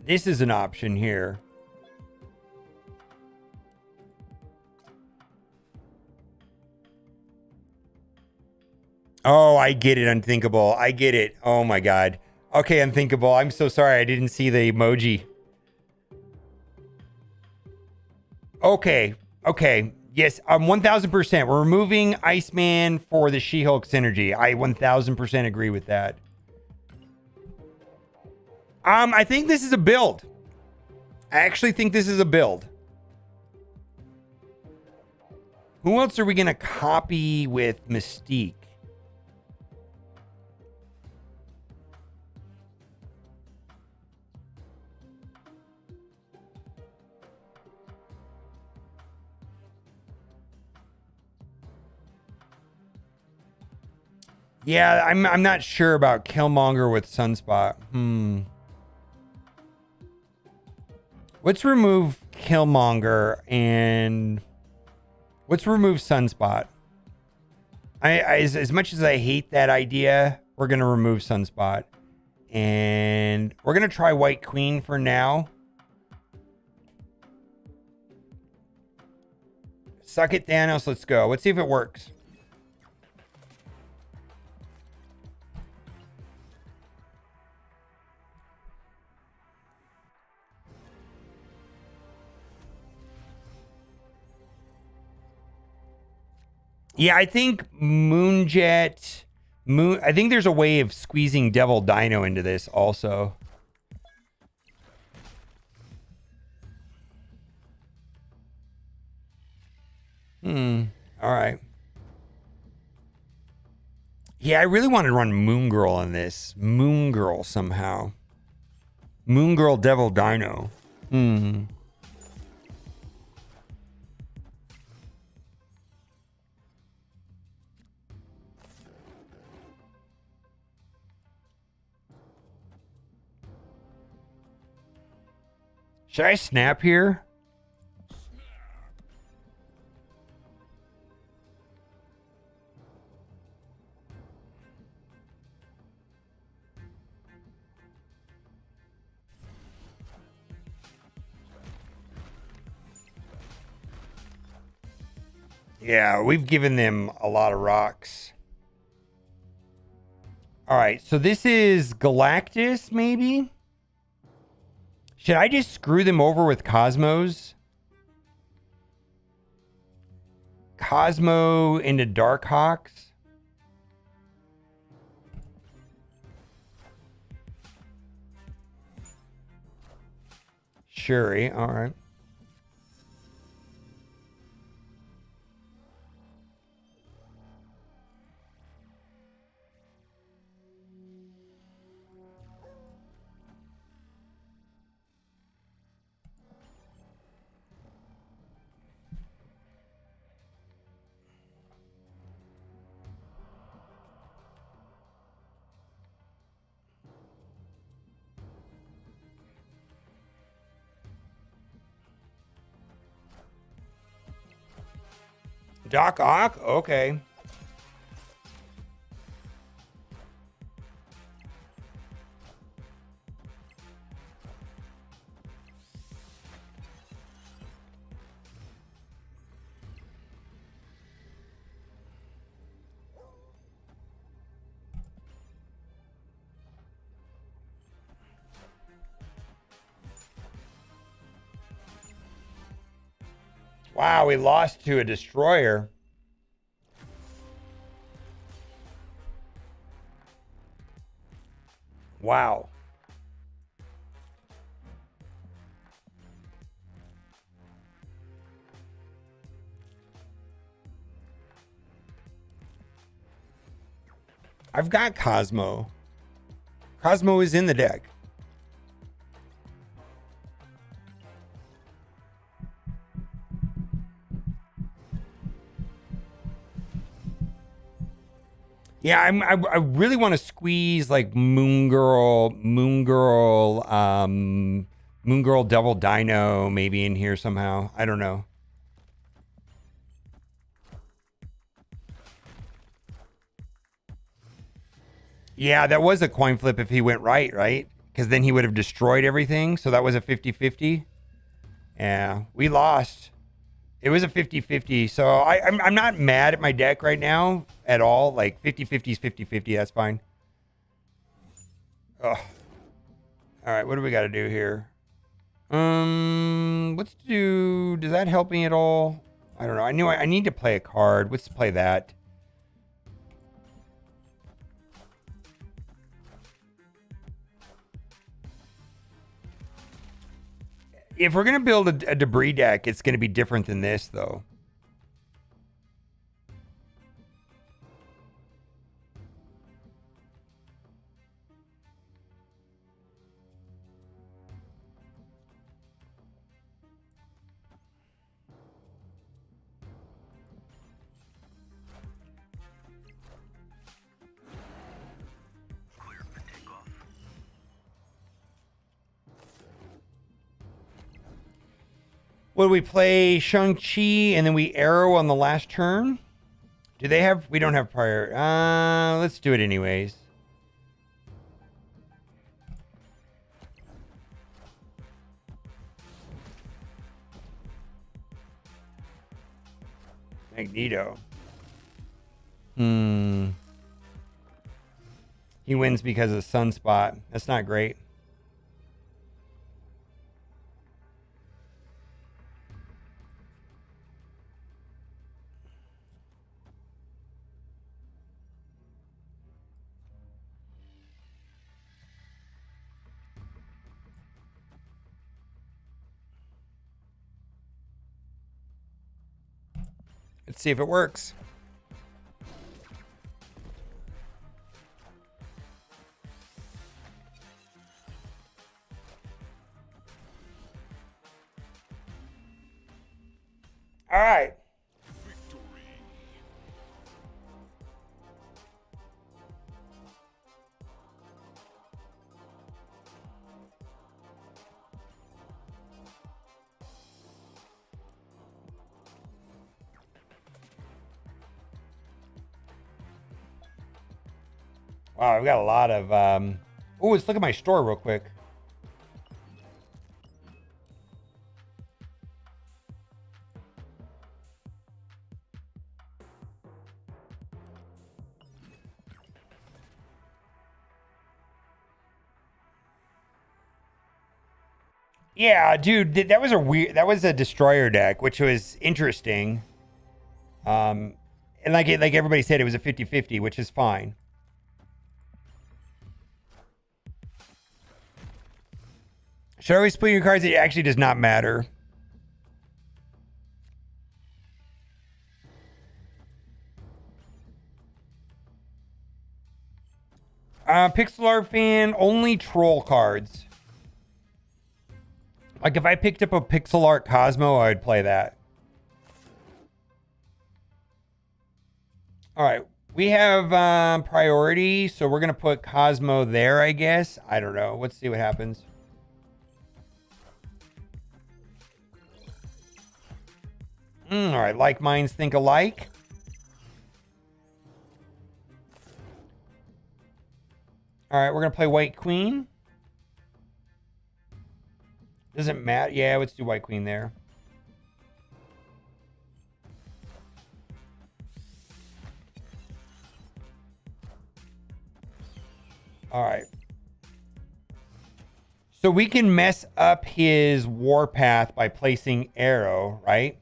This is an option here. Oh, I get it. Unthinkable. I get it. Oh my God. Okay, unthinkable. I'm so sorry. I didn't see the emoji. Okay. Okay. Yes, 1000%. We're removing Iceman for the She-Hulk synergy. I 1000% agree with that. I think this is a build. I actually think this is a build. Who else are we going to copy with Mystique? Yeah, I'm not sure about Killmonger with Sunspot. Let's remove Killmonger and let's remove Sunspot. As much as I hate that idea, we're gonna remove Sunspot. And we're gonna try White Queen for now. Suck it, Thanos, let's go. Let's see if it works. Yeah, I think Moonjet... I think there's a way of squeezing Devil Dino into this also. Alright. Yeah, I really want to run Moon Girl on this. Moon Girl somehow. Moon Girl Devil Dino. Should I snap here? Yeah, we've given them a lot of rocks. All right, so this is Galactus, maybe? Should I just screw them over with Cosmos? Cosmo into Darkhawks? Shuri, all right. Darkhawk? Okay. Wow, we lost to a destroyer. Wow. I've got Cosmo. Cosmo is in the deck. Yeah, I really want to squeeze like Moon Girl, Devil Dino maybe in here somehow. I don't know. Yeah, that was a coin flip if he went right? Because then he would have destroyed everything. So that was a 50-50. Yeah, we lost. It was a 50-50. So I'm not mad at my deck right now at all. Like 50-50 is 50-50. That's fine. Ugh. All right, what do we got to do here? Let's do. Does that help me at all? I don't know. I knew I need to play a card. Let's play that. If we're gonna build a debris deck, it's gonna be different than this, though. Would we play Shang-Chi and then we arrow on the last turn? Do they have... We don't have prior... let's do it anyways. Magneto. He wins because of Sunspot. That's not great. Let's see if it works. All right. Wow, I've got a lot of... Oh, let's look at my store real quick. Yeah, dude, that was a weird... That was a destroyer deck, which was interesting. And like everybody said, it was a 50-50, which is fine. Should I always split your cards? It actually does not matter. Pixel art fan, only troll cards. Like if I picked up a pixel art Cosmo, I would play that. All right, we have priority, so we're gonna put Cosmo there, I guess. I don't know. Let's see what happens. All right, like minds think alike. All right, we're going to play White Queen. Doesn't matter. Yeah, let's do White Queen there. All right. So we can mess up his warpath by placing arrow, right?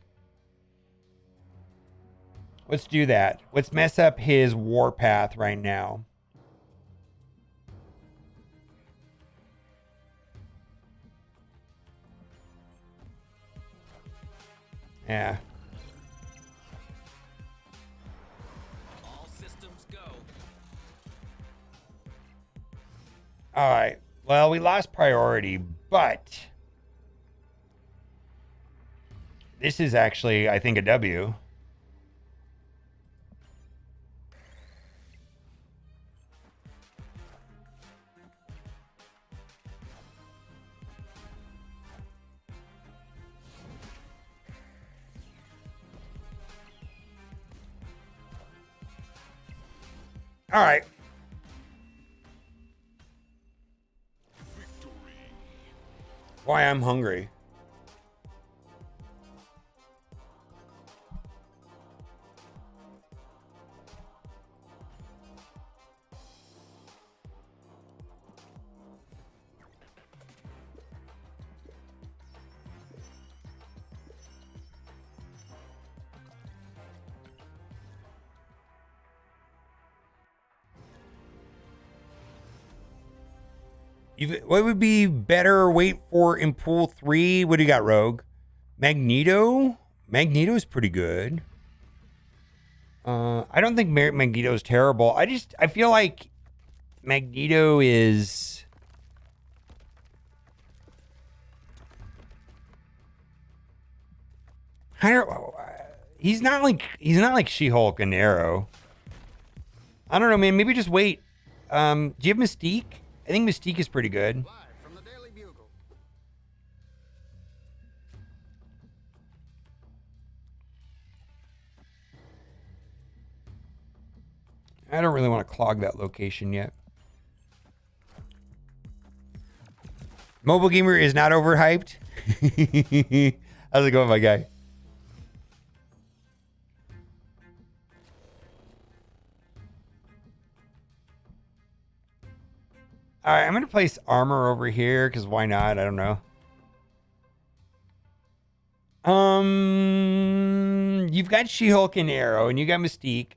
Let's do that. Let's mess up his warpath right now. Yeah. All systems go. All right. Well, we lost priority, but this is actually, I think, a W. All right. Why I'm hungry. What would be better weight for in pool 3? What do you got, Rogue? Magneto? Magneto's pretty good. I don't think Magneto's terrible. I feel like Magneto is... He's not like She-Hulk and Arrow. I don't know, man. Maybe just wait. Do you have Mystique? I think Mystique is pretty good. I don't really want to clog that location yet. Mobile Gamer is not overhyped. How's it going, my guy? All right, I'm going to place armor over here because why not? I don't know. You've got She-Hulk and Arrow, and you got Mystique.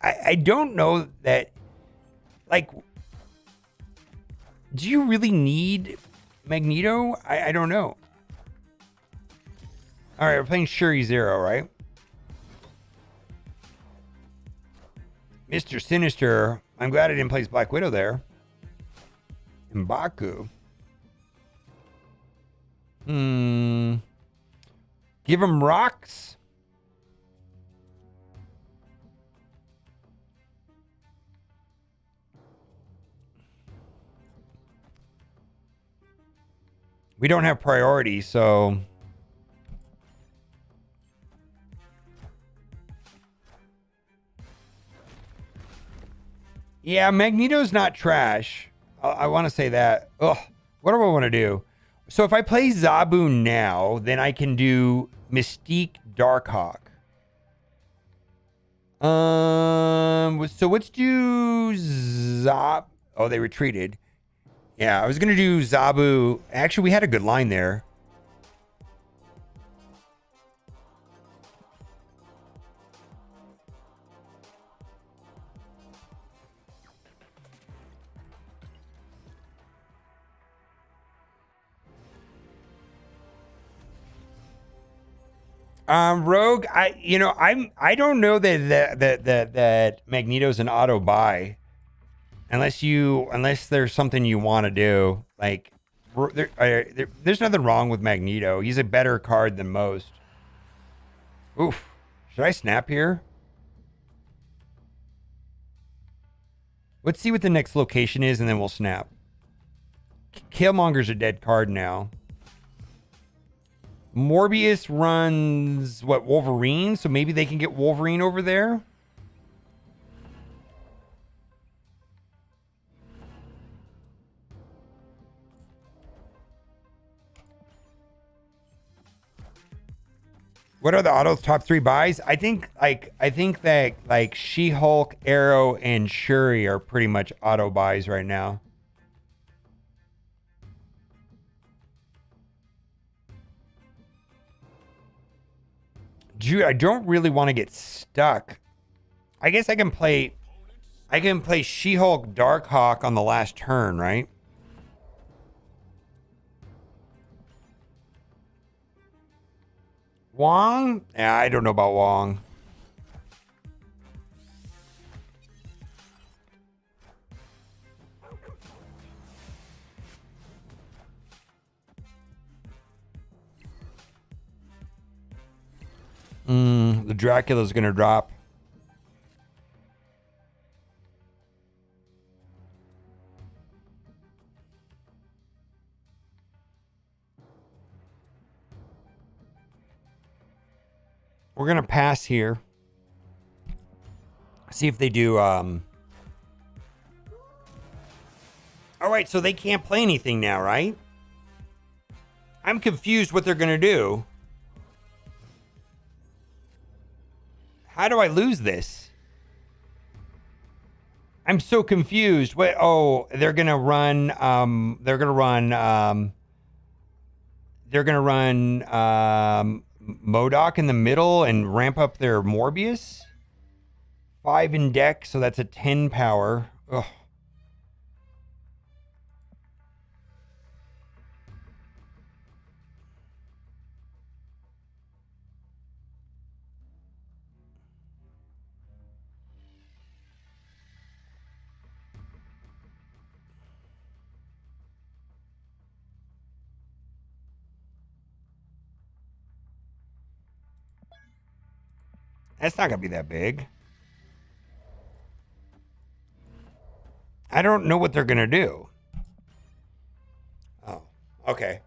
I don't know that, like, do you really need Magneto? I don't know. All right, we're playing Shuri Zero, right? Mr. Sinister. I'm glad I didn't place Black Widow there. M'Baku. Give him rocks. We don't have priority, so... Yeah, Magneto's not trash. I want to say that. Ugh, what do I want to do? So if I play Zabu now, then I can do Mystique Darkhawk. So let's do Zab. Oh, they retreated. Yeah, I was gonna do Zabu. Actually, we had a good line there. Rogue, I don't know that Magneto's an auto buy, unless there's something you want to do. Like, there's nothing wrong with Magneto. He's a better card than most. Oof, should I snap here? Let's see what the next location is, and then we'll snap. Killmonger's a dead card now. Morbius runs, what, Wolverine? So maybe they can get Wolverine over there? What are the autos top 3 buys? I think that She-Hulk, Arrow, and Shuri are pretty much auto buys right now. Dude, I don't really want to get stuck. I guess I can play She-Hulk Darkhawk on the last turn, right? Wong? Yeah, I don't know about Wong. The Dracula's gonna drop. We're gonna pass here. See if they do. All right, so they can't play anything now, right? I'm confused what they're gonna do. How do I lose this? I'm so confused. Wait, oh, they're gonna run. MODOK in the middle and ramp up their Morbius. 5 in deck, so that's a 10 power. Ugh. That's not going to be that big. I don't know what they're going to do. Oh, okay.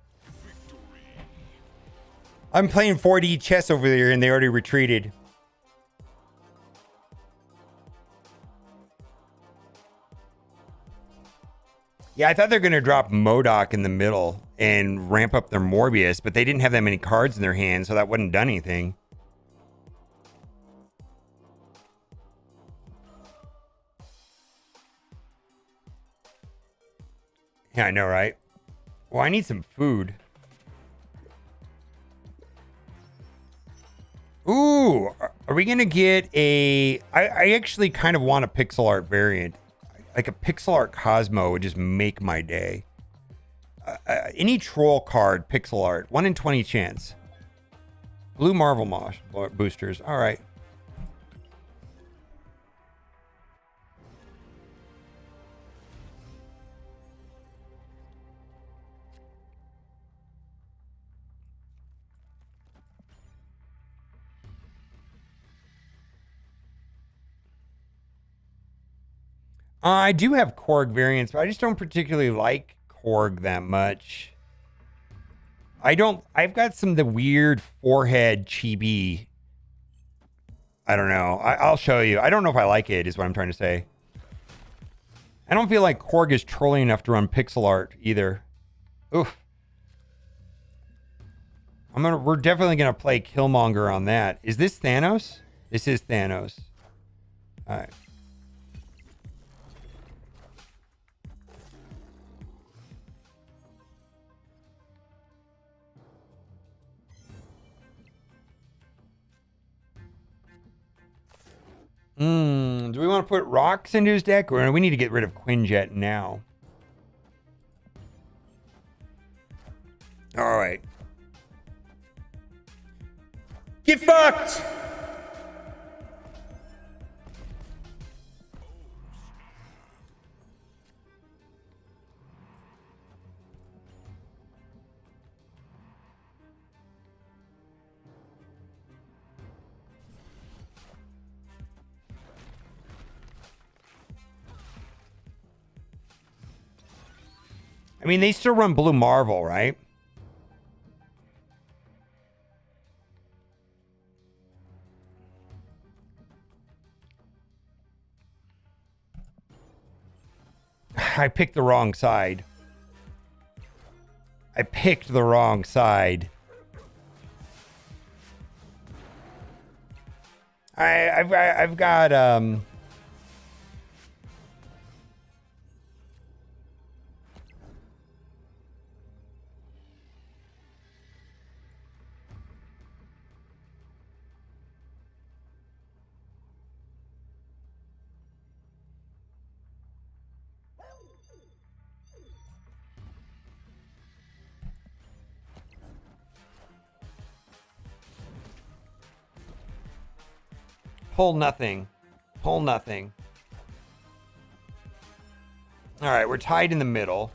I'm playing 4D chess over there and they already retreated. Yeah, I thought they were going to drop MODOK in the middle and ramp up their Morbius, but they didn't have that many cards in their hand, so that wouldn't have done anything. Yeah, I know, right? Well, I need some food. Ooh, are we going to get a... I actually kind of want a pixel art variant. Like a pixel art Cosmo would just make my day. Any troll card, pixel art. 1 in 20 chance. Blue Marvel Mosh boosters. All right. I do have Korg variants, but I just don't particularly like Korg that much. I've got some of the weird forehead chibi. I don't know. I'll show you. I don't know if I like it, is what I'm trying to say. I don't feel like Korg is trolling enough to run pixel art either. Oof. We're definitely gonna play Killmonger on that. Is this Thanos? This is Thanos. All right. Do we want to put rocks into his deck, or we need to get rid of Quinjet now? All right. Get fucked! I mean, they still run Blue Marvel, right? I picked the wrong side. I picked the wrong side. I've got pull nothing. Pull nothing. All right, we're tied in the middle.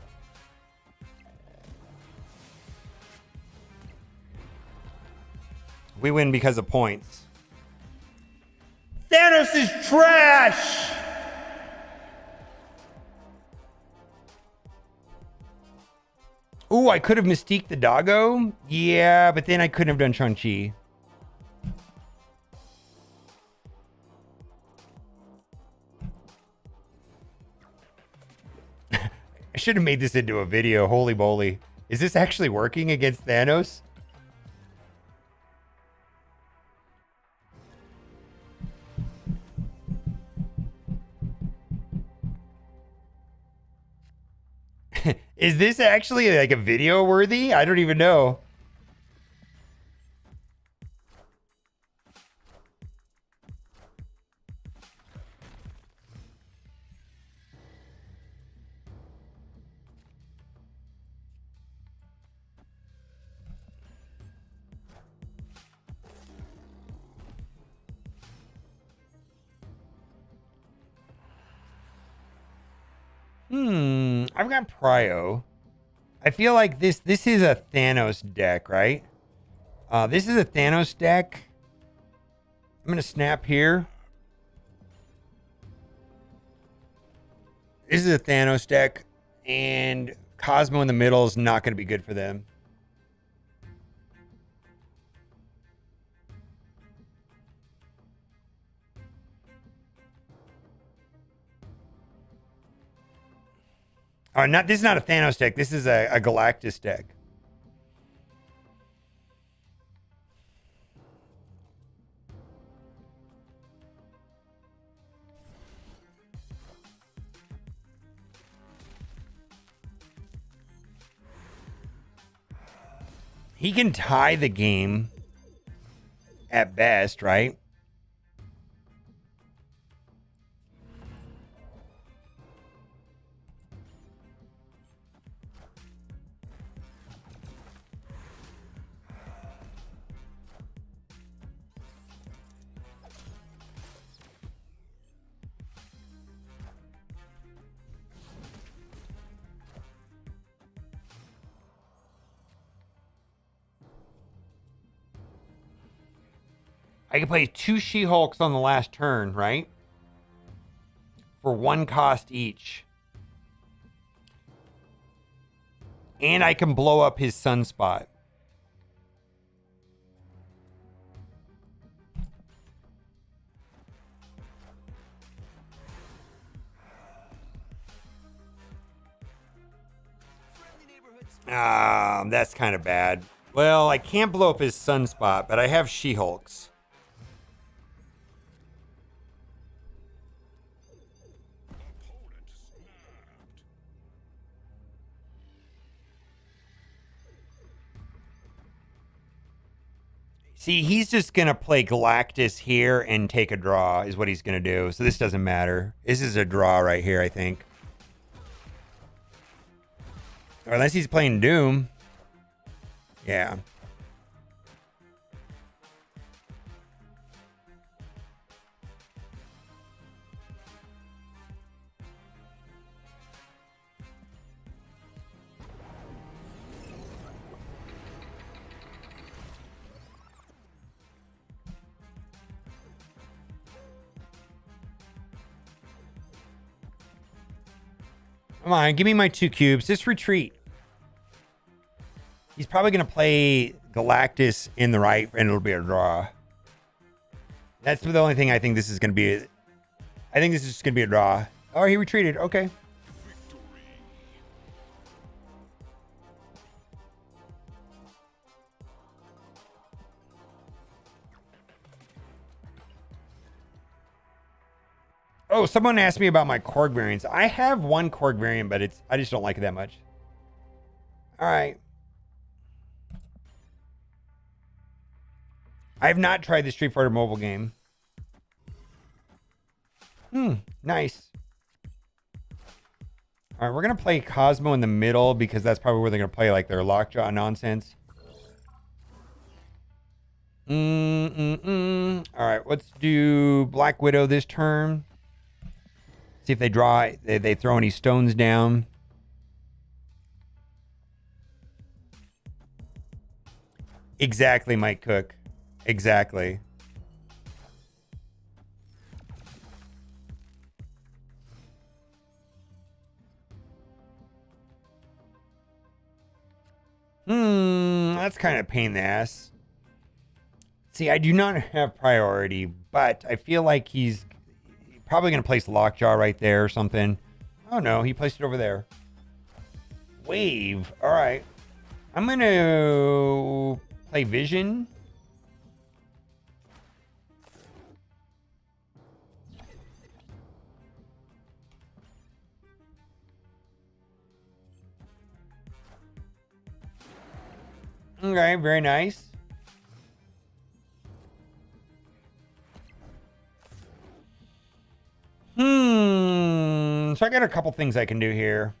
We win because of points. Thanos is trash! Ooh, I could have Mystique the doggo? Yeah, but then I couldn't have done Shang-Chi. I should have made this into a video. Holy moly. Is this actually working against Thanos? Is this actually like a video worthy? I don't even know. I've got Prio. I feel like this is a Thanos deck, right? This is a Thanos deck. I'm going to snap here. This is a Thanos deck, and Cosmo in the middle is not going to be good for them. This is not a Thanos deck. This is a Galactus deck. He can tie the game at best, right? I can play 2 She-Hulks on the last turn, right? For 1 cost each. And I can blow up his Sunspot. That's kind of bad. Well, I can't blow up his Sunspot, but I have She-Hulks. See, he's just going to play Galactus here and take a draw is what he's going to do. So this doesn't matter. This is a draw right here, I think. Or unless he's playing Doom. Yeah. Come on, give me my 2 cubes. Just retreat. He's probably going to play Galactus in the right, and it'll be a draw. That's the only thing I think this is going to be. I think this is just going to be a draw. Oh, he retreated. Okay. Oh, someone asked me about my Korg variants. I have 1 Korg variant, but I just don't like it that much. All right. I have not tried the Street Fighter mobile game. Nice. All right, we're going to play Cosmo in the middle because that's probably where they're going to play like their lockjaw nonsense. All right, let's do Black Widow this turn. See if they draw, they throw any stones down. Exactly, Mike Cook. Exactly. That's kind of pain in the ass. See, I do not have priority, but I feel like he's probably going to place Lockjaw right there or something. Oh, no, he placed it over there. Wave. All right. I'm going to play Vision. Okay, very nice. So I got a couple things I can do here.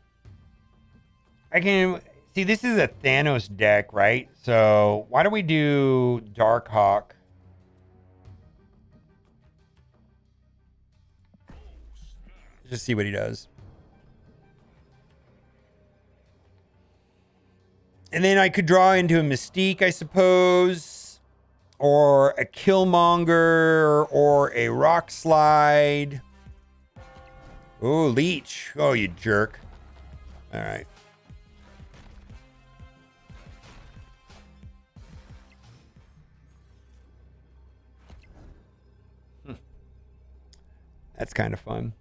I can see this is a Thanos deck, right? So why don't we do Darkhawk? Just see what he does. And then I could draw into a Mystique, I suppose. or a Killmonger or a Rock Slide. Oh, Leech. Oh, you jerk. All right. That's kind of fun.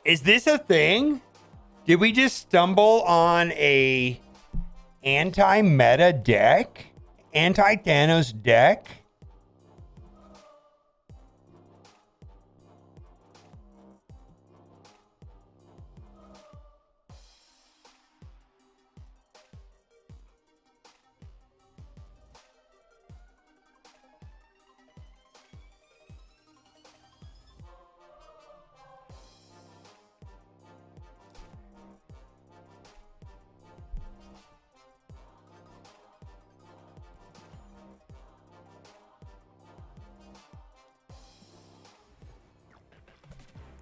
Is this a thing? Did we just stumble on a anti-meta deck? Anti-Thanos deck?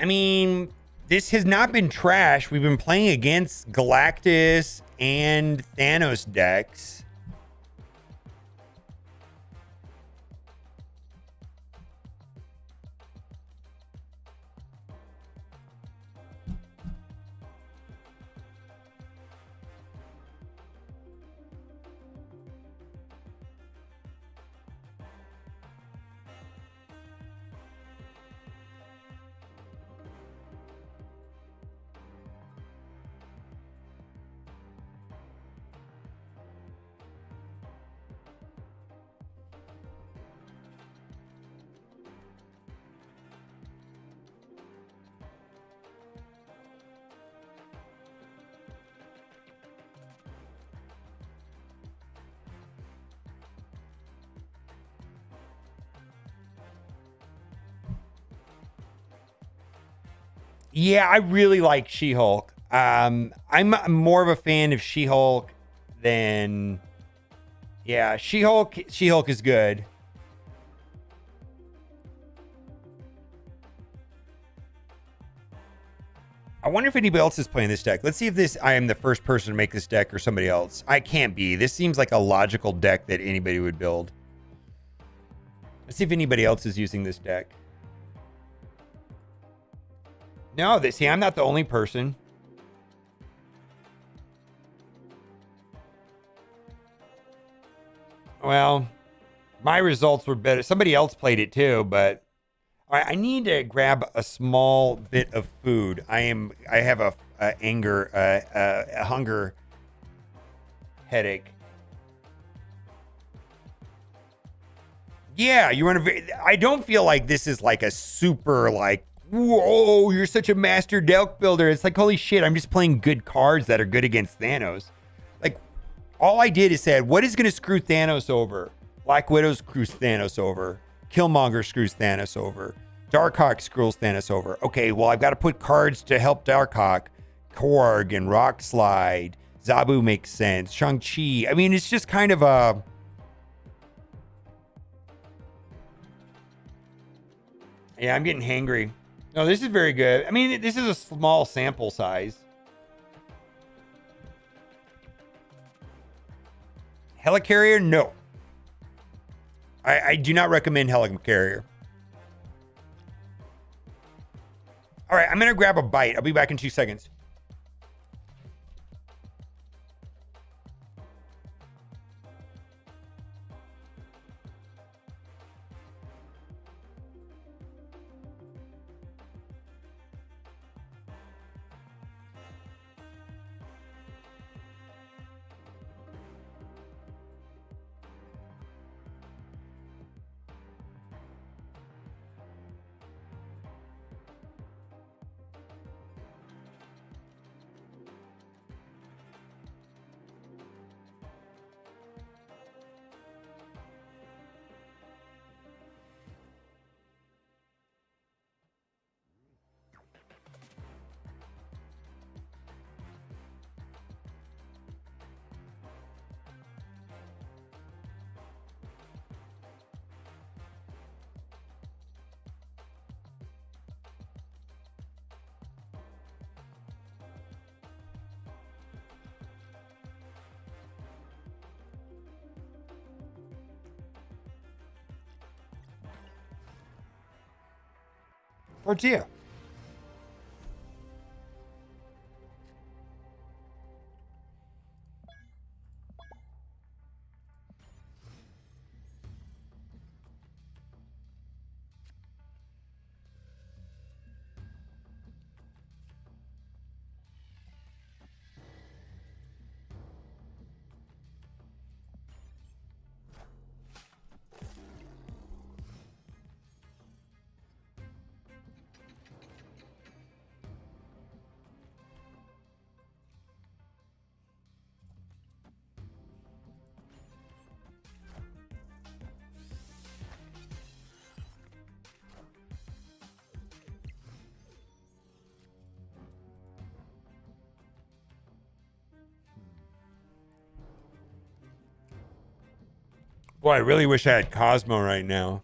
I mean, this has not been trash. We've been playing against Galactus and Thanos decks. Yeah, I really like She-Hulk. I'm more of a fan of She-Hulk than... Yeah, She-Hulk is good. I wonder if anybody else is playing this deck. Let's see if I am the first person to make this deck or somebody else. I can't be. This seems like a logical deck that anybody would build. Let's see if anybody else is using this deck. No, see, I'm not the only person. Well, my results were better. Somebody else played it too, but all right, I need to grab a small bit of food. I have a hunger headache. Yeah, I don't feel like this is like a super like, whoa, you're such a master deck builder. It's like, holy shit, I'm just playing good cards that are good against Thanos. Like, all I did is said, what is going to screw Thanos over? Black Widow screws Thanos over. Killmonger screws Thanos over. Darkhawk screws Thanos over. Okay, well, I've got to put cards to help Darkhawk. Korg and Rock Slide. Zabu makes sense. Shang-Chi. I mean, it's just kind of a... Yeah, I'm getting hangry. No, this is very good. I mean, this is a small sample size. Helicarrier? No. I do not recommend Helicarrier. All right, I'm going to grab a bite. I'll be back in 2 seconds. Tortilla. Boy, I really wish I had Cosmo right now.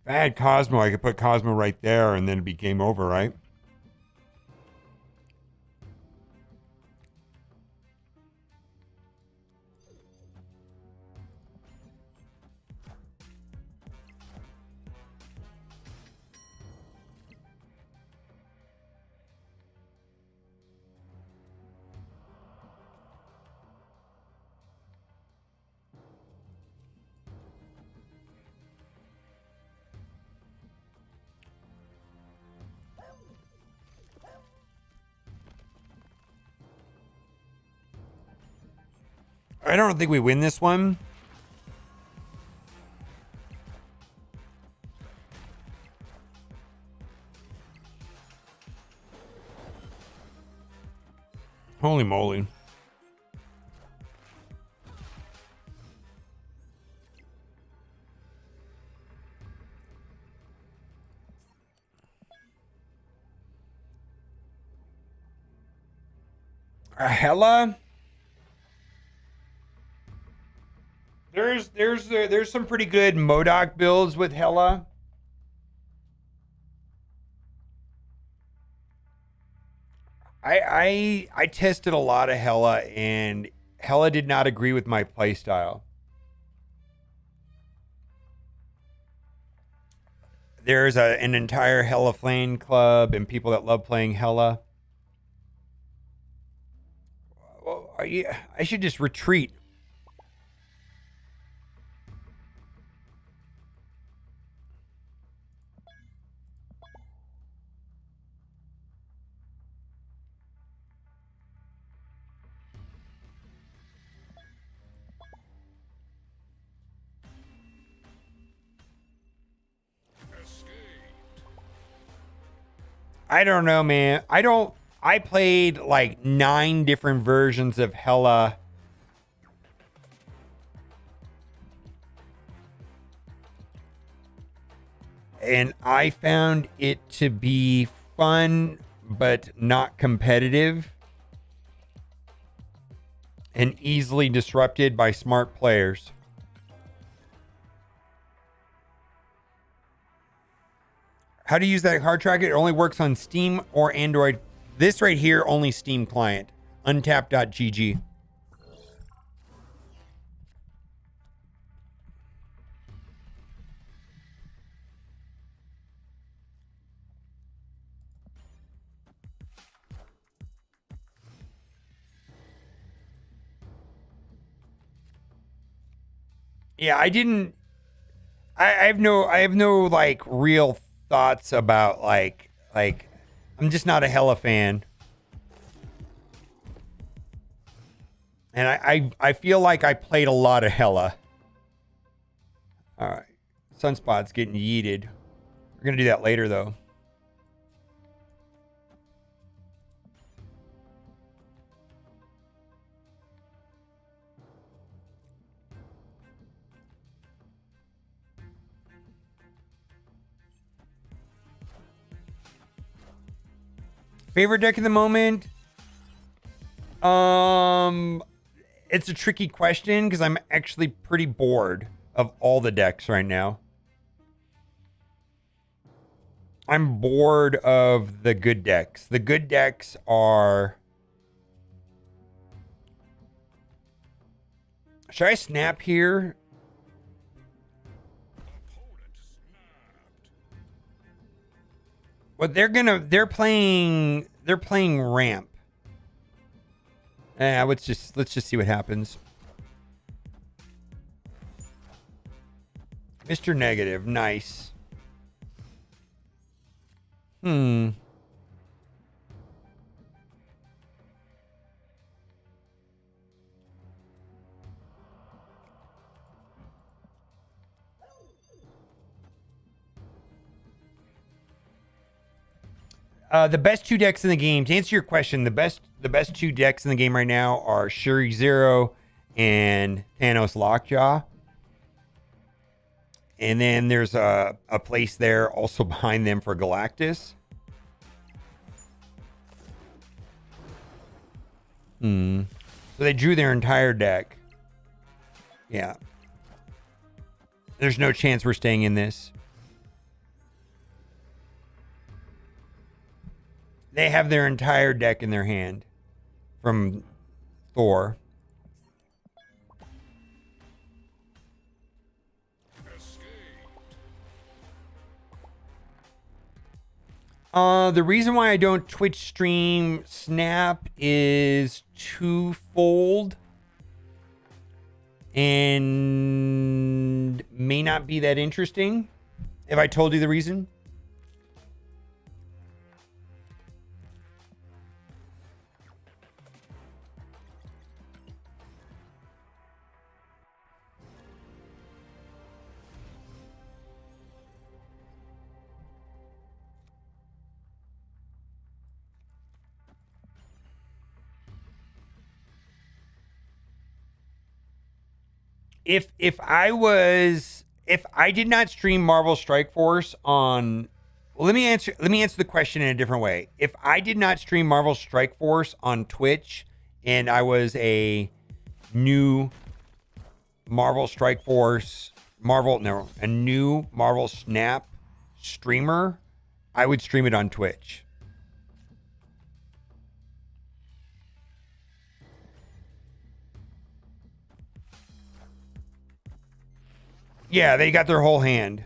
If I had Cosmo, I could put Cosmo right there and then it'd be game over, right? I don't think we win this one. Holy moly. Hella? There's some pretty good MODOK builds with Hela. I tested a lot of Hela and Hela did not agree with my playstyle. There's an entire Hela Flame club and people that love playing Hela. Well, I should just retreat. I don't know, man. I played like 9 different versions of Hela. And I found it to be fun, but not competitive. And easily disrupted by smart players. How to use that hard tracker? It only works on Steam or Android. This right here, only Steam client. Untap.gg. Yeah, I have no like real thoughts about like I'm just not a Hela fan. And I feel like I played a lot of Hela. All right. Sunspot's getting yeeted. We're going to do that later though. Favorite deck at the moment? It's a tricky question because I'm actually pretty bored of all the decks right now. I'm bored of the good decks. The good decks are... Should I snap here? Well, they're playing ramp. Let's just see what happens. Mr. Negative, nice. The best two decks in the game, to answer your question, the best two decks in the game right now are Shuri Zero and Thanos Lockjaw. And then there's a place there also behind them for Galactus. So they drew their entire deck. Yeah. There's no chance we're staying in this. They have their entire deck in their hand from Thor. The reason why I don't Twitch stream Snap is twofold and may not be that interesting. Have I told you the reason? If I did not stream Marvel Strike Force on, well, let me answer the question in a different way. If I did not stream Marvel Strike Force on Twitch and I was a new Marvel Strike Force a new Marvel Snap streamer, I would stream it on Twitch. Yeah, they got their whole hand.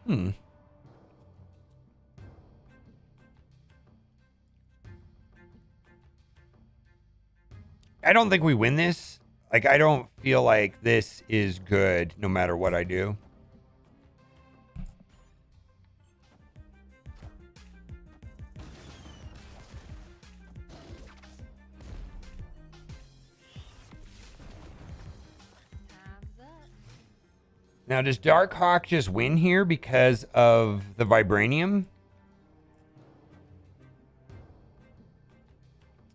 I don't think we win this. Like, I don't feel like this is good no matter what I do. Now, does Darkhawk just win here because of the vibranium?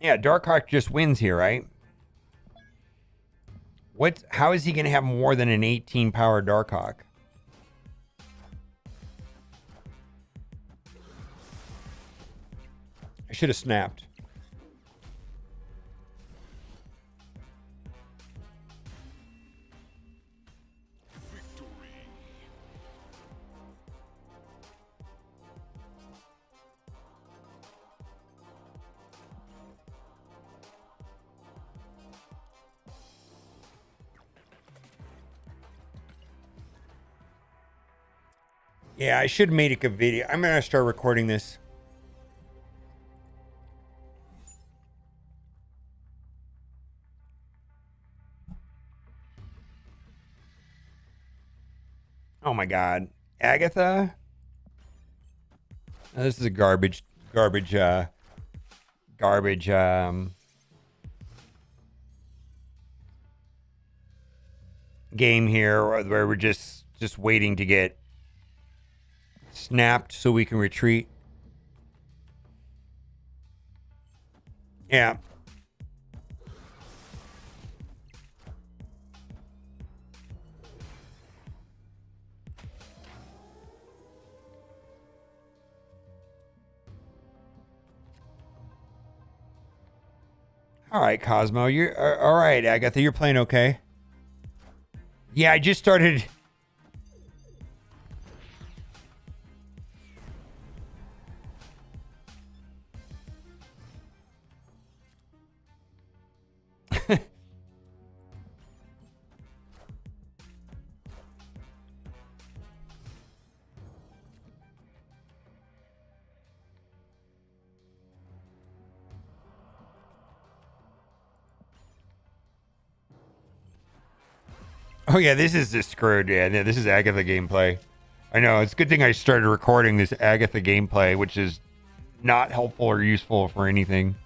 Yeah, Darkhawk just wins here, right? How is he going to have more than an 18 power Darkhawk? I should have snapped. Yeah, I should have made a good video. I'm going to start recording this. Oh my God. Agatha? Oh, this is a garbage game here where we're just waiting to get snapped so we can retreat. Yeah. All right, Cosmo. You're all right, Agatha. You're playing okay. Yeah, I just started. Oh yeah, this is just screwed. Yeah, this is Agatha gameplay. I know. It's a good thing I started recording this Agatha gameplay, which is not helpful or useful for anything.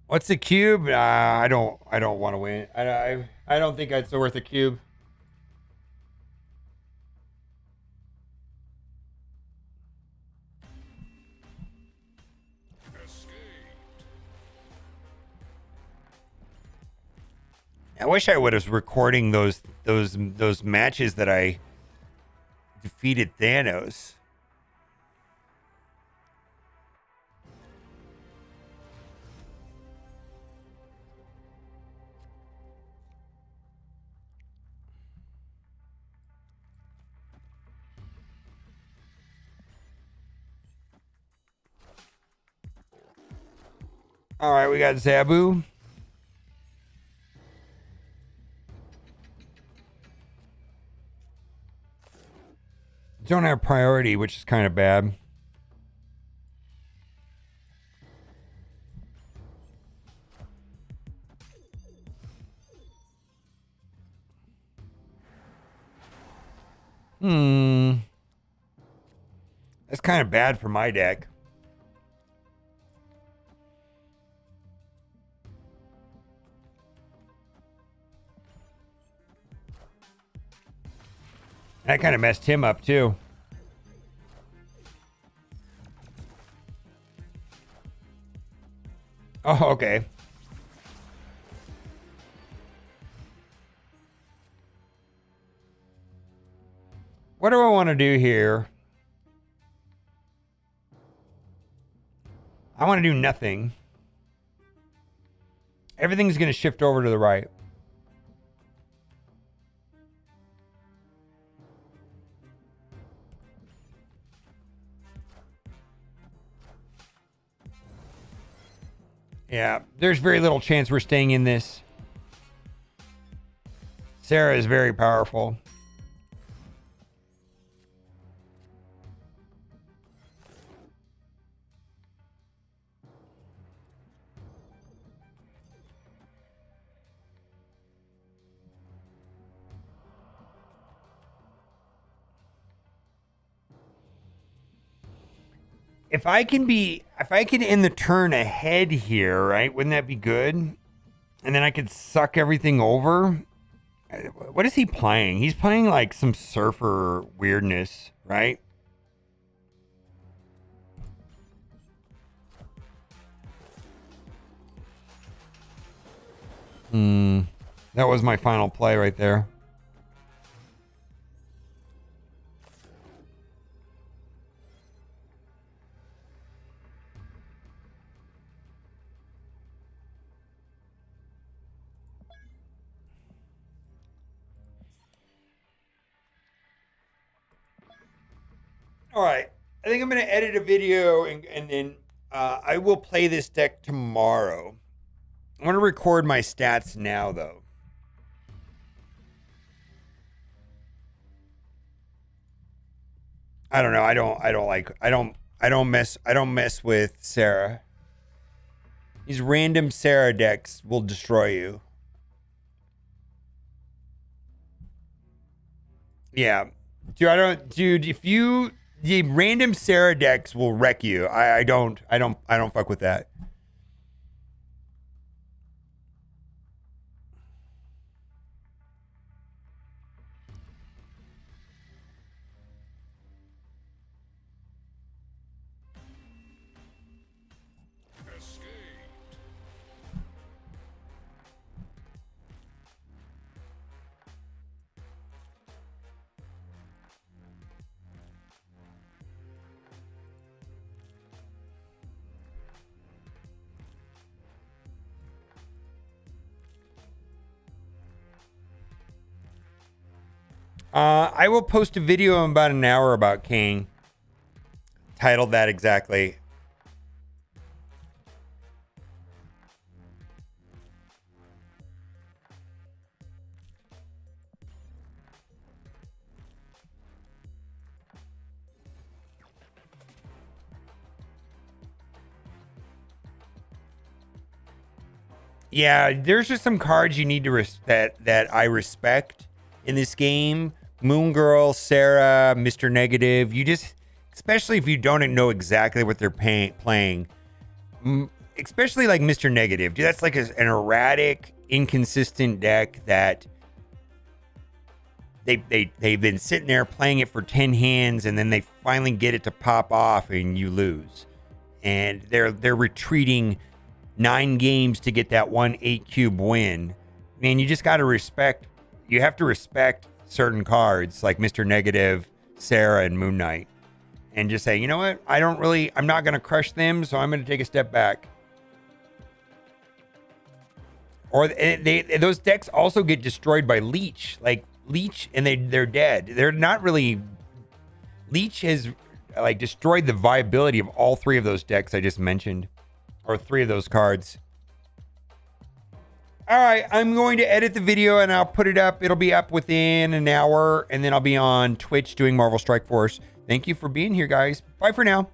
What's the cube? I don't want to win. I don't think it's worth a cube. I wish I would have recording those matches that I defeated Thanos. All right, we got Zabu. Don't have priority, which is kind of bad. That's kind of bad for my deck. That kind of messed him up too. Oh, okay. What do I want to do here? I want to do nothing. Everything's going to shift over to the right. Yeah, there's very little chance we're staying in this. Sarah is very powerful. If I can end the turn ahead here, right? Wouldn't that be good? And then I could suck everything over. What is he playing? He's playing like some surfer weirdness, right? That was my final play right there. All right, I think I'm going to edit a video and then I will play this deck tomorrow. I want to record my stats now, though. I don't know. I don't mess with Sarah. These random Sarah decks will destroy you. Yeah, dude. The random Sarah decks will wreck you. I don't fuck with that. I will post a video in about an hour about Kang. Titled that exactly. Yeah, there's just some cards you need to that I respect in this game. Moon Girl, Sarah, Mr. Negative. You just, especially if you don't know exactly what they're playing, especially like Mr. Negative. Dude, that's like an erratic, inconsistent deck that they've been sitting there playing it for 10 hands, and then they finally get it to pop off, and you lose. And they're retreating 9 games to get that 1 8-cube win. Man, you just got to respect. You have to respect certain cards like Mr. Negative, Sarah, and Moon Knight, and just say, you know what? I'm not going to crush them, so I'm going to take a step back. Or those decks also get destroyed by Leech. Like Leech, and they're dead. They're not really. Leech has like destroyed the viability of all 3 of those decks I just mentioned. Or 3 of those cards. All right, I'm going to edit the video and I'll put it up. It'll be up within an hour, and then I'll be on Twitch doing Marvel Strike Force. Thank you for being here, guys. Bye for now.